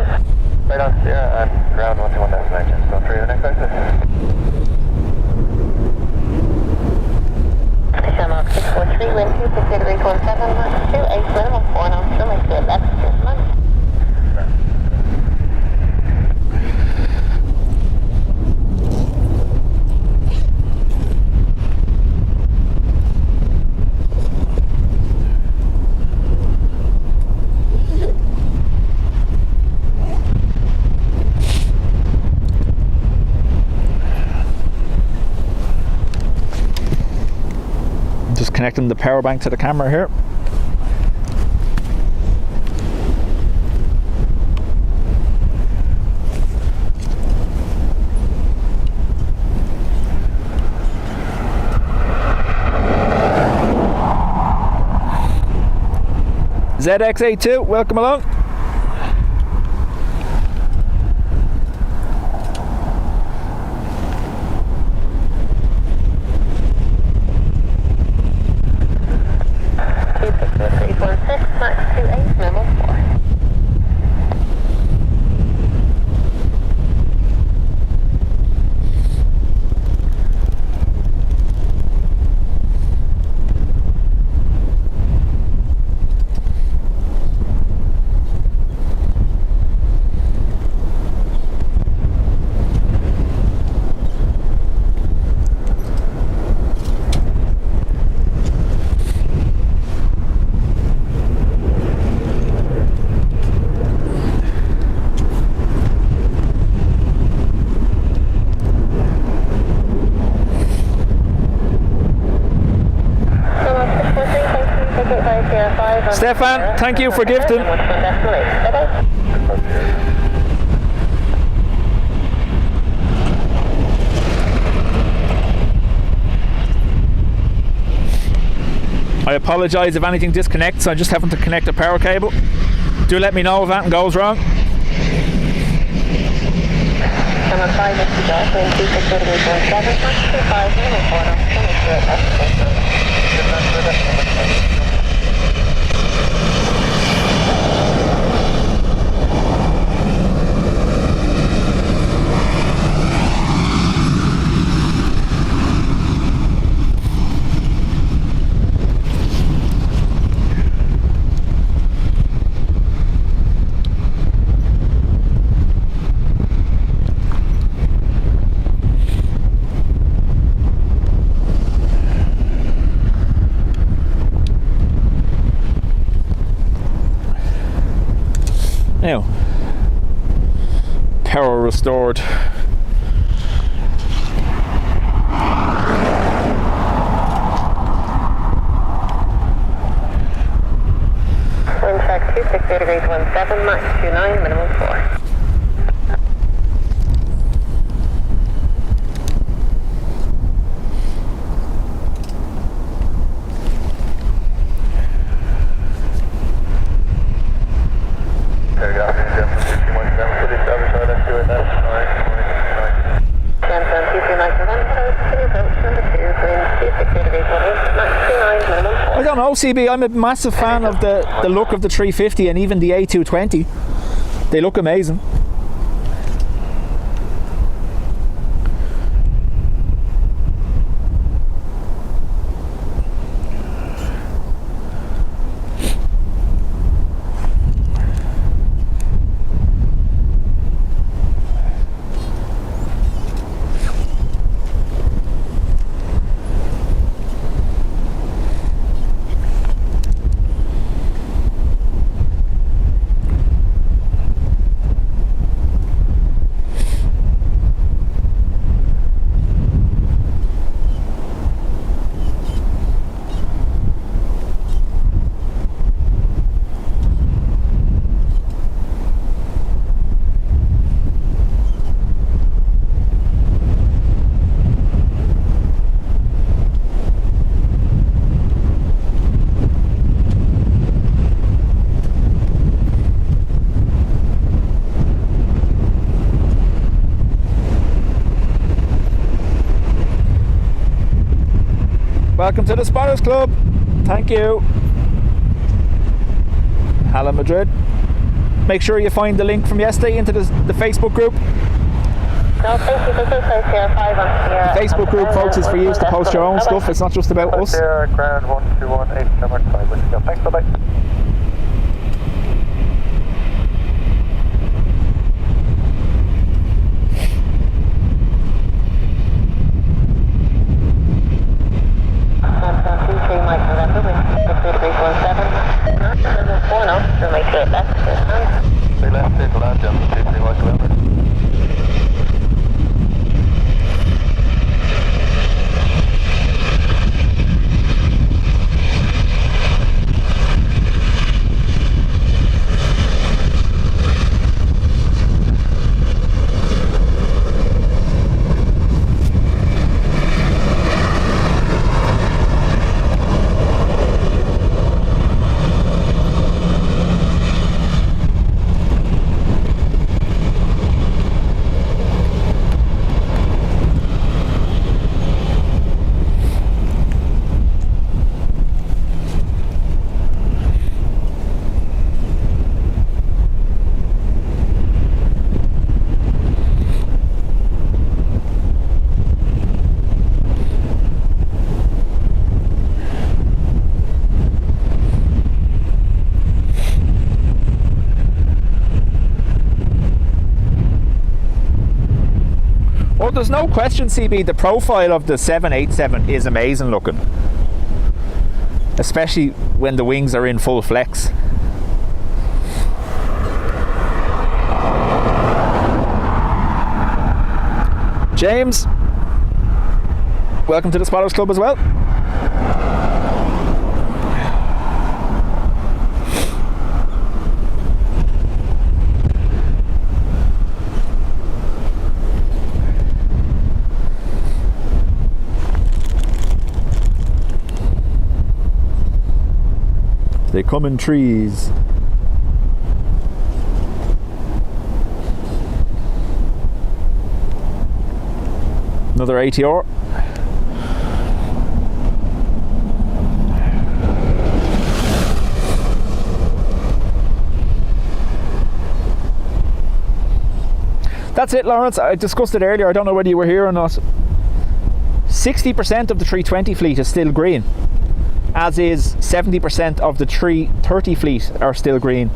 Right on Sierra and ground 121.9, just go through the next exit. Shamrock 643, wind 26 degrees 17, Mach 28, minimum 4 knots, runway 2 left, just a moment. Just connecting the power bank to the camera here. ZX82, welcome along. Mach 28, minimum 4. Stefan, thank you for gifting. I apologise if anything disconnects. I just happen to connect a power cable. Do let me know if anything goes wrong. Now, power restored. Wind track 260 degrees 17, Mach 29, minimum 4. I don't know, CB, I'm a massive fan of the look of the 350 and even the A220. They look amazing. Welcome to the Spotters Club. Thank you. Alan Madrid. Make sure you find the link from yesterday into the Facebook group. No, thank you for the here, 5 on Sierra. The Facebook group, folks, is for you to post your own stuff. It's not just about us. Sierra, ground 121, 8 number 5. Thanks, bye-bye. Oh, there's no question, CB, the profile of the 787 is amazing looking. Especially when the wings are in full flex. James, welcome to the Spotters Club as well. They come in trees. Another ATR. That's it, Lawrence. I discussed it earlier. I don't know whether you were here or not. 60% of the 320 fleet is still green, as is 70% of the 330 fleet are still green.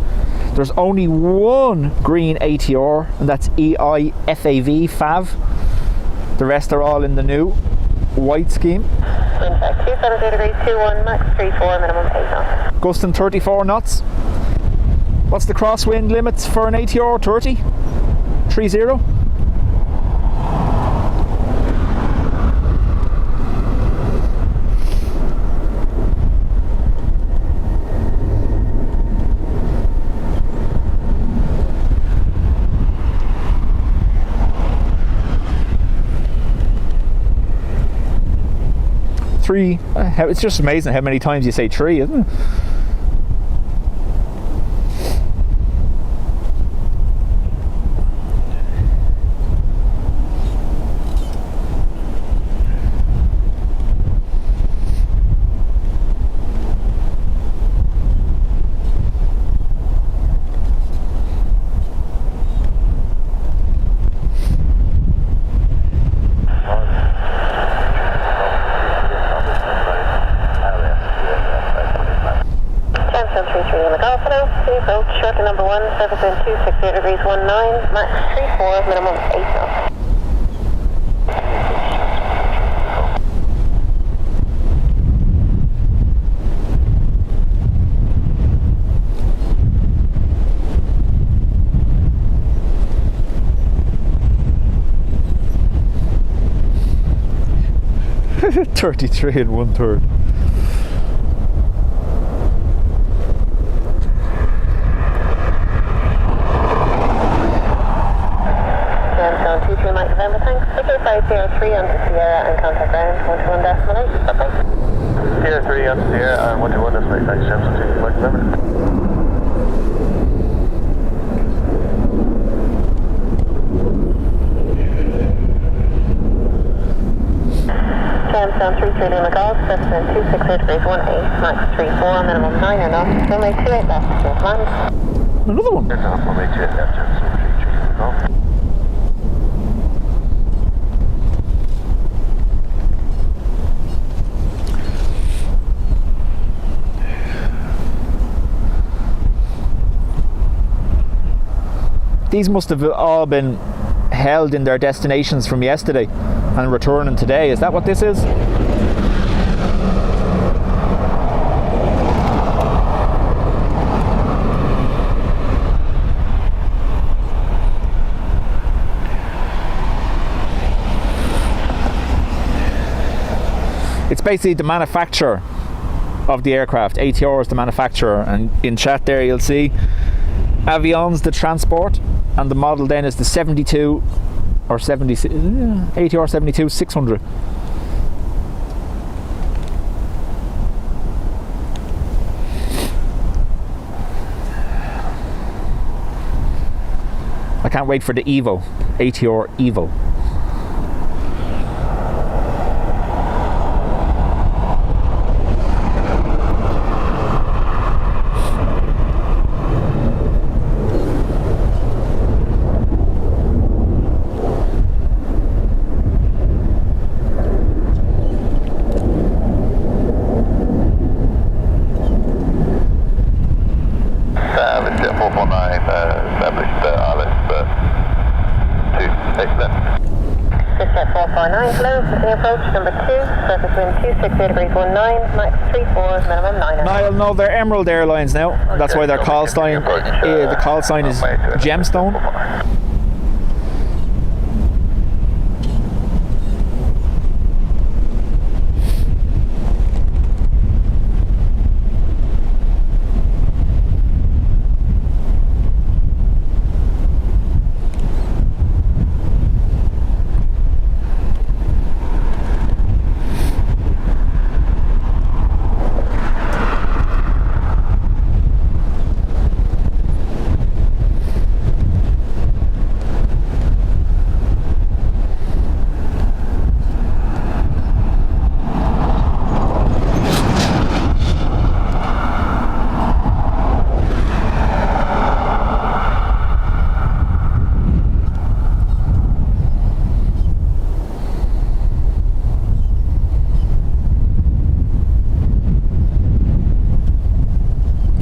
There's only one green ATR, and that's EIDW FAV. The rest are all in the new white scheme. Wind back 270 degrees, 21, max 34, minimum 8 knots. Gusting 34 knots. What's the crosswind limits for an ATR? 30? 30? Three. It's just amazing how many times you say three, isn't it? Service in 260 degrees 19, max 34, minimum 8 knots. $33 1/3. Sierra 3 on to Sierra and contact ground 121.8. Bye-bye. Sierra 3 on to Sierra and 121.8. Thanks, James. I'll take you back, remember. James down 330 on the Gulf, Cessna 268 degrees 18, Max 34, minimum 9 or knots, runway 28 left, clear land. Another one. Runway 28 left, so 330 on the Gulf. These must have all been held in their destinations from yesterday and returning today. Is that what this is? It's basically the manufacturer of the aircraft. ATR is the manufacturer, and in chat there you'll see Avion's the transport, and the model then is the 72 or 70 ATR 72 600. I can't wait for the Evo, ATR Evo. Approach number 2, surface wind 268 degrees 19, Max 34, minimum 9. Niall, no, they're Emerald Airlines now. That's why their call sign, the call sign is Gemstone.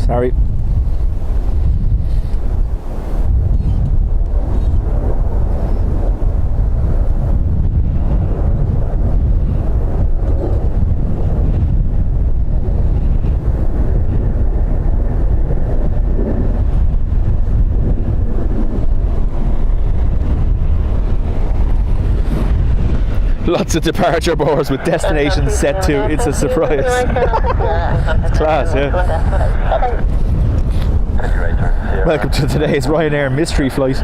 Sorry. Lots of departure boards with destinations set to It's a Surprise. It's class, yeah. Welcome to today's Ryanair mystery flight.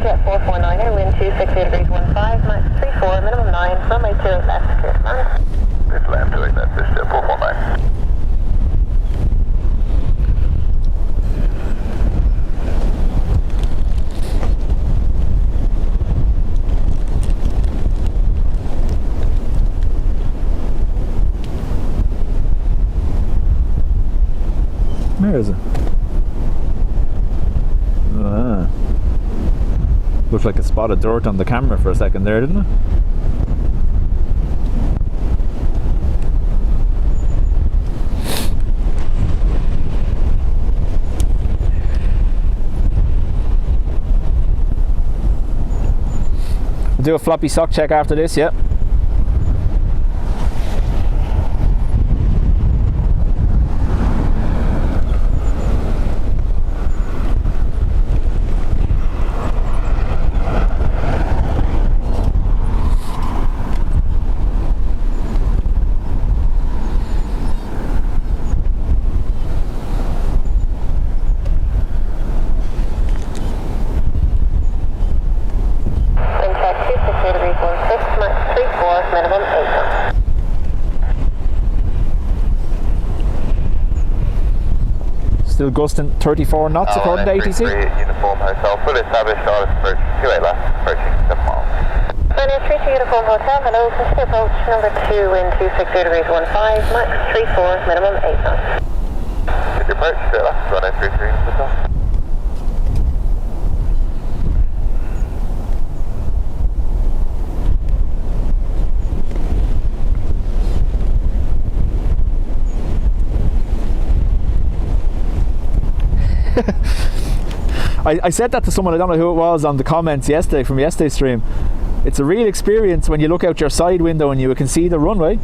Jet 449, wind 268 degrees 15, Max 34, minimum 9, runway 28 left, clear land. It's land 28 left, this Jet 449. Where is it? Ah. Looked like a spot of dirt on the camera for a second there, didn't it? We'll do a floppy sock check after this, yeah. Still gusting 34 knots according to ATC. Uniform hotel, fully established, 28 left, approaching 7 miles. Runway 32 Uniform Hotel, hello, consider approach number 2 wind 260 degrees 15, max 34, minimum 8 knots. Consider approach, straight left, runway 33 Hotel. I said that to someone, I don't know who it was, on the comments yesterday from yesterday's stream. It's a real experience when you look out your side window and you can see the runway.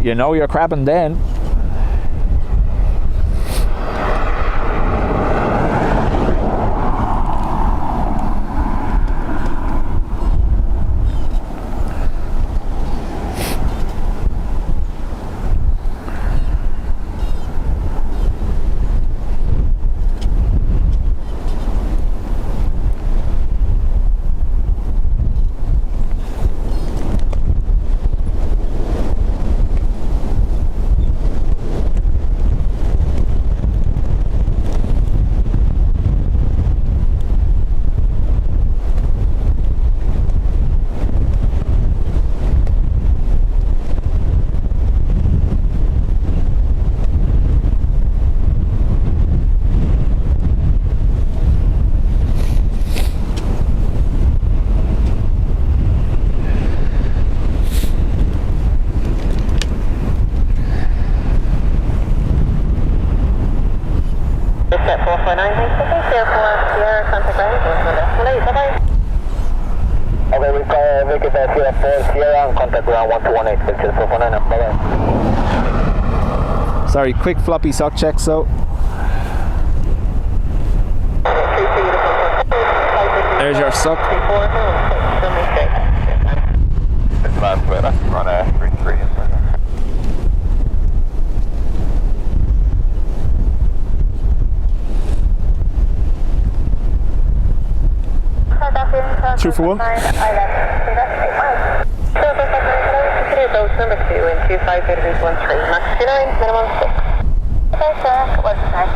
You know you're crabbing then. Sorry, quick floppy sock check, so. There's your sock. This last bit, that's run a 33. Two for one. Number 2 in 25 degrees 13, max 29, minimum 6. Okay, sir, what's the time?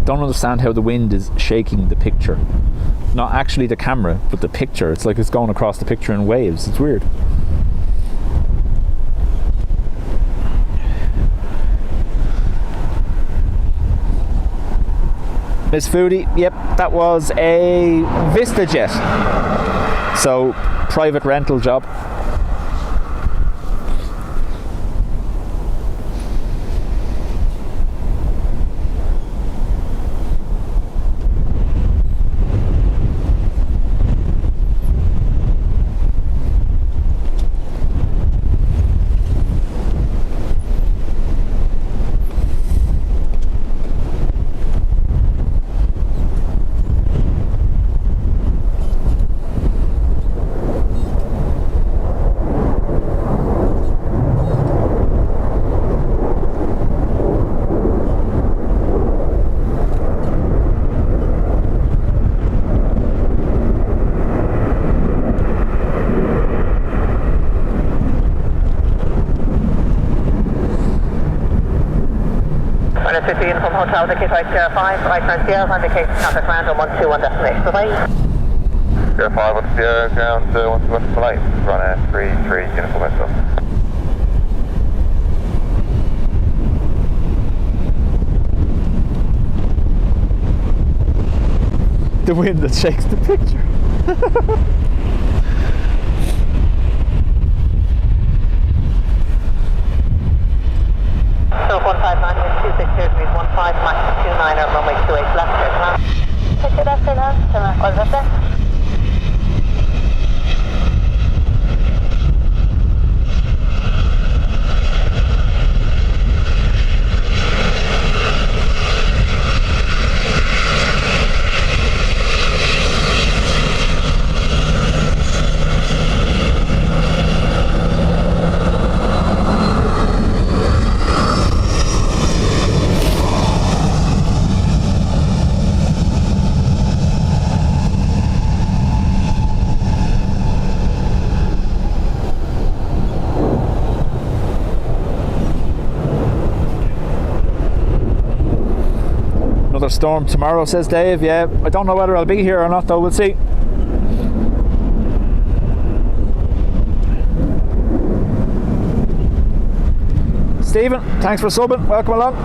Don't understand how the wind is shaking the picture. Not actually the camera, but the picture. It's like it's going across the picture in waves. It's weird. Miss Foodie, yep, that was a VistaJet. So, private rental job. Uniform Hotel, indicate right 05, right turn Sierra, indicate contact ground on 121 destination. Bye-bye. 05 on Sierra, ground 121 flight, run a 33 Uniform Hotel. The wind that shakes the picture. 159 wind 260 degrees 15, max 29 runway 28 left, clear to land. Picture that, clear to land, what is that there? Another storm tomorrow, says Dave. Yeah, I don't know whether I'll be here or not, though. We'll see. Stephen, thanks for subbing. Welcome along.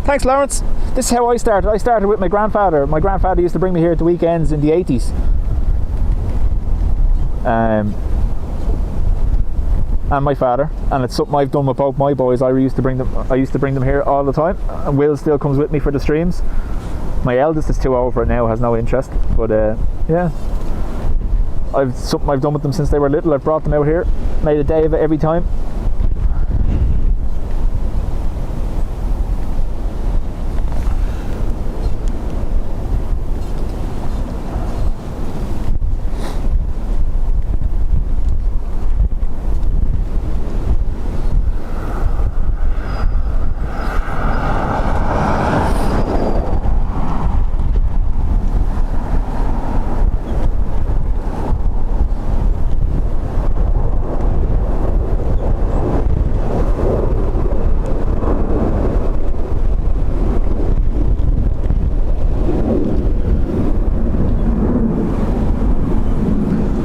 Thanks, Lawrence. This is how I started. I started with my grandfather. My grandfather used to bring me here at the weekends in the 80s. And my father, and it's something I've done with both my boys. I used to bring them here all the time, and Will still comes with me for the streams. My eldest is too old for it now, has no interest, but yeah, something I've done with them since they were little. I've brought them out here, made a day of it every time.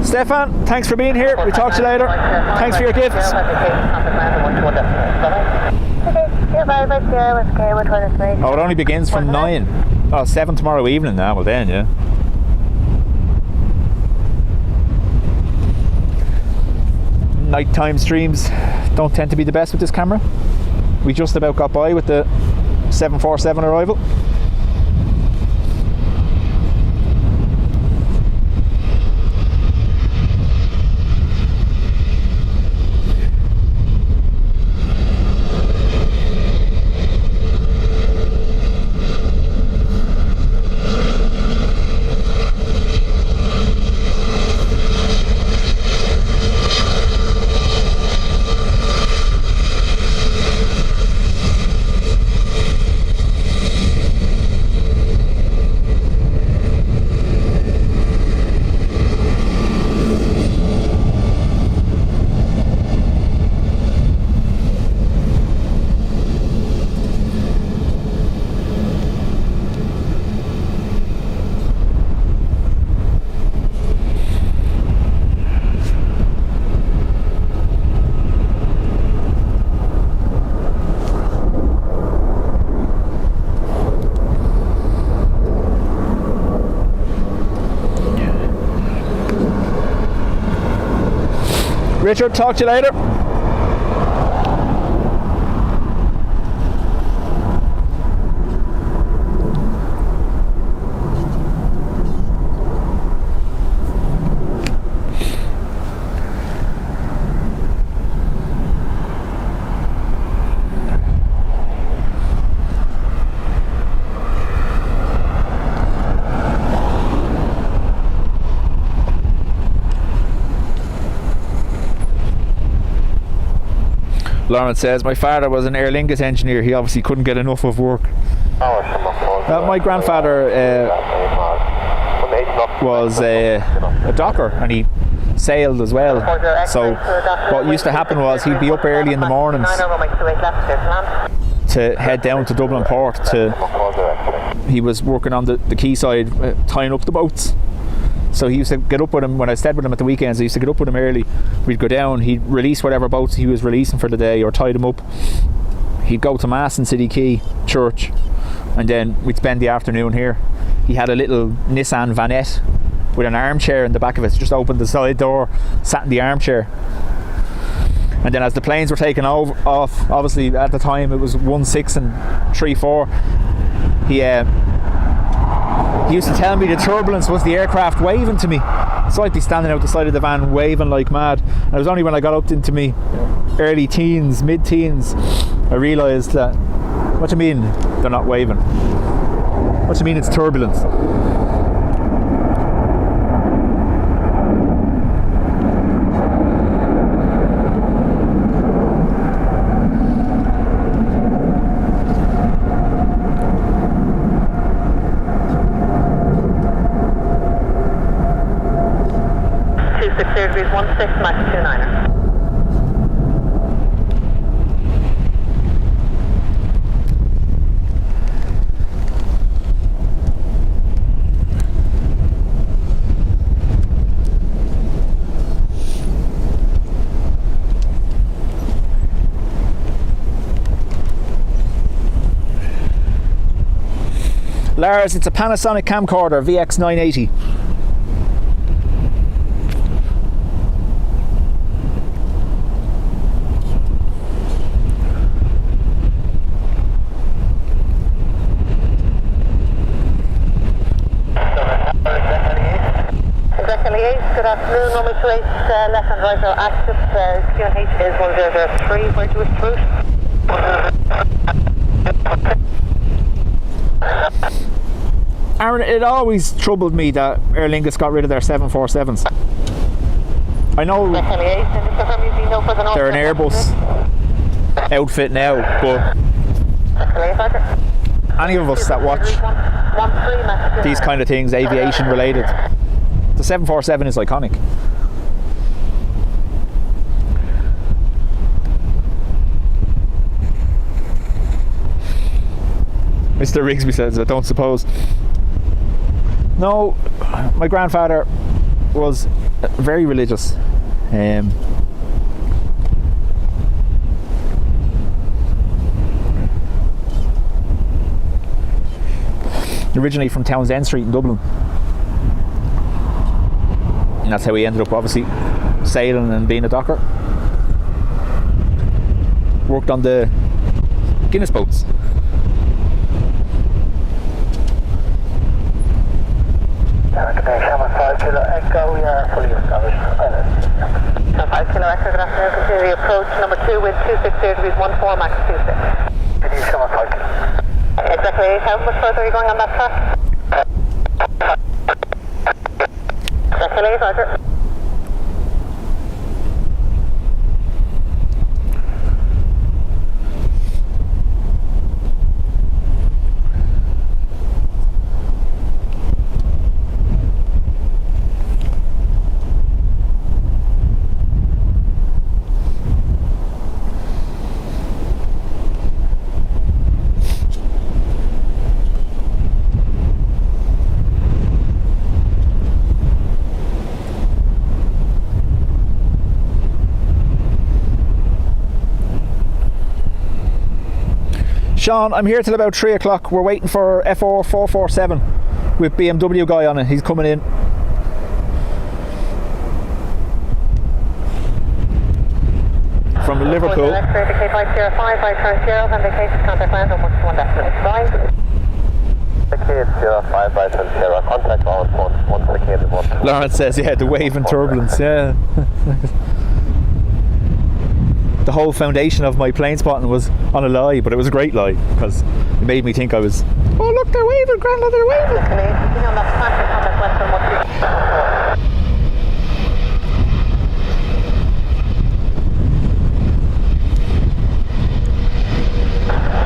Stefan, thanks for being here. We'll talk to you later. Thanks for your gifts. Oh, it only begins from 9. Oh, 7 tomorrow evening now. Well then, yeah. Nighttime streams don't tend to be the best with this camera. We just about got by with the 747 arrival. Richard, talk to you later. Lawrence says, my father was an Aer Lingus engineer. He obviously couldn't get enough of work. My grandfather was a docker, and he sailed as well. So what used to happen was he'd be up early in the mornings to head down to Dublin Port. He was working on the quayside, tying up the boats. So he used to get up with him when I stayed with him at the weekends. I used to get up with him early. We'd go down. He'd release whatever boats he was releasing for the day, or tie them up. He'd go to Mass in City Quay Church, and then we'd spend the afternoon here. He had a little Nissan Vanette with an armchair in the back of it. Just opened the side door, sat in the armchair. And then as the planes were taking off, obviously at the time it was 1.6 and 3.4, he used to tell me the turbulence was the aircraft waving to me. So I'd be standing out the side of the van waving like mad. And it was only when I got up into me early teens, mid-teens, I realised that, what do you mean they're not waving? What do you mean it's turbulence? degrees 16, Max 29er. Lars, it's a Panasonic camcorder VX980. Good afternoon, number 28, left and right are active, QNH is 1003, where to its route? Aaron, it always troubled me that Aer Lingus got rid of their 747s. I know they're an Airbus outfit now, but any of us that watch these kind of things, aviation related, the 747 is iconic. Mr. Rigsby says, I don't suppose. No, my grandfather was very religious. Originally from Townsend Street in Dublin. And that's how he ended up, obviously, sailing and being a docker. Worked on the Guinness boats. Summer 5 Kilo Echo, we are fully established. 5 Kilo Echo, good afternoon. Continue the approach, number 2 with 260 degrees 14, Max 26. Can you Summer 5 Kilo? Exactly, how much further are you going on that track? Exactly, Roger. Sean, I'm here till about 3 o'clock. We're waiting for FR 447 with BMW guy on it. He's coming in. From Liverpool. Indicate 505 by turn 0 and indicate contact land on 1.5. Indicate 05 by turn 0. Contact all at once indicated 1. Lawrence says, yeah, the wave and turbulence, yeah. The whole foundation of my plane spotting was on a lie, but it was a great lie because it made me think I was, oh look, they're waving, Grandma, they're waving. Continue on that track and contact west on 1.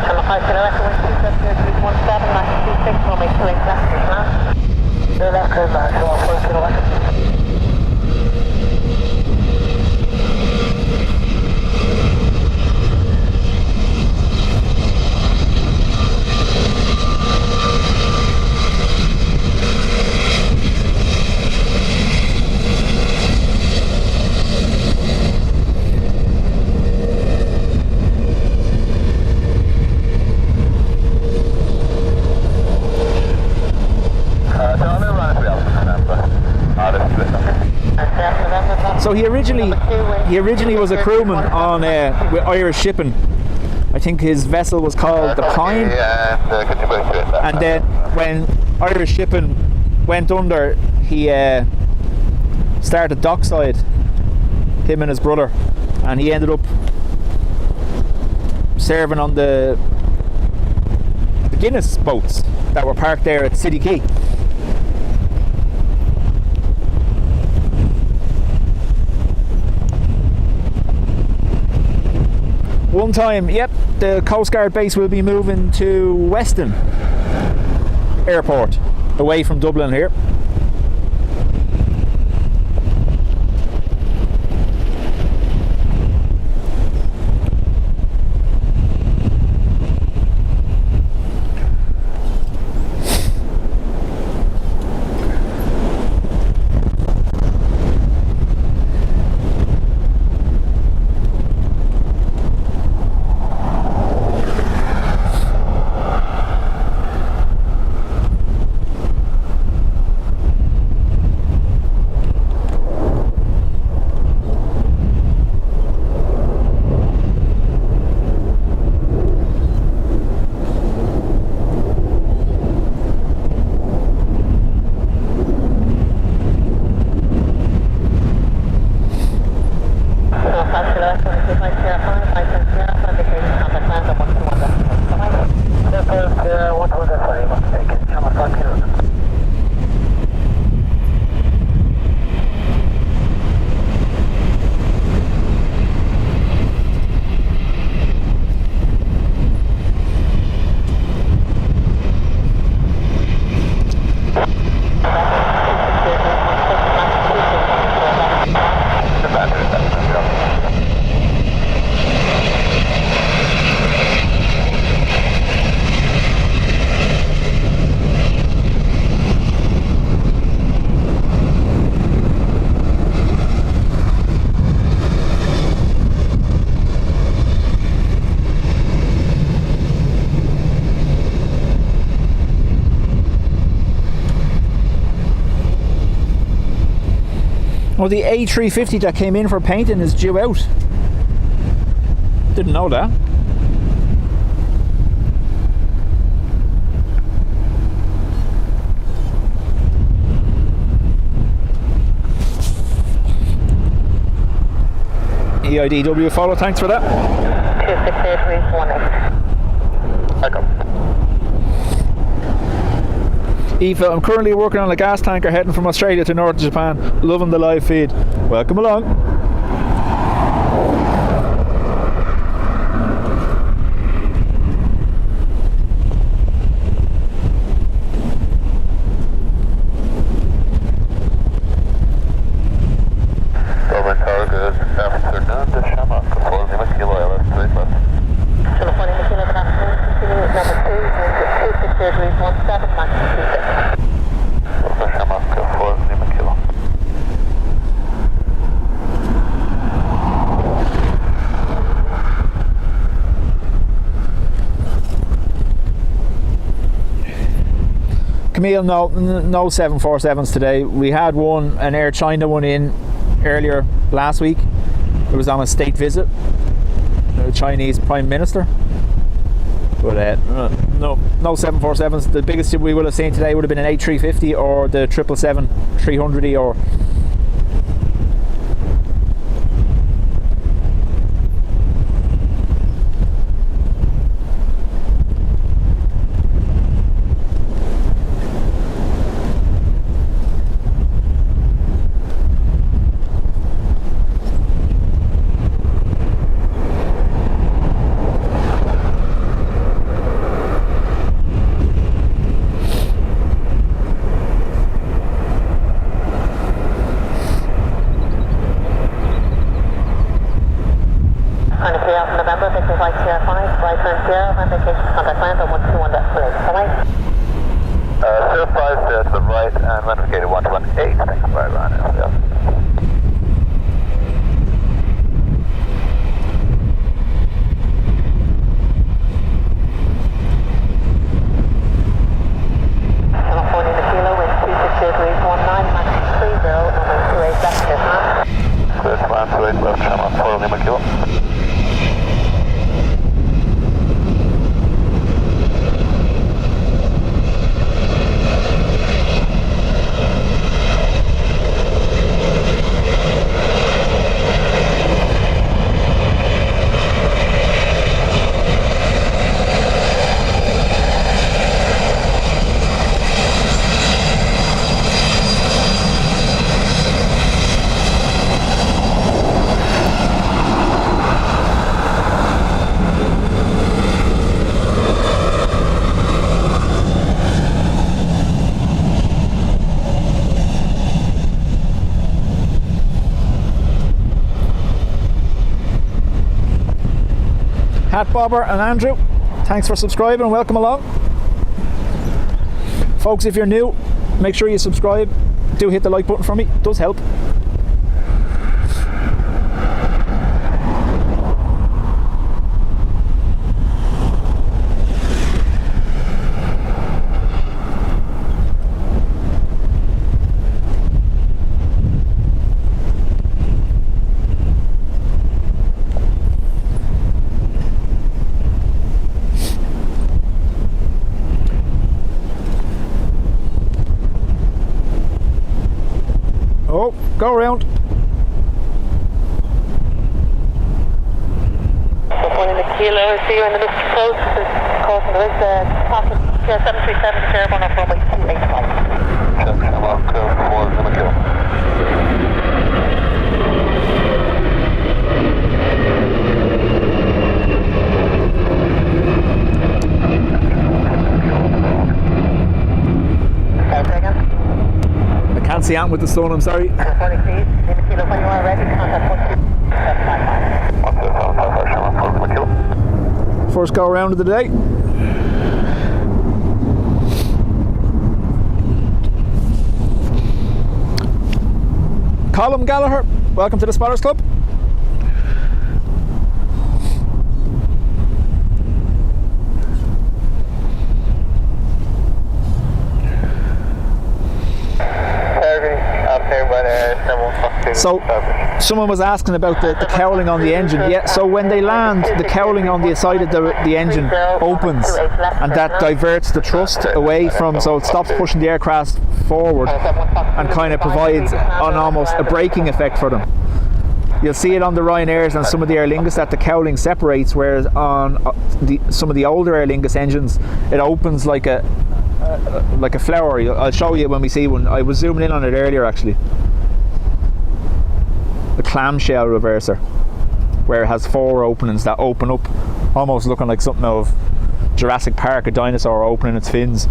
Channel 5 Kilo Echo 17, Max 26, runway 28 left, clear to land. Left, clear to land, 5 Kilo Echo. So he originally was a crewman on with Irish Shipping. I think his vessel was called the Pine. And then when Irish Shipping went under, he started dockside, him and his brother, and he ended up serving on the Guinness boats that were parked there at City Quay. One time, yep, the Coast Guard base will be moving to Weston Airport, away from Dublin here. Well, the A330 that came in for painting is due out. Didn't know that. EIDW follow, thanks for that. 268 Welcome. Eva, I'm currently working on a gas tanker heading from Australia to North Japan. Loving the live feed. Welcome along. Over Targa, afternoon to Shamrock, 4 Lima Kilo, LS 35. Kilo 4 Lima Kilo, good afternoon. Continue with number 2, 268 Max 26. Over Shamrock, 4 Lima Kilo. Camille, no 747s today. We had an Air China one in earlier last week. It was on a state visit, the Chinese Prime Minister. But no 747s. The biggest we would have seen today would have been an A350 or the 777-300E or November, Victor White Sierra 5, right turn Sierra, indication contact land on 121.8, alright? 05 to the right and indicated 118, thanks for right line, yeah. California the Kilo, wind 268.19, Max 30, runway 28 left, clear command. Clear command, 28 left, Shamrock, 4 Lima Kilo. Hat Bobber and Andrew, thanks for subscribing and welcome along. Folks, if you're new, make sure you subscribe. Do hit the like button for me, it does help. Oh, go around. One in the Kilo, see you in the Mr. Coast, causing there is a pocket, 737 Sierra on runway 285. Shamrock, 4 Lima Kilo. I can't see out with the sun, I'm sorry. 40 feet, Lima Kilo, when you are ready, contact 1275. First go around of the day. Colin Gallagher, welcome to the Spotters Club. So someone was asking about the cowling on the engine. Yeah, so when they land, the cowling on the side of the engine opens, and that diverts the thrust away from, so it stops pushing the aircraft forward and kind of provides an almost a braking effect for them. You'll see it on the Ryanairs and some of the Aer Lingus that the cowling separates, whereas on some of the older Aer Lingus engines it opens like a flower. I'll show you when we see one. I was zooming in on it earlier actually. The clamshell reverser, where it has 4 openings that open up, almost looking like something out of Jurassic Park, a dinosaur opening its fins.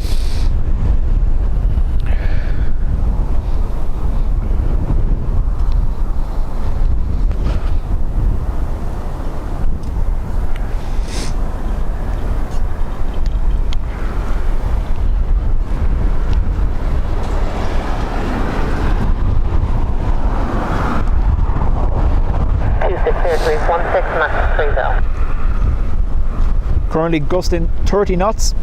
Currently gusting 30 knots.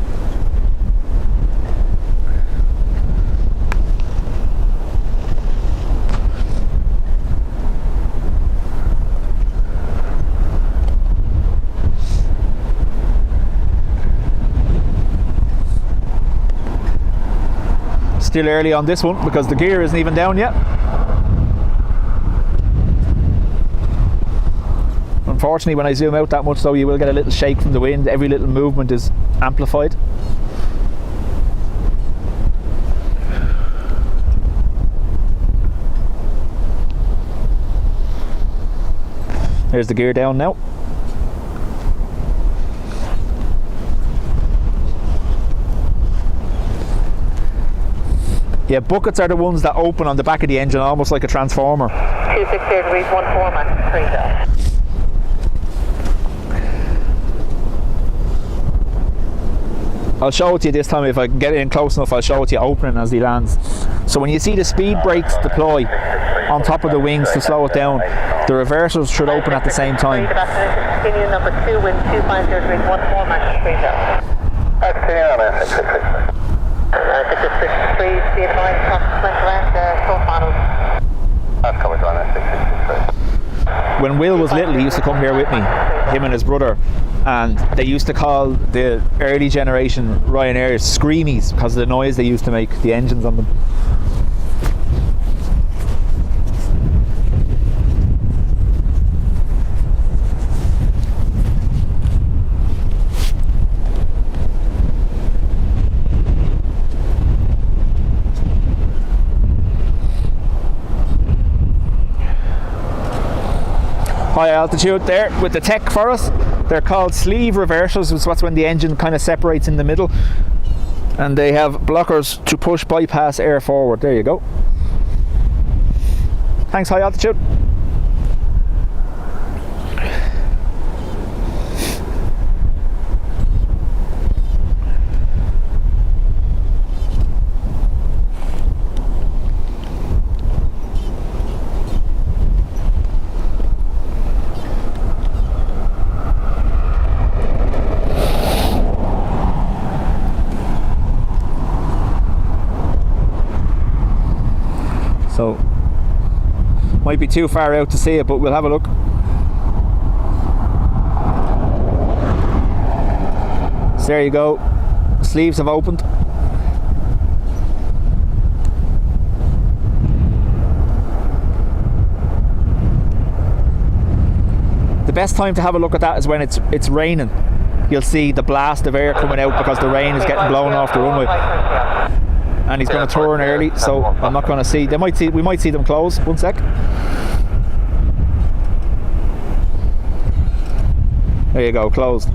Still early on this one because the gear isn't even down yet. Unfortunately, when I zoom out that much though, you will get a little shake from the wind. Every little movement is amplified. There's the gear down now. Yeah, buckets are the ones that open on the back of the engine, almost like a transformer. 260 degrees, 14 Max 3 down. I'll show it to you this time. If I can get it in close enough, I'll show it to you opening as he lands. So when you see the speed brakes deploy on top of the wings to slow it down, the reversers should open at the same time. Continue number 2, wind 250 degrees, 14 Max 3 down. Continue on S663. 663, be advised, consequent around full panels. That's coming on S663. When Will was little, he used to come here with me, him and his brother, and they used to call the early generation Ryanairs screamies because of the noise they used to make, the engines on them. High altitude there with the tech for us. They're called sleeve reversers, so that's when the engine kind of separates in the middle, and they have blockers to push bypass air forward. There you go. Thanks, high altitude. So, might be too far out to see it, but we'll have a look. So there you go, sleeves have opened. The best time to have a look at that is when it's raining. You'll see the blast of air coming out because the rain is getting blown off the runway. And he's going to turn early, so I'm not going to see. We might see them close. 1 sec. There you go, closed.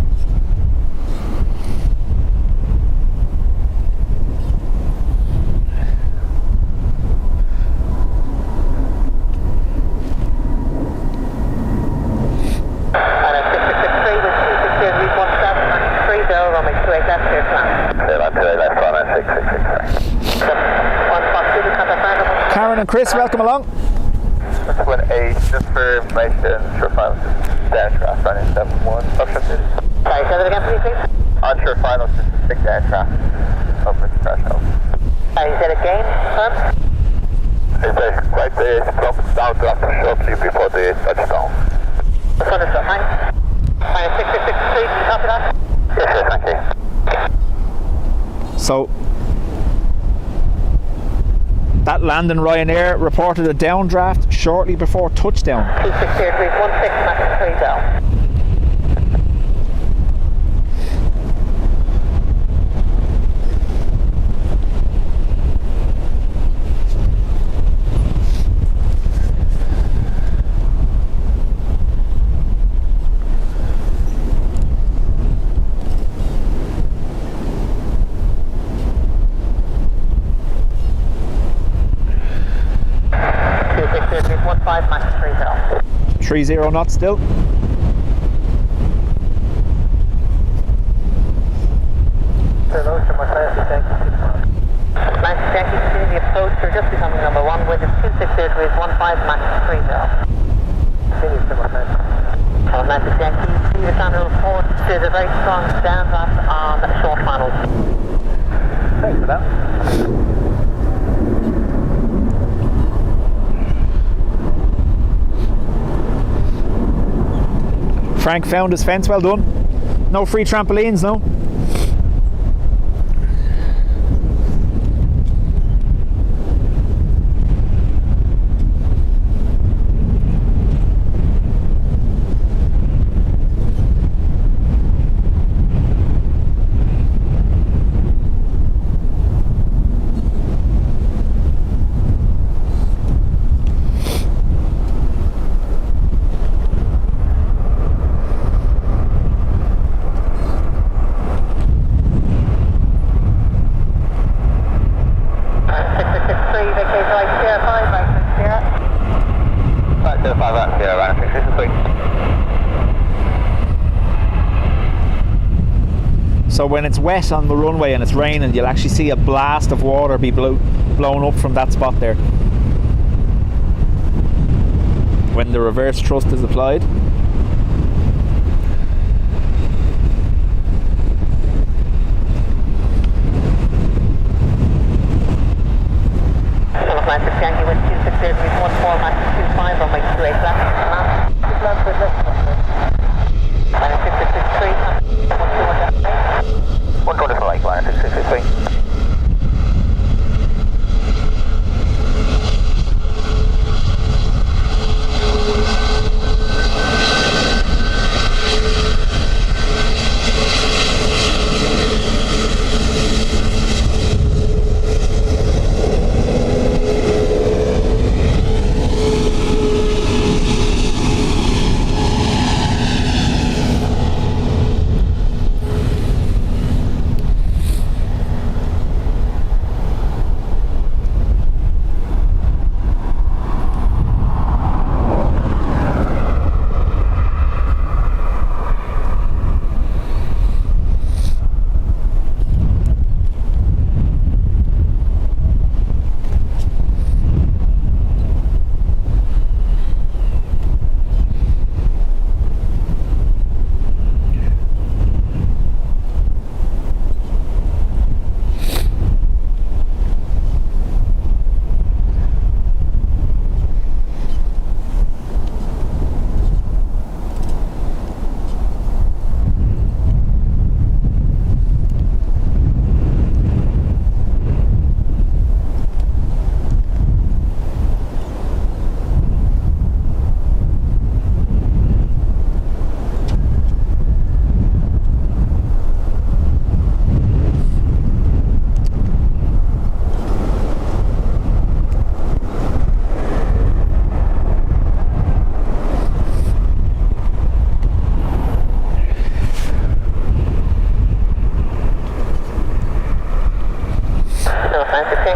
Karen and Chris, welcome along. With a just for information, sure final aircraft running 71. Sorry, say that again, please. Onshore final specific aircraft over the threshold. Is that a game, son? Is there quite the down to after shortly before the touchdown. Understood, thanks. Minus 663, copy that? Yes, sir, thank you. So that landing, Ryanair reported a downdraft shortly before touchdown. 260 degrees, 16, max 3 down. Max 30. 30 knots still. Nice, Jackie, continue the approach. You're just becoming number 1 with 260 degrees, 15, max 30. Continue to my Oh, nice, Jackie. See the channel report. There's a very strong downdraft on short channels. Thanks for that. Frank found his fence, well done. No free trampolines, no? So when it's wet on the runway and it's raining, you'll actually see a blast of water be blown up from that spot there when the reverse thrust is applied. Yankee with 260 degrees, 14, max 25 on my 28 left. Minus 663, 120 right, minus 663.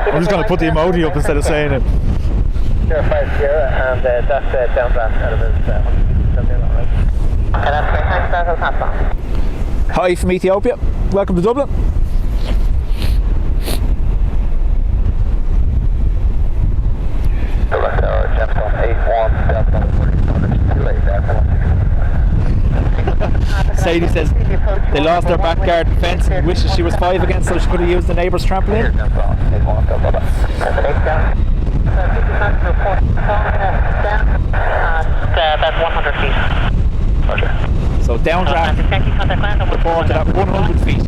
I'm just going to put the emoji up instead of saying it. 050 and that's downdraft out of his something like that. Okay, that's great. Thanks, I'll pass on. Hi from Ethiopia. Welcome to Dublin. Dublin Tower, Gemstone 81, Delta 42, Sadie says they lost their back garden fence and wishes she was 5 again so she could have used the neighbour's trampoline. report down at about 100 feet. Roger. So downdraft reported at 100 feet.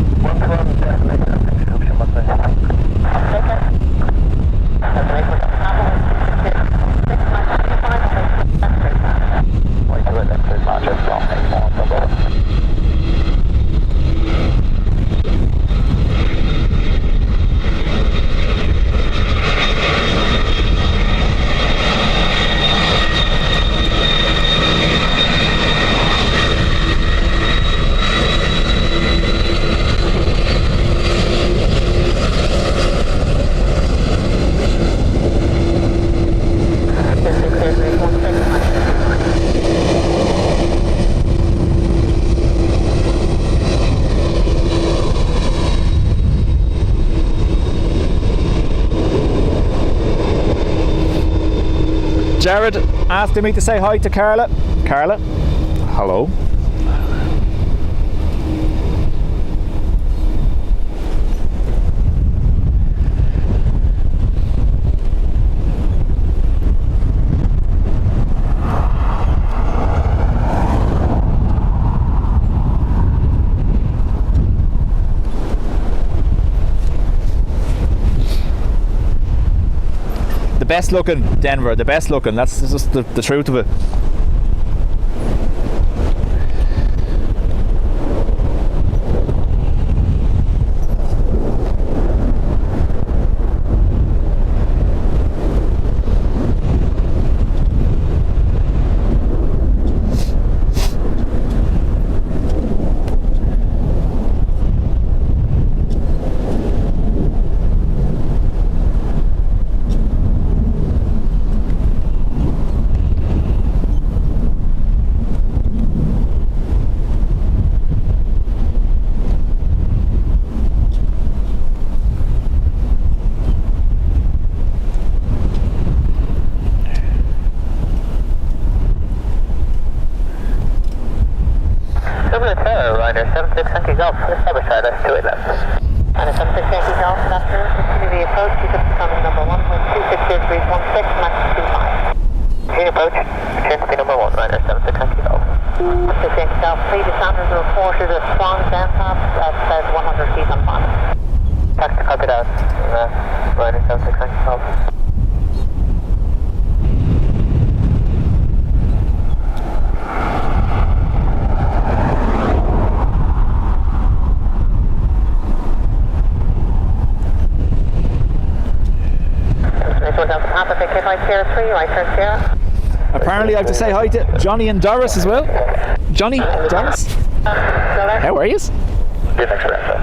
Jared asking me to say hi to Carla. Carla, hello. The best looking Denver, the best looking, that's just the truth of it. Dublin Airport, Ryder 76 Golf, other side, that's 2 left. And a 76 Golf, afternoon, continue the approach, you could become number 1 with 26 max 25. Clear approach, return to be number 1, Ryder 76 Golf. 76 Golf, please, the standard reported a strong downdraft at about 100 feet on bottom. Taxi copied out, Ryder 76 Golf. Apparently I have to say hi to Johnny and Doris as well. Johnny, Doris, how are you? Good, thanks for that.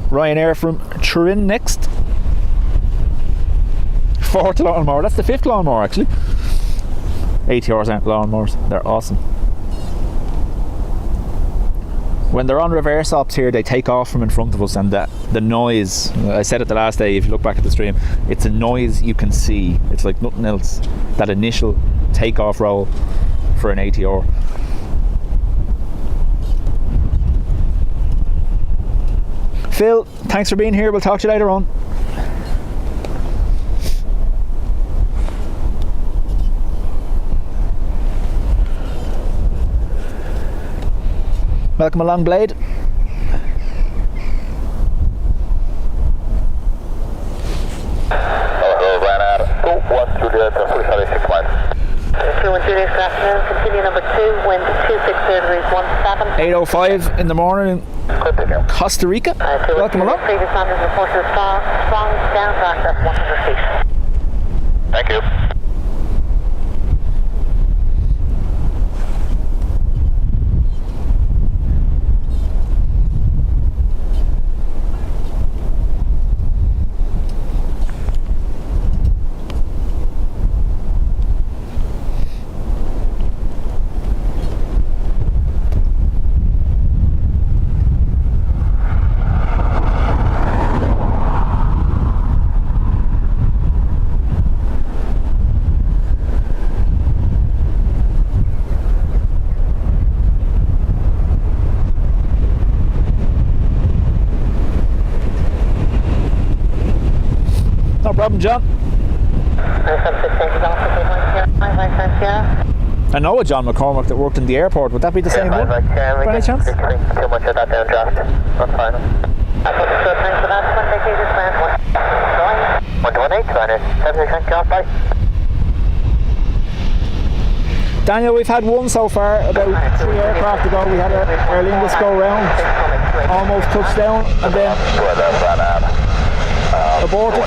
Ryanair from Turin next. 4th lawnmower, that's the 5th lawnmower actually. ATRs aren't lawnmowers, they're awesome. When they're on reverse ops here, they take off from in front of us, and the noise, I said it the last day, if you look back at the stream, it's a noise you can see. It's like nothing else. That initial takeoff roll for an ATR. Phil, thanks for being here. We'll talk to you later on. Welcome along, Blade. Hello, ran out of 2-1 Juliet, 46 2-1 Juliet, good afternoon. Continue number 2, wind 26 degrees 17. 8:05 in the morning. Costa Rica. Welcome along. Previous standards reported a strong downdraft at 100 feet. Thank you. problem, John. I know a John McCormack that worked in the airport. Would that be the same one? By any chance? Too much of that downdraft. That's fine. Thanks for that. 118, Daniel, we've had one so far. About 3 aircraft ago, we had an Aer Lingus go round, almost touched down, and then aborted.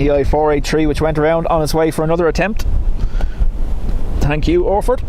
EI483, which went around on its way for another attempt. Thank you, Orford.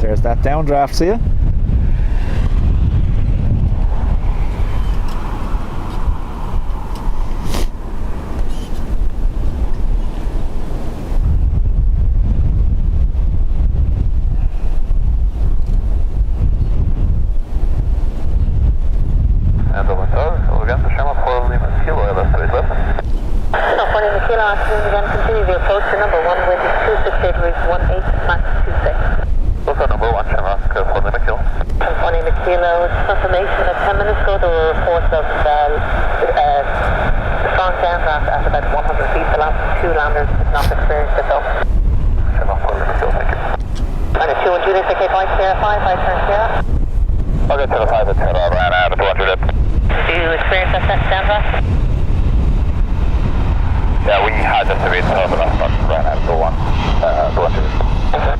There's that downdraft, see ya? Continue the approach to number 1 with 268 route 18 Max 26. Number 1, Shamrock, Funny McKill. Funny McKill, confirmation that 10 minutes ago there were reports of strong downdraft at about 100 feet. The last 2 landers did not experience it though. Shamrock, Funny McKill, thank you. And it's 2 and Julius, AK 5, Sierra 5, I turn Sierra. I'll get to the 5 and 10, I ran out of 200. Do you experience that downdraft? Yeah, we had the severe turbulence, but ran out of the 100. Okay.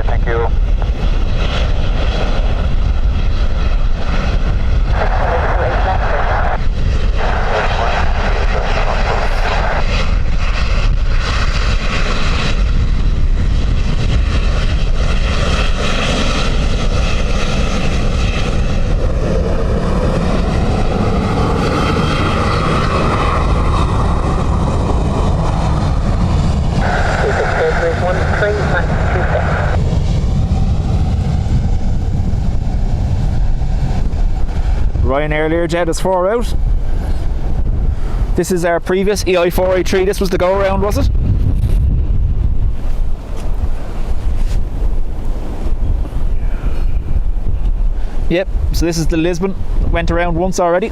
Thank you. Ryanair Learjet is 4 out. This is our previous EI483. This was the go around, was it? Yep, so this is the Lisbon. Went around once already.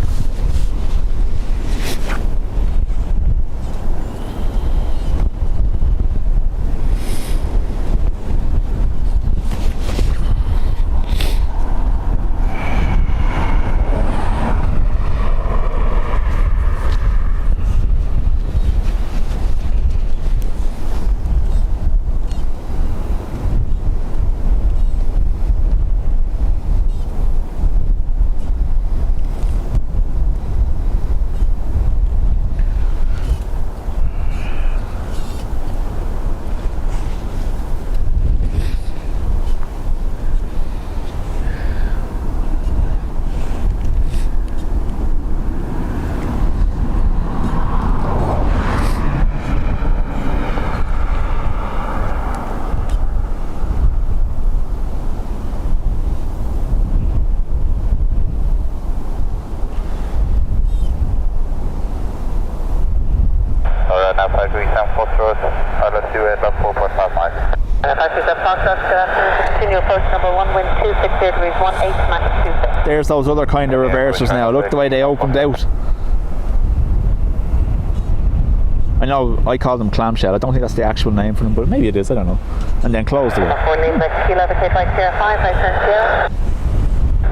continue approach number 1, wind 260 degrees, 18 Mach 26. There's those other kind of reversers now. Look the way they opened out. I know I call them clamshell. I don't think that's the actual name for them, but maybe it is, I don't know. And then closed again. 4 lean back kilo, take by Sierra 5, right turn Sierra.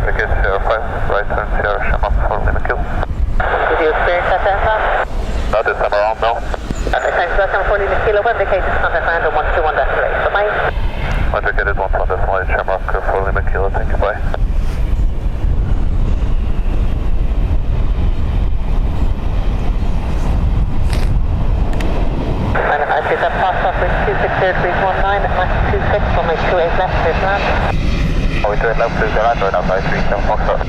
Again, Sierra 5, right turn Sierra, Shamrock, 4 limit kill. Did you experience that aircraft? Not this time around, no. Okay, thanks. Welcome 4 lean kilo, indicated contact land 121 destination. Bye-bye. Indicated 121 destination, Shamrock, 4 limit kilo, thank you, bye. I pick up fast off with 260 degrees 19 at Mach 26, on my 28 left, clear land. Oh, we 28 left, clear land, right outside 37 Foxtrot.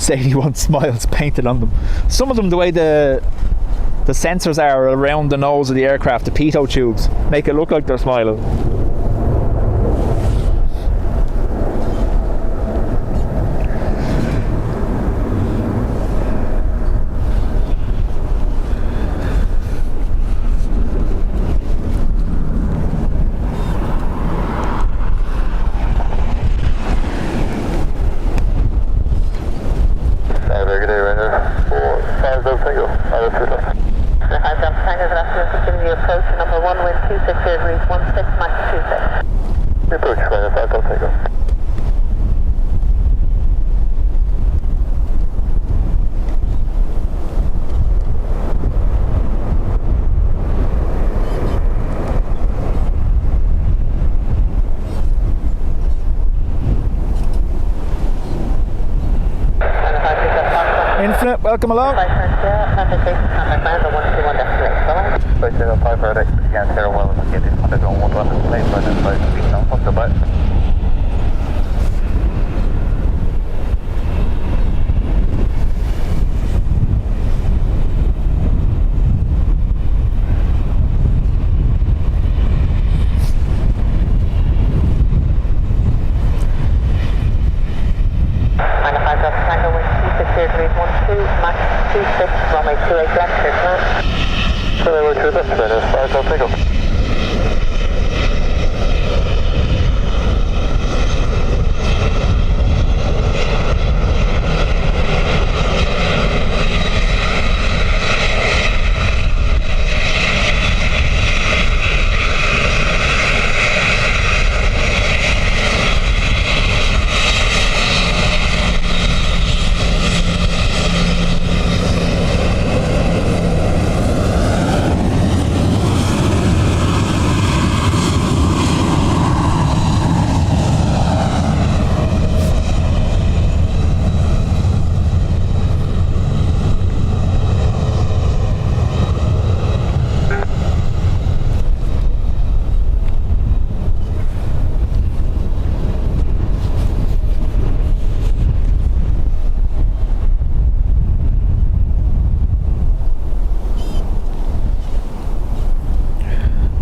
.81 smiles painted on them. Some of them, the way the sensors are around the nose of the aircraft, the pitot tubes, make it look like they're smiling. Infinite, welcome along.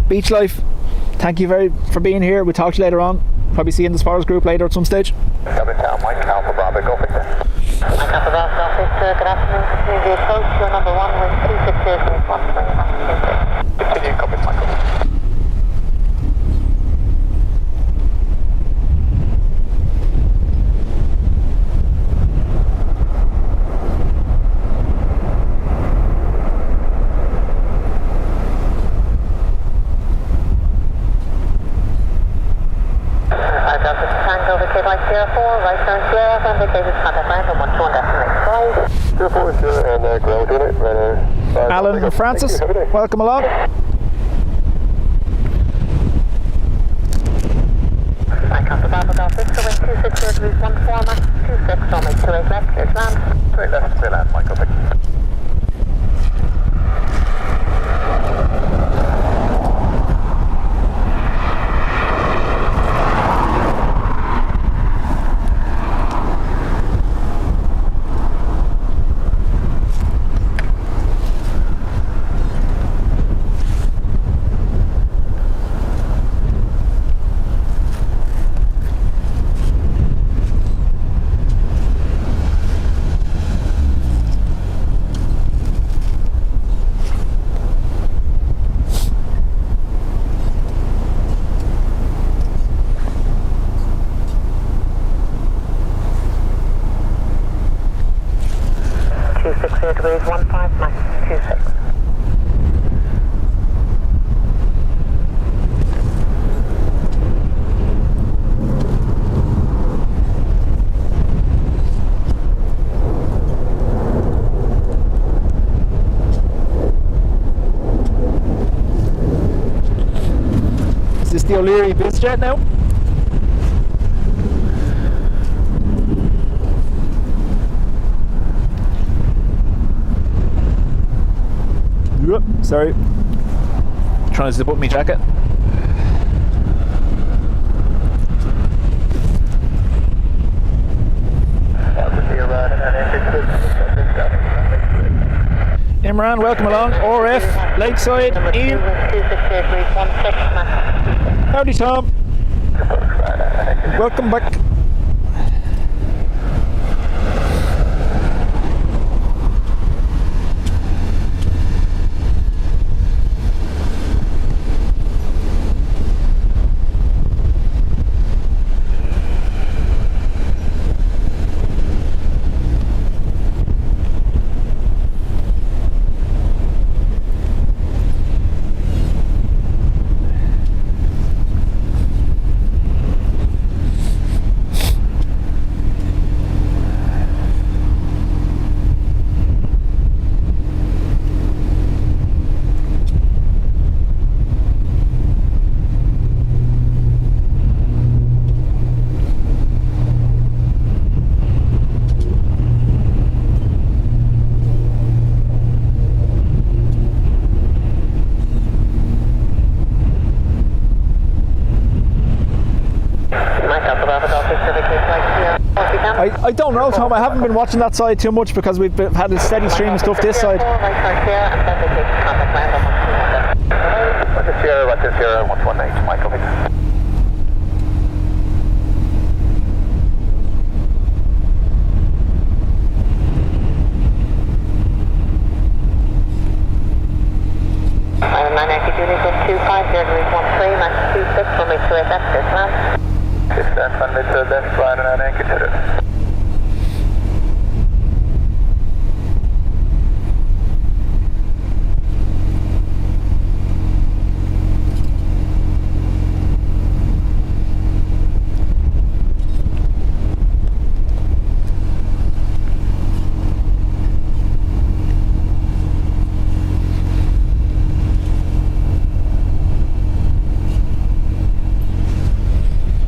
Beach Life, thank you for being here. We'll talk to you later on. Probably see you in the spotters group later at some stage. Dublin Town, Mike Alpha Bravo, go for it. Mike Alpha Bravo, good afternoon. Continue the approach, your number 1 with 260 degrees 120. Continue, copy, Michael. Alan and Francis, welcome along. this the O'Leary BizJet now? Yep, sorry. Trying to zip up my jacket. Imran, welcome along. RF, Lakeside, Ian. Howdy, Tom. Welcome back. I don't know, Tom. I haven't been watching that side too much because we've had a steady stream of stuff this side. What's the Sierra 118, Michael? I'm 992 Unit 250 13, Max 26 for me to left this man. It's that one with the left line and I anchor to it.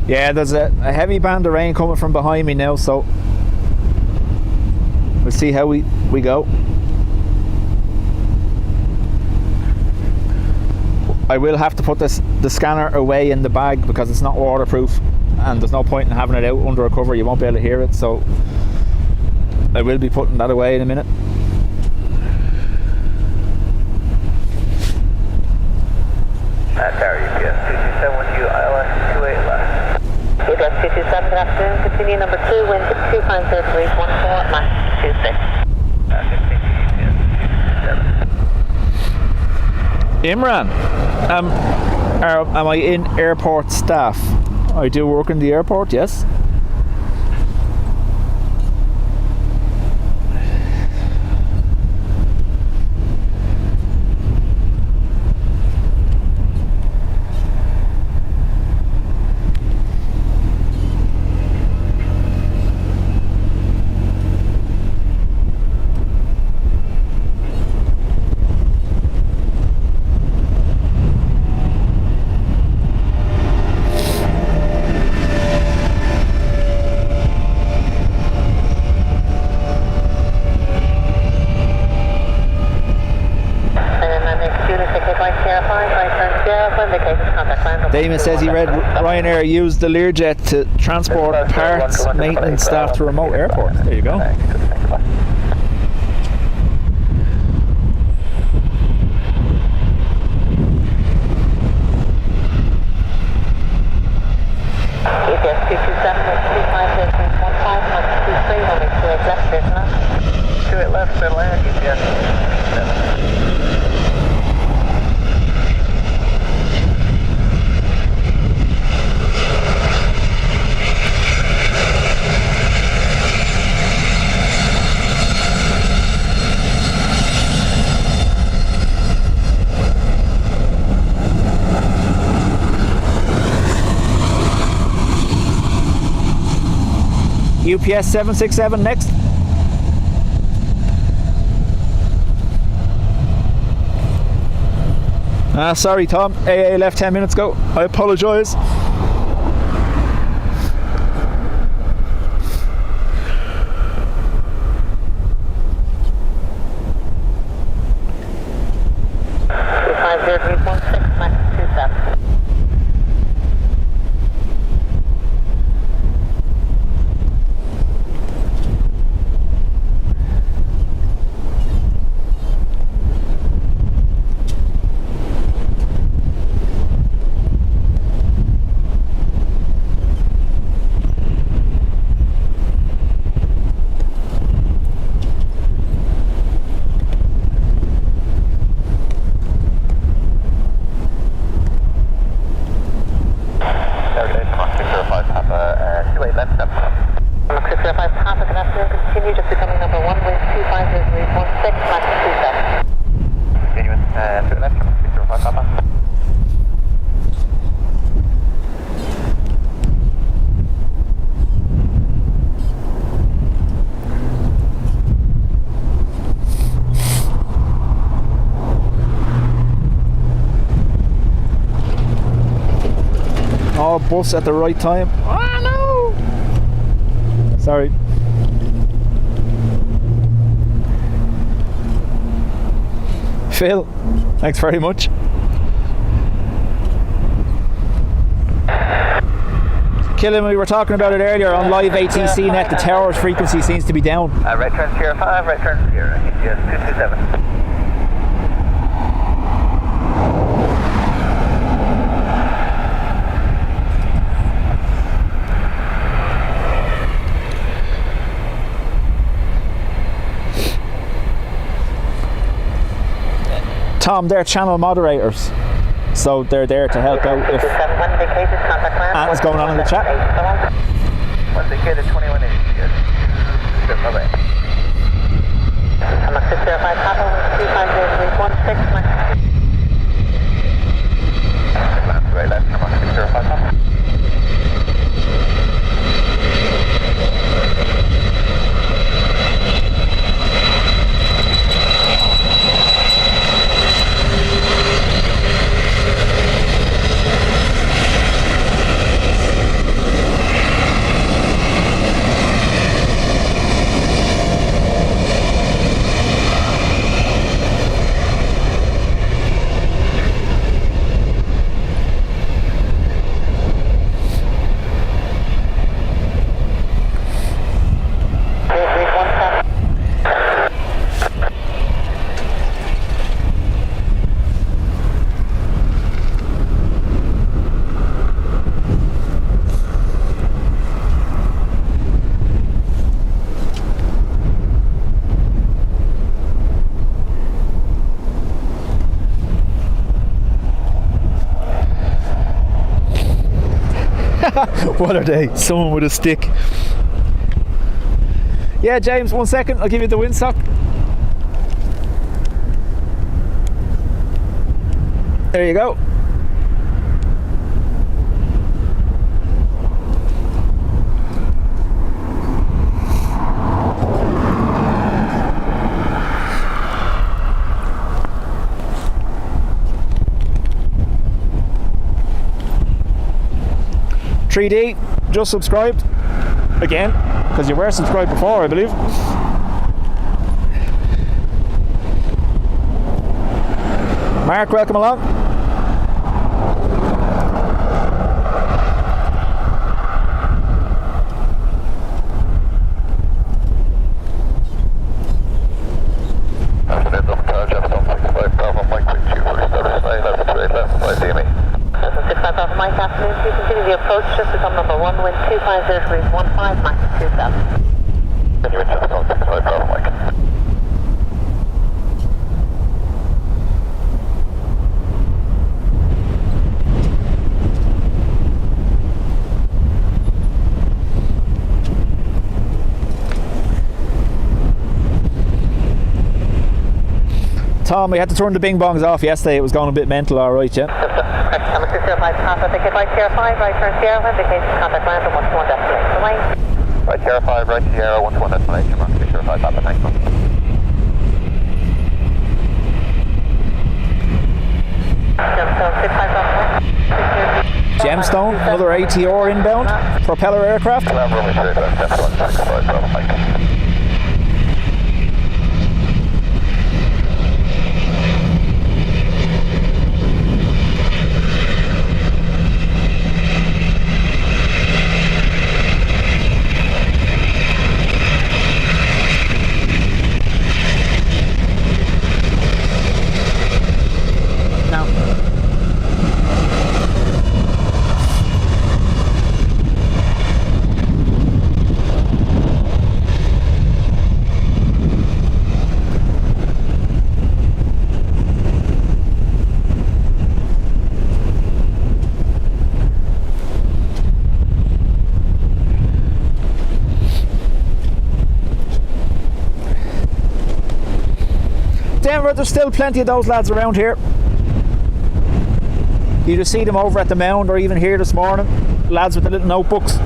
Yeah, there's a heavy band of rain coming from behind me now, so we'll see how we go. I will have to put the scanner away in the bag because it's not waterproof and there's no point in having it out under a cover. You won't be able to hear it, so I will be putting that away in a minute. Tower UPS 227 with you, ILS 28 left. UPS 227, good afternoon. Continue number 2, wind 250314, Max 26. Imran, am I in airport staff? I do work in the airport, yes. Damon says he read Ryanair used the Learjet to transport parts, maintenance staff to remote airports. There you go. UPS 767 next. Sorry Tom, AA left 10 minutes ago. I apologise. Oh, bus at the right time. Oh no! Sorry. Phil, thanks very much. Killing, we were talking about it earlier on live ATC net, the tower's frequency seems to be down. Right turn 05, right turn 0, yes, 227. Tom, they're channel moderators, so they're there to help out if anything's going on in the chat. Once indicated 21 inches, yes. Bye-bye. I'm at 605 Papa, 25016, right left, I'm at 605 Papa. What are they? Someone with a stick. Yeah, James, 1 second, I'll give you the windsock. There you go. D, just subscribed again because you were subscribed before, I believe. Mark, welcome along. Just become number 1, wind 250 degrees 15, max 27. Continue into the 65 Bravo Mike. Tom, we had to turn the bing bongs off yesterday, it was going a bit mental, alright, yeah? I'm at 605 Papa, ticket right Sierra 5, right turn Sierra, indication contact land and 121 destination. Away. Right Sierra 5, right Sierra, 121 destination, mark 605 Papa, thanks. Gemstone, another ATR inbound, propeller aircraft. Denver, there's still plenty of those lads around here. You just see them over at the mound or even here this morning, lads with the little notebooks.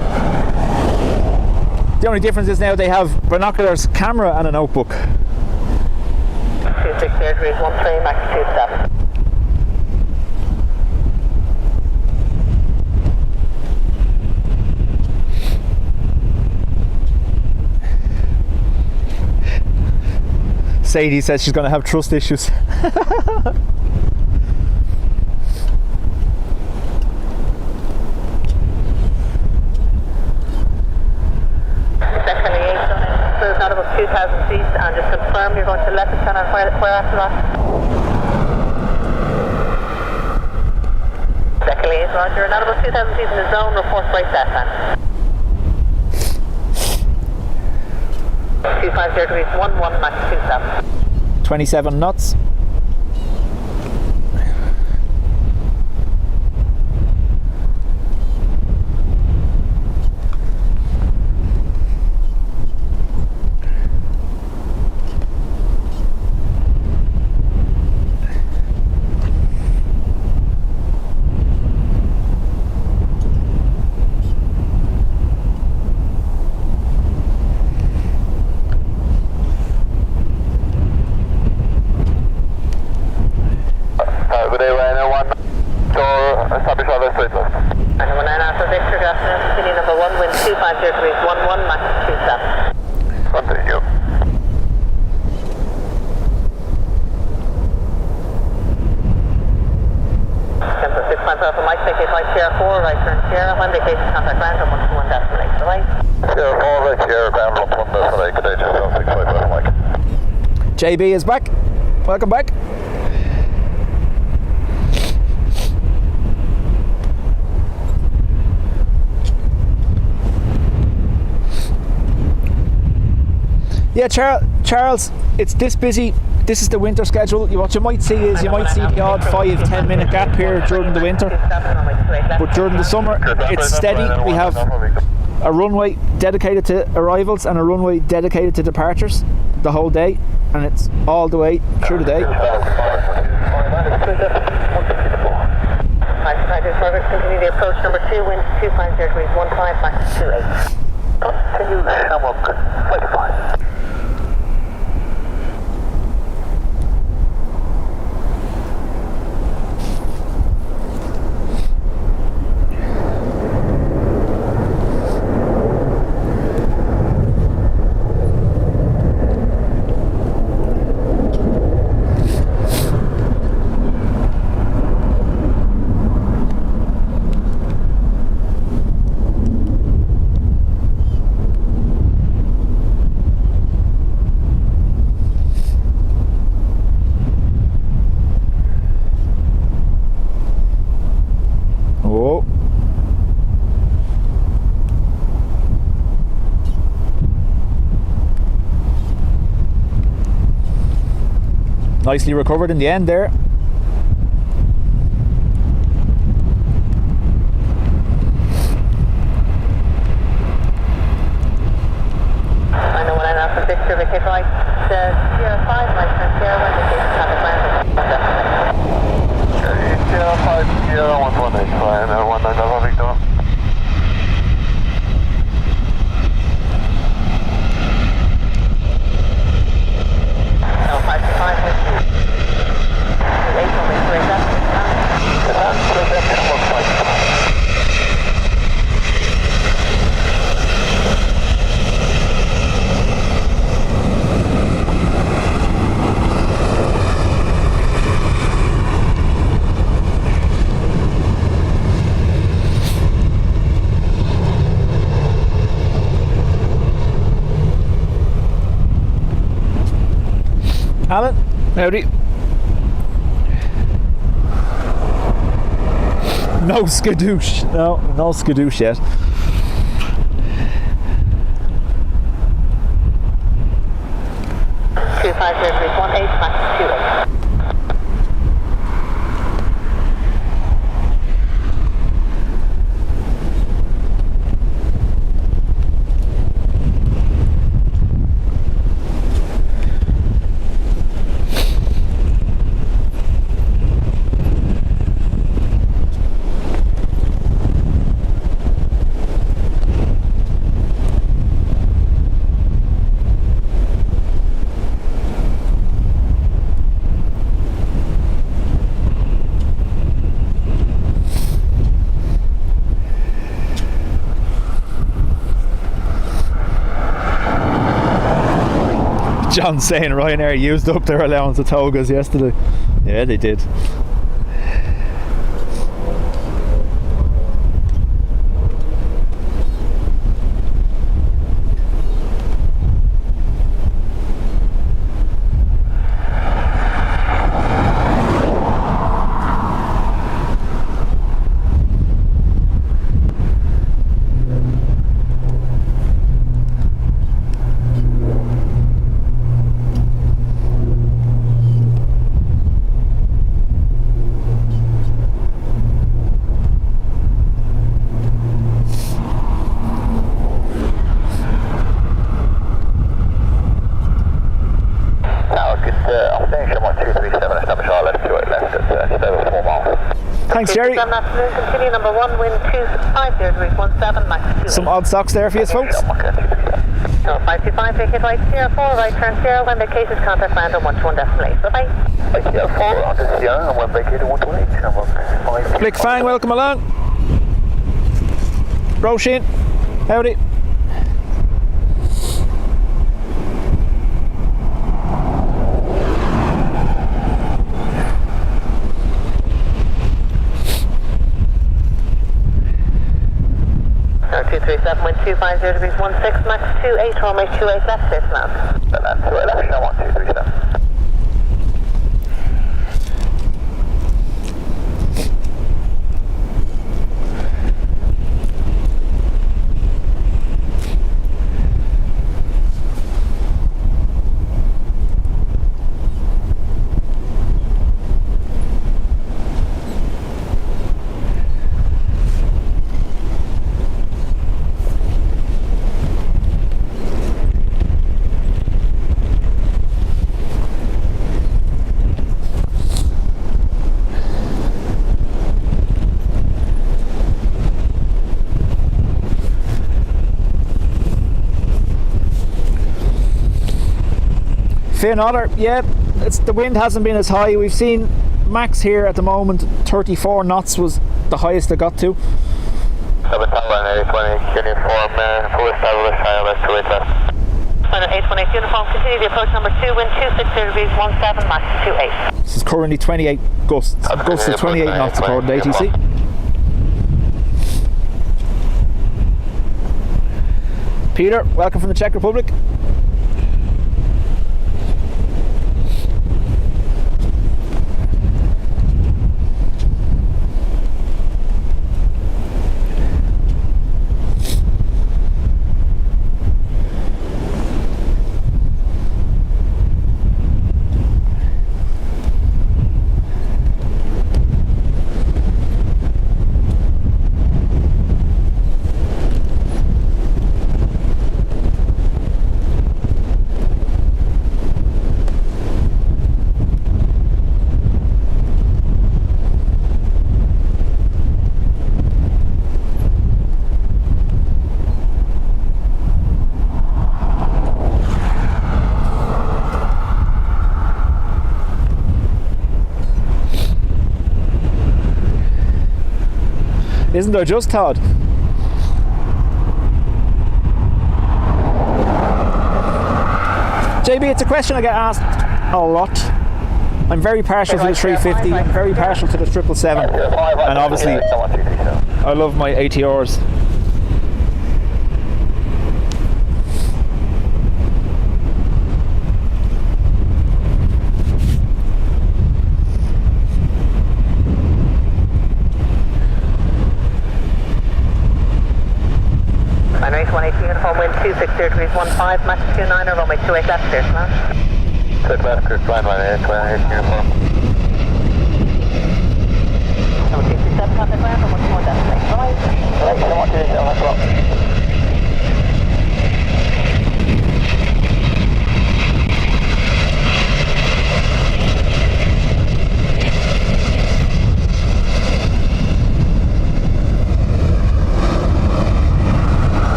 The only difference is now they have binoculars, camera and a notebook. 26 13 max 27. Sadie says she's going to have trust issues. Not about 2,000 feet, and just confirm you're going to left and where after that? Second lead, Roger. Not about 2,000 feet in the zone, report right that time. 250 degrees, 11 max 27. 27 knots. JB is back. Welcome back. Yeah, Charles, it's this busy. This is the winter schedule. What you might see is you might see the odd 5-10 minute gap here during the winter, but during the summer it's steady. We have a runway dedicated to arrivals and a runway dedicated to departures the whole day, and it's all the way through the day. Continue the approach number 2, wind 250 degrees, 15 max 28. Continue somewhat 25. Nicely recovered in the end there. I know when I'm after Victor, the kid right, Sierra 5, right turn Sierra 1, the case traffic line. Sierra 5, Sierra 118, fine, 19 Alpha Victor. Alan, howdy. No skadoosh. No skadoosh yet. Two 5018 Max 28. John saying Ryanair used up their allowance of togas yesterday. Yeah, they did. Thanks, Jerry. Good afternoon, continue number 1, wind 250 degrees 17, max 2. Some odd socks there for you folks. 525, take it right, 04, right turn 0, when vacated, contact land on 121 decimal 8. Bye-bye. 4 on the Sierra, and 1 vacated 128. Blick Fang, welcome along. Roshin, howdy. Now 237, wind 250 degrees 16, max 28, runway 28 left, clear to land. That's 211, now 1237. Finn Otter, yeah, the wind hasn't been as high. We've seen max here at the moment, 34 knots was the highest it got to. 7 Sideline 820, uniform, full established, ILS 28 left. Final 818 uniform, continue the approach number 2, wind 260 degrees 17, max 28. This is currently 28 gusts. Gusts of 28 knots according to ATC. Peter, welcome from the Czech Republic. Isn't there just, Todd? JB, it's a question I get asked a lot. I'm very partial to the 350, I'm very partial to the 777, and obviously I love my ATRs. 180 uniform, wind 260 degrees 15, max 29, runway 28 left, clear to land. Clear to land, clear to land, 180 uniform. Number 227, contact ground, and 121 destination. Right. Right, I want you to do that as well.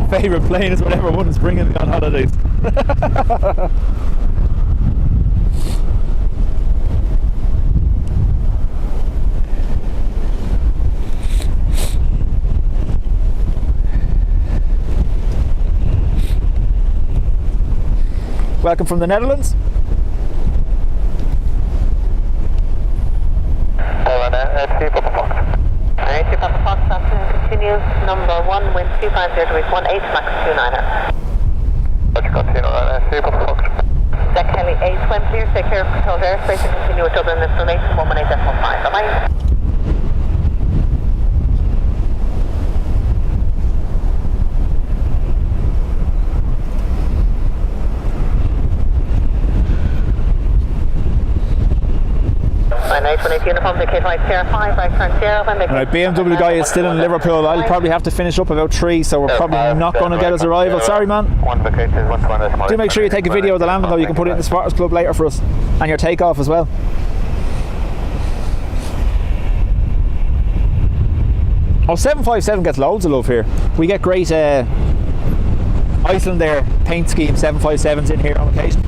Favourite plane is whatever one is bringing me on holidays. Welcome from the Netherlands. Papa Fox, afternoon continues. Number 1, wind 250 degrees 18, max 29er. Roger, continue on Papa Fox. Deck Heli A20, clear, take care of controlled airspace and continue with Dublin information 118.5. Bye-bye. Uniform to K5 Sierra 5, right turn Sierra. Right, BMW guy is still in Liverpool. I'll probably have to finish up about 3, so we're probably not going to get his arrival. Sorry, man. Do make sure you take a video of the landing though. You can put it in the Spotters Club later for us, and your takeoff as well. Oh, 757 gets loads of love here. We get great Iceland Air paint scheme 757s in here on occasion.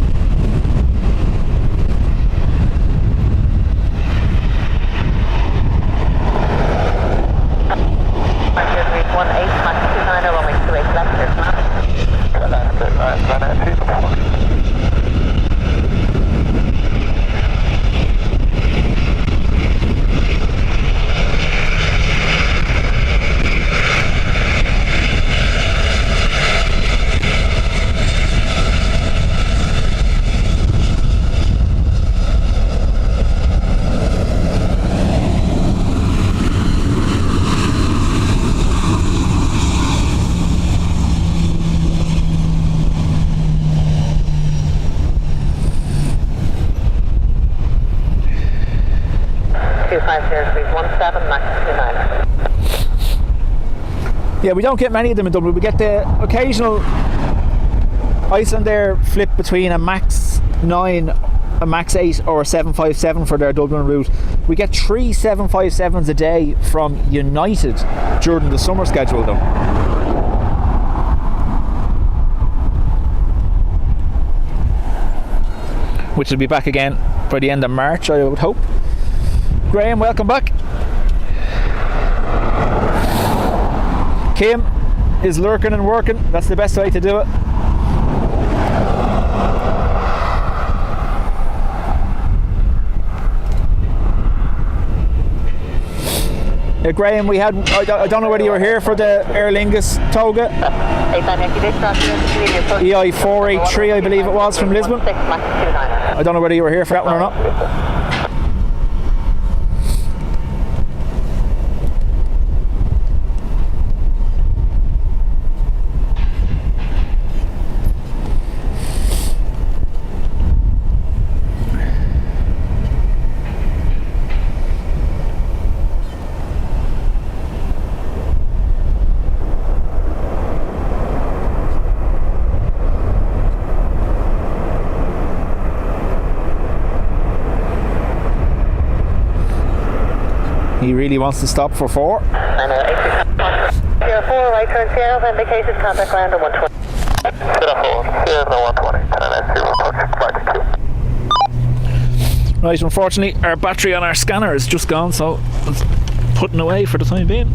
Yeah, we don't get many of them in Dublin. We get the occasional Iceland Air flip between a max 9, a max 8 or a 757 for their Dublin route. We get 3 757s a day from United during the summer schedule though. Which will be back again by the end of March, I would hope. Graham, welcome back. Kim is lurking and working. That's the best way to do it. Graham, we had, I don't know whether you were here for the Aer Lingus toga. EI483, I believe it was, from Lisbon. I don't know whether you were here for that one or not. He really wants to stop for 4. 04, right turn Sierra, indicated contact ground at 120. Right, unfortunately our battery on our scanner is just gone, so it's putting away for the time being.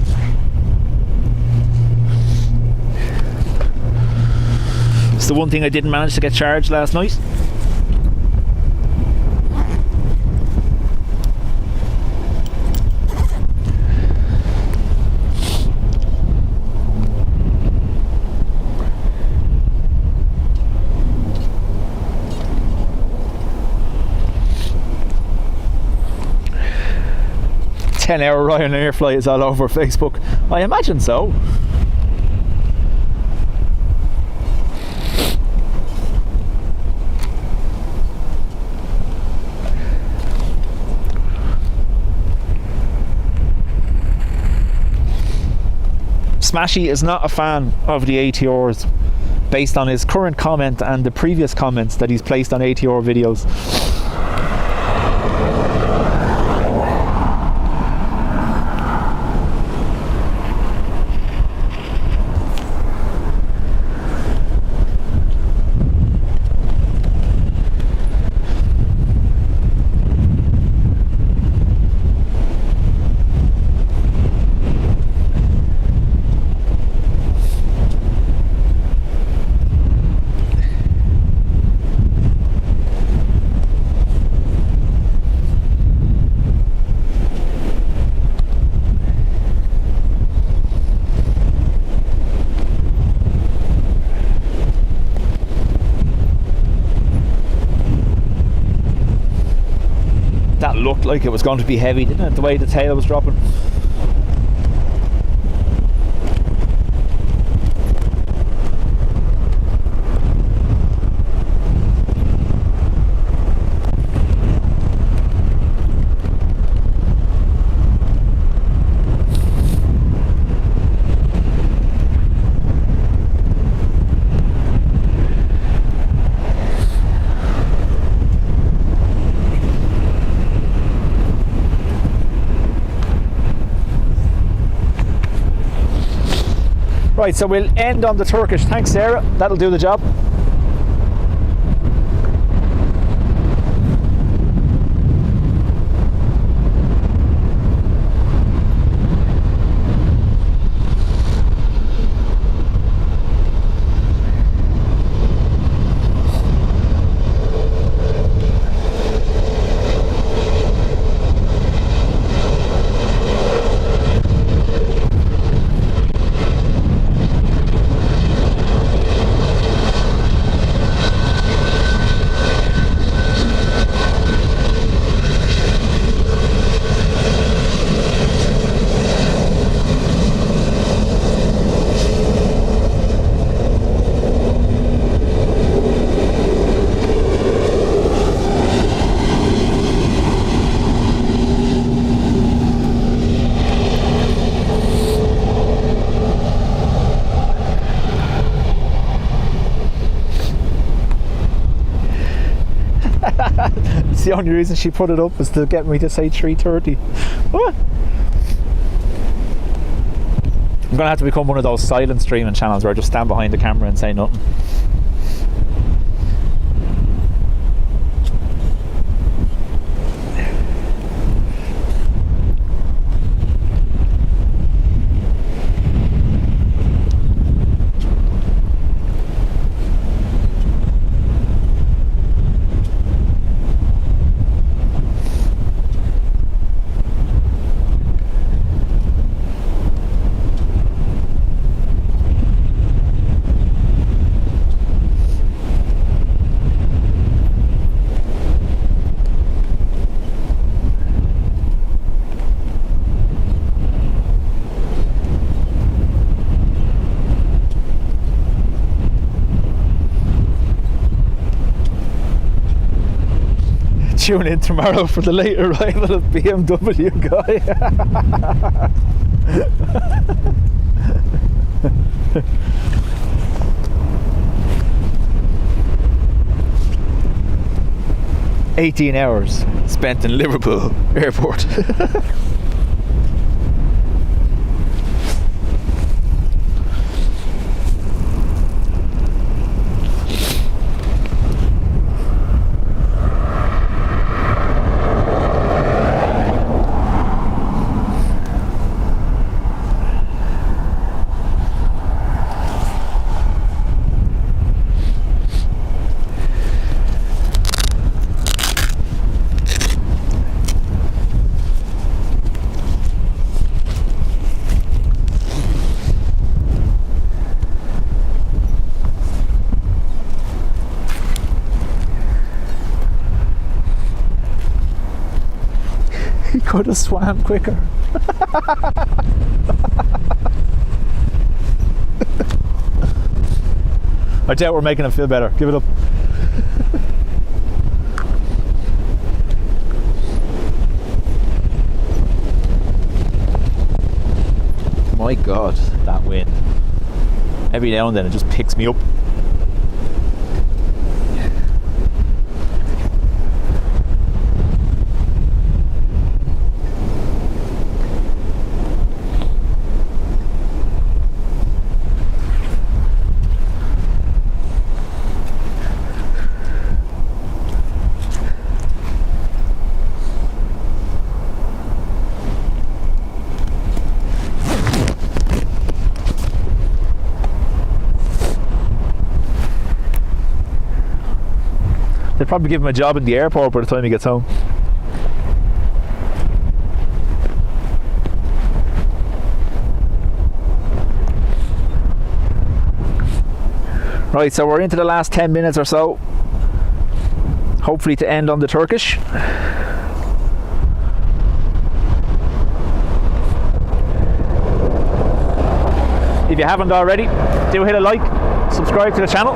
It's the one thing I didn't manage to get charged last night. 10-hour Ryanair flight is all over Facebook. I imagine so. Smashy is not a fan of the ATRs based on his current comment and the previous comments that he's placed on ATR videos. That looked like it was going to be heavy, didn't it? The way the tail was dropping. Right, so we'll end on the Turkish. Thanks, Sarah. That'll do the job. The only reason she put it up was to get me to say 330. What? I'm gonna have to become one of those silent streaming channels where I just stand behind the camera and say nothing. Tune in tomorrow for the late arrival of BMW guy. 18 hours spent in Liverpool Airport. He could have swam quicker. I doubt we're making him feel better. Give it up. My God, that wind. Every now and then it just picks me up. They'll probably give him a job in the airport by the time he gets home. Right, so we're into the last 10 minutes or so. Hopefully to end on the Turkish. If you haven't already, do hit a like, subscribe to the channel.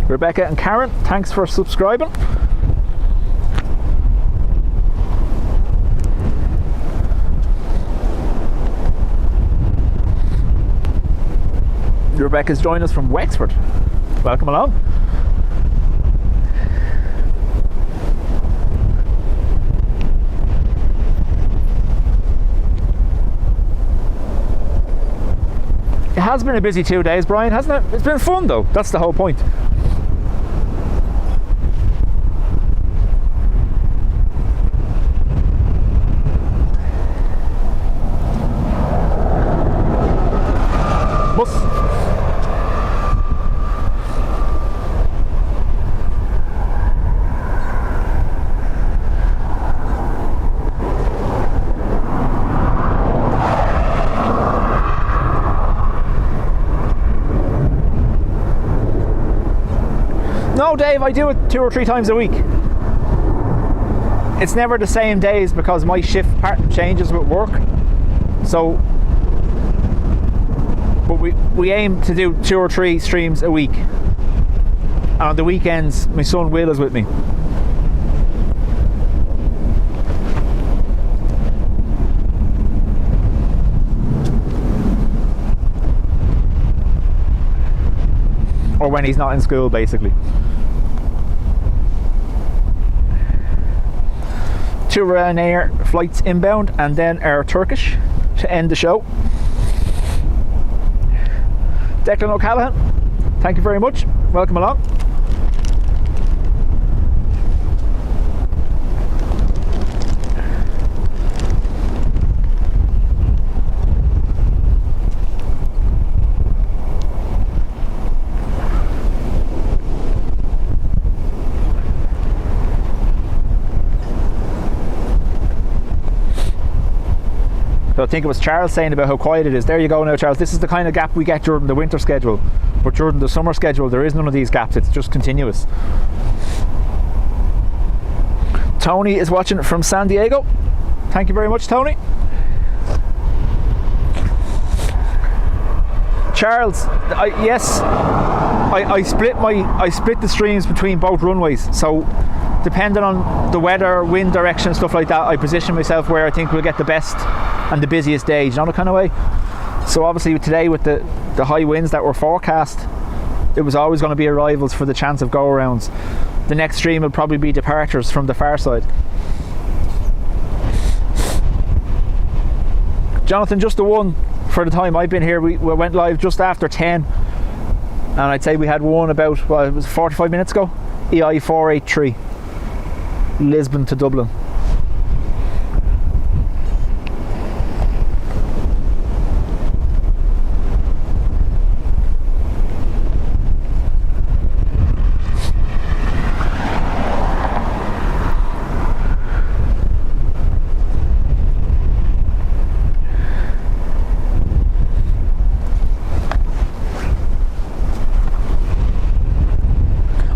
Rebecca and Karen, thanks for subscribing. Rebecca's joined us from Wexford. Welcome along. It has been a busy 2 days, Brian, hasn't it? It's been fun though, that's the whole point. No, Dave, I do it 2 or 3 times a week. It's never the same days because my shift pattern changes with work. So, but we aim to do 2 or 3 streams a week. And on the weekends, my son Will is with me. Or when he's not in school, basically. 2 Ryanair flights inbound and then our Turkish to end the show. Declan O'Callaghan, thank you very much. Welcome along. So I think it was Charles saying about how quiet it is. There you go now, Charles. This is the kind of gap we get during the winter schedule. But during the summer schedule, there is none of these gaps. It's just continuous. Tony is watching from San Diego. Thank you very much, Tony. Charles, I split the streams between both runways, so depending on the weather, wind direction, stuff like that, I position myself where I think we'll get the best and the busiest days, you know, the kind of way. So obviously today with the high winds that were forecast, it was always going to be arrivals for the chance of go-arounds. The next stream will probably be departures from the far side. Jonathan, just the one for the time I've been here. We went live just after 10, and I'd say we had one about, well, it was 45 minutes ago. EI483, Lisbon to Dublin.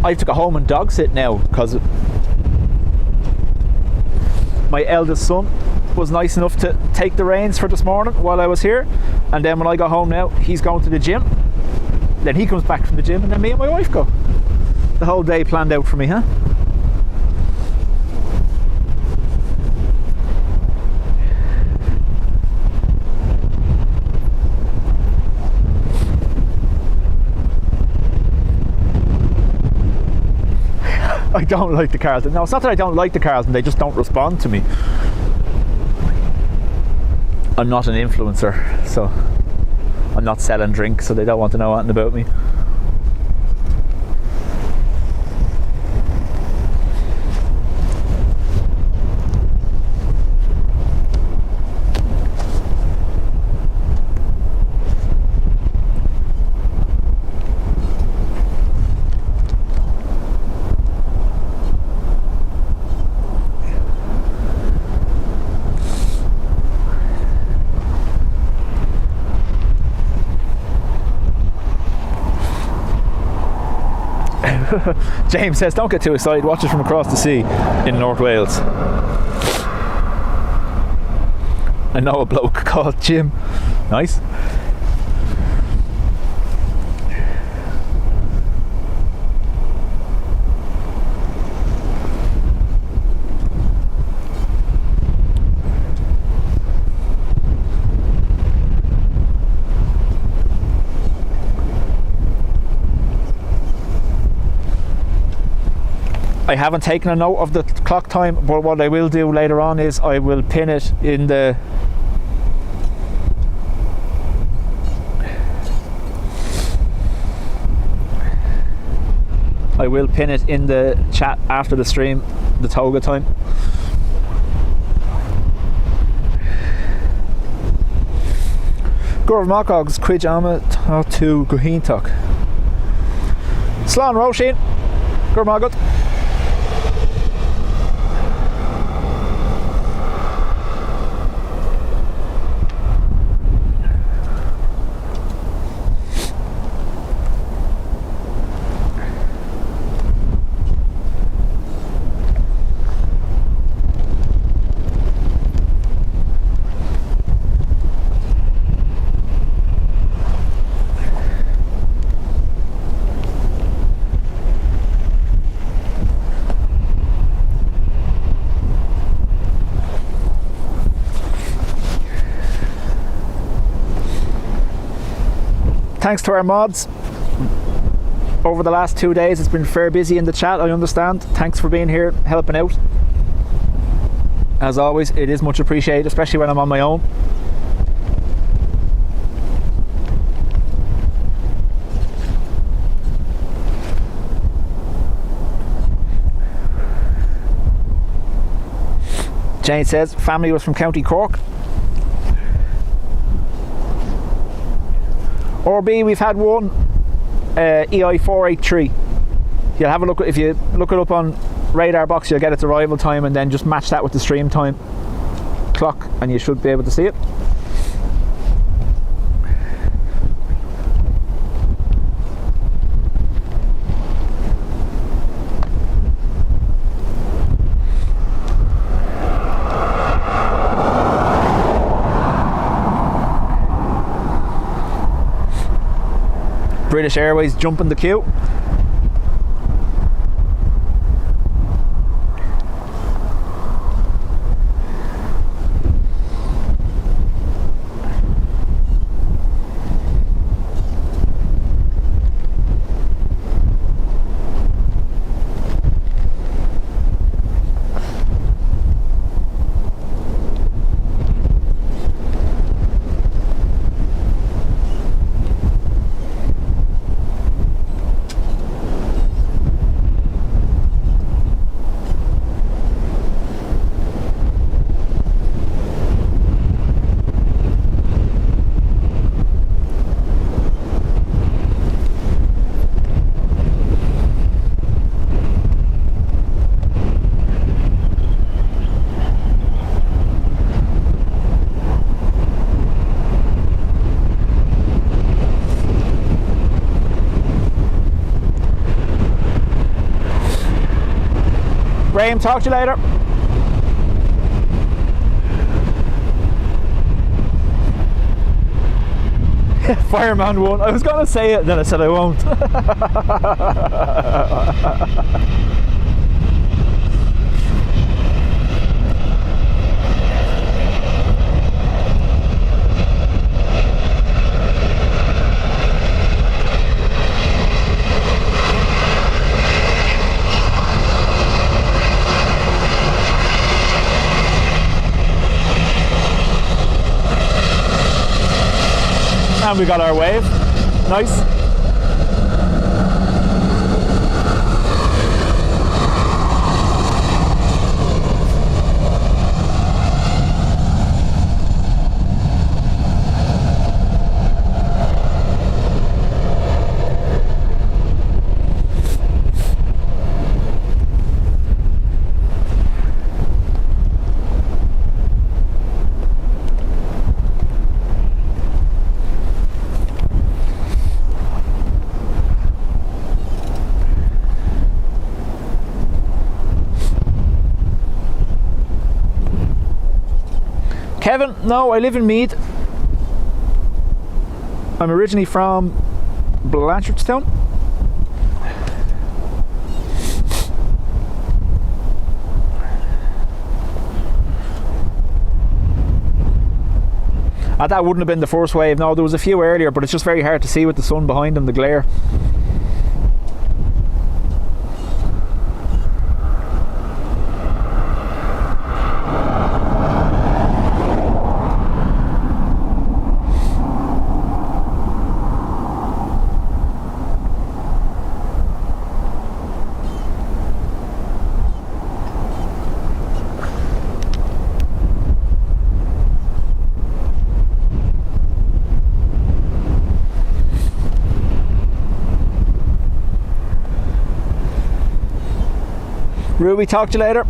I took a home and dog sit now because my eldest son was nice enough to take the reins for this morning while I was here, and then when I go home now, he's going to the gym, then he comes back from the gym, and then me and my wife go. The whole day planned out for me, huh? I don't like the Carlton. No, it's not that I don't like the Carlton, they just don't respond to me. I'm not an influencer, so I'm not selling drinks, so they don't want to know anything about me. James says, don't get too excited, watch it from across the sea in North Wales. I know a bloke called Jim. Nice. I haven't taken a note of the clock time, but what I will do later on is I will pin it in the chat after the stream, the toga time. Gurv Makog's Quijama to Guhintok. Slán Roshin. Gurv Magod. Thanks to our mods. Over the last 2 days it's been fair busy in the chat, I understand. Thanks for being here, helping out. As always, it is much appreciated, especially when I'm on my own. Jane says, family was from County Cork. Or B, we've had one EI483. You'll have a look, if you look it up on Radarbox, you'll get its arrival time and then just match that with the stream time clock and you should be able to see it. British Airways jumping the queue. Graham, talk to you later. Fireman won. I was going to say it, then I said I won't. And we got our wave. Nice. Kevin, no, I live in Meath. I'm originally from Blanchardstown. That wouldn't have been the first wave. No, there was a few earlier, but it's just very hard to see with the sun behind them, the glare. Ruby, talk to you later.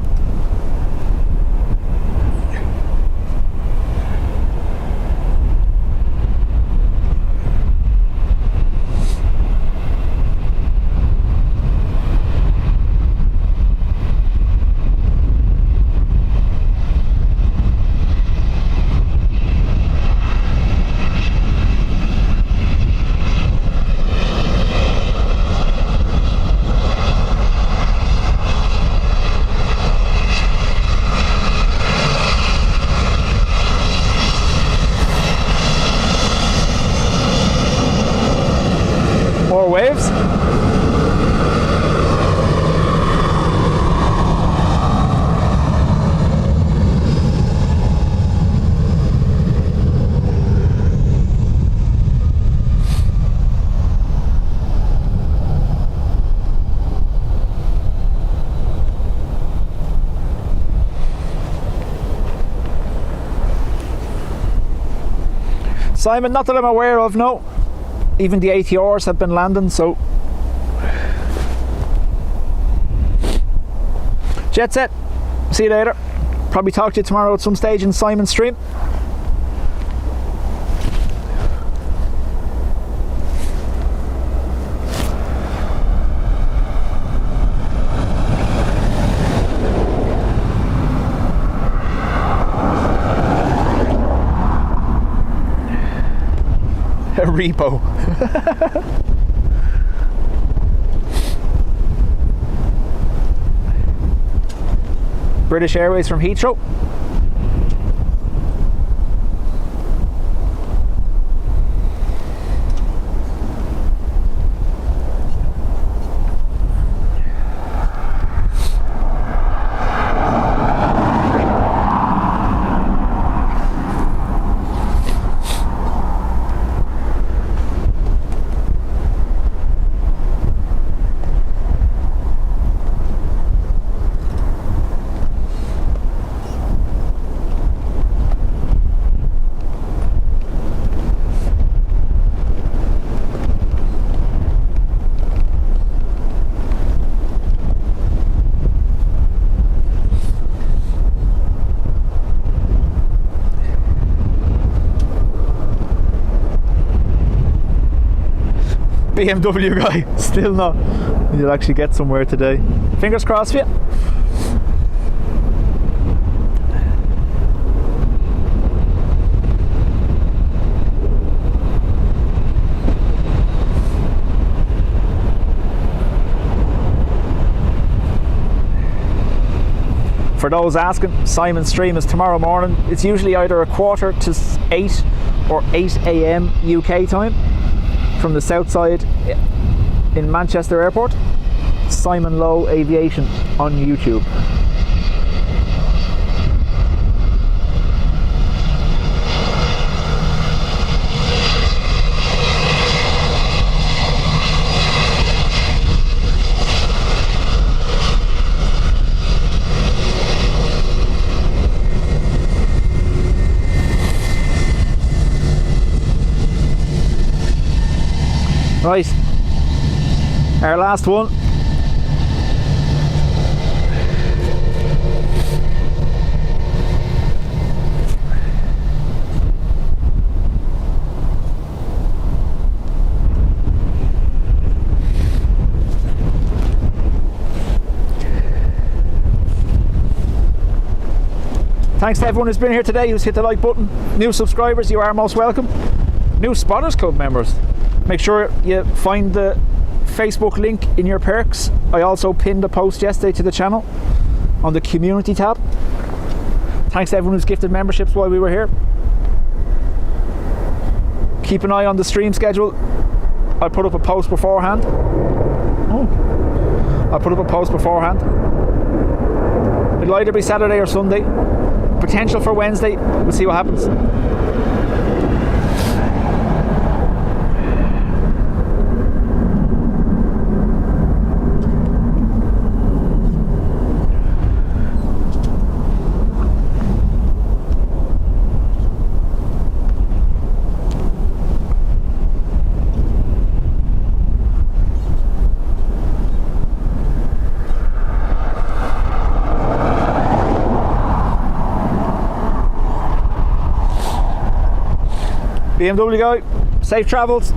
More waves. Simon, not that I'm aware of, no. Even the ATRs have been landing, so. Jet set. See you later. Probably talk to you tomorrow at some stage in Simon's stream. A repo. British Airways from Heathrow. BMW guy, still not. You'll actually get somewhere today. Fingers crossed for you. For those asking, Simon's stream is tomorrow morning. It's usually either 7:45 or 8 a.m. UK time from the south side in Manchester Airport. Simon Lowe Aviation on YouTube. Right, our last one. Thanks to everyone who's been here today, who's hit the like button. New subscribers, you are most welcome. New Spotters Club members, make sure you find the Facebook link in your perks. I also pinned a post yesterday to the channel on the community tab. Thanks to everyone who's gifted memberships while we were here. Keep an eye on the stream schedule. I put up a post beforehand. It'll either be Saturday or Sunday. Potential for Wednesday. We'll see what happens. BMW guy, safe travels.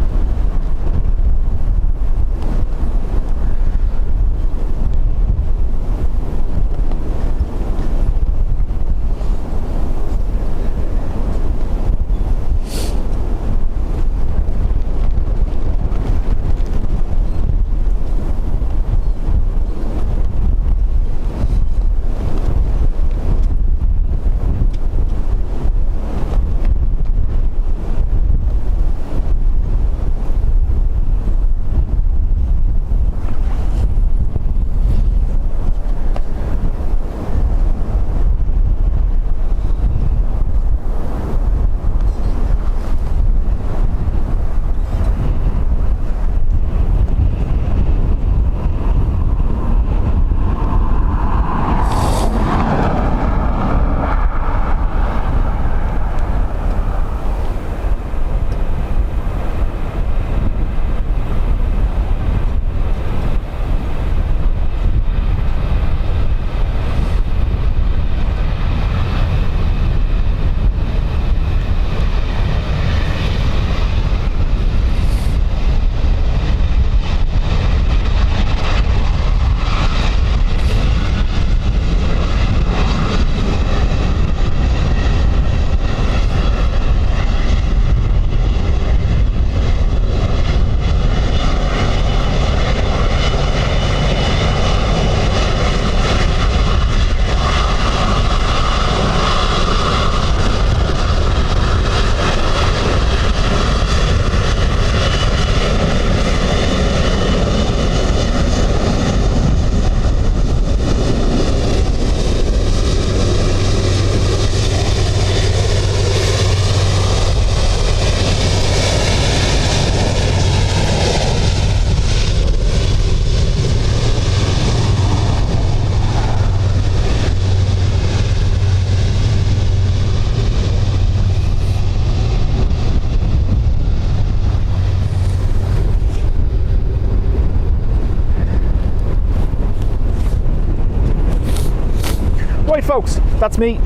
folks, that's me.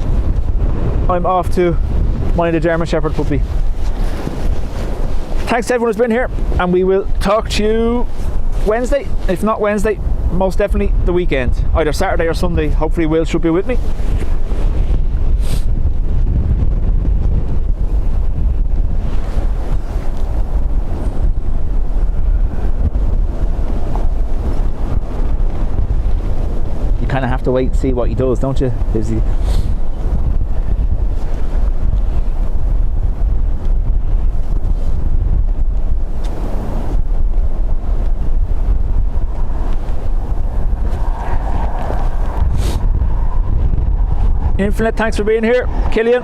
I'm off to mind the German Shepherd puppy. Thanks to everyone who's been here, and we will talk to you Wednesday. If not Wednesday, most definitely the weekend, either Saturday or Sunday. Hopefully Will should be with me. You kind of have to wait and see what he does, don't you? Is he... Infinite, thanks for being here. Killian.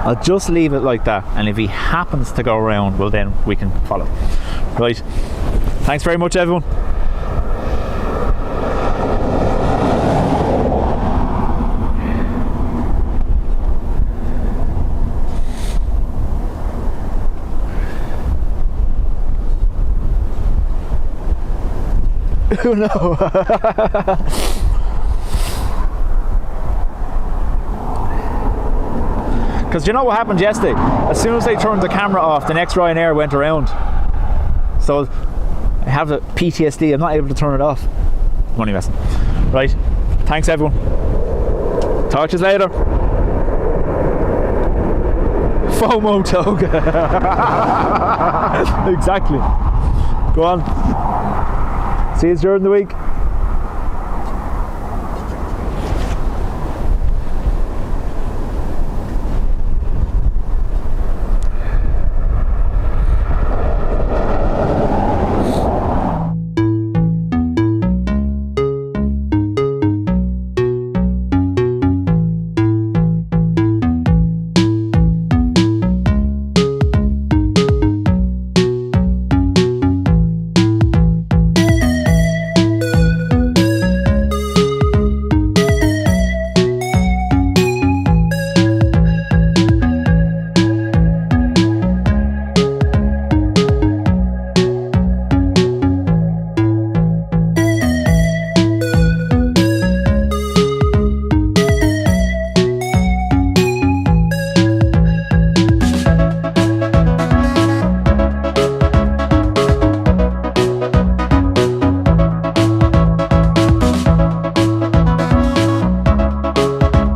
I'll just leave it like that, and if he happens to go around, well then we can follow. Right. Thanks very much, everyone. Oh no. Because you know what happened yesterday? As soon as they turned the camera off, the next Ryanair went around. So I have the PTSD, I'm not able to turn it off. I'm only messing. Right. Thanks everyone. Talk to you later. FOMO toga. Exactly. Go on. See you during the week.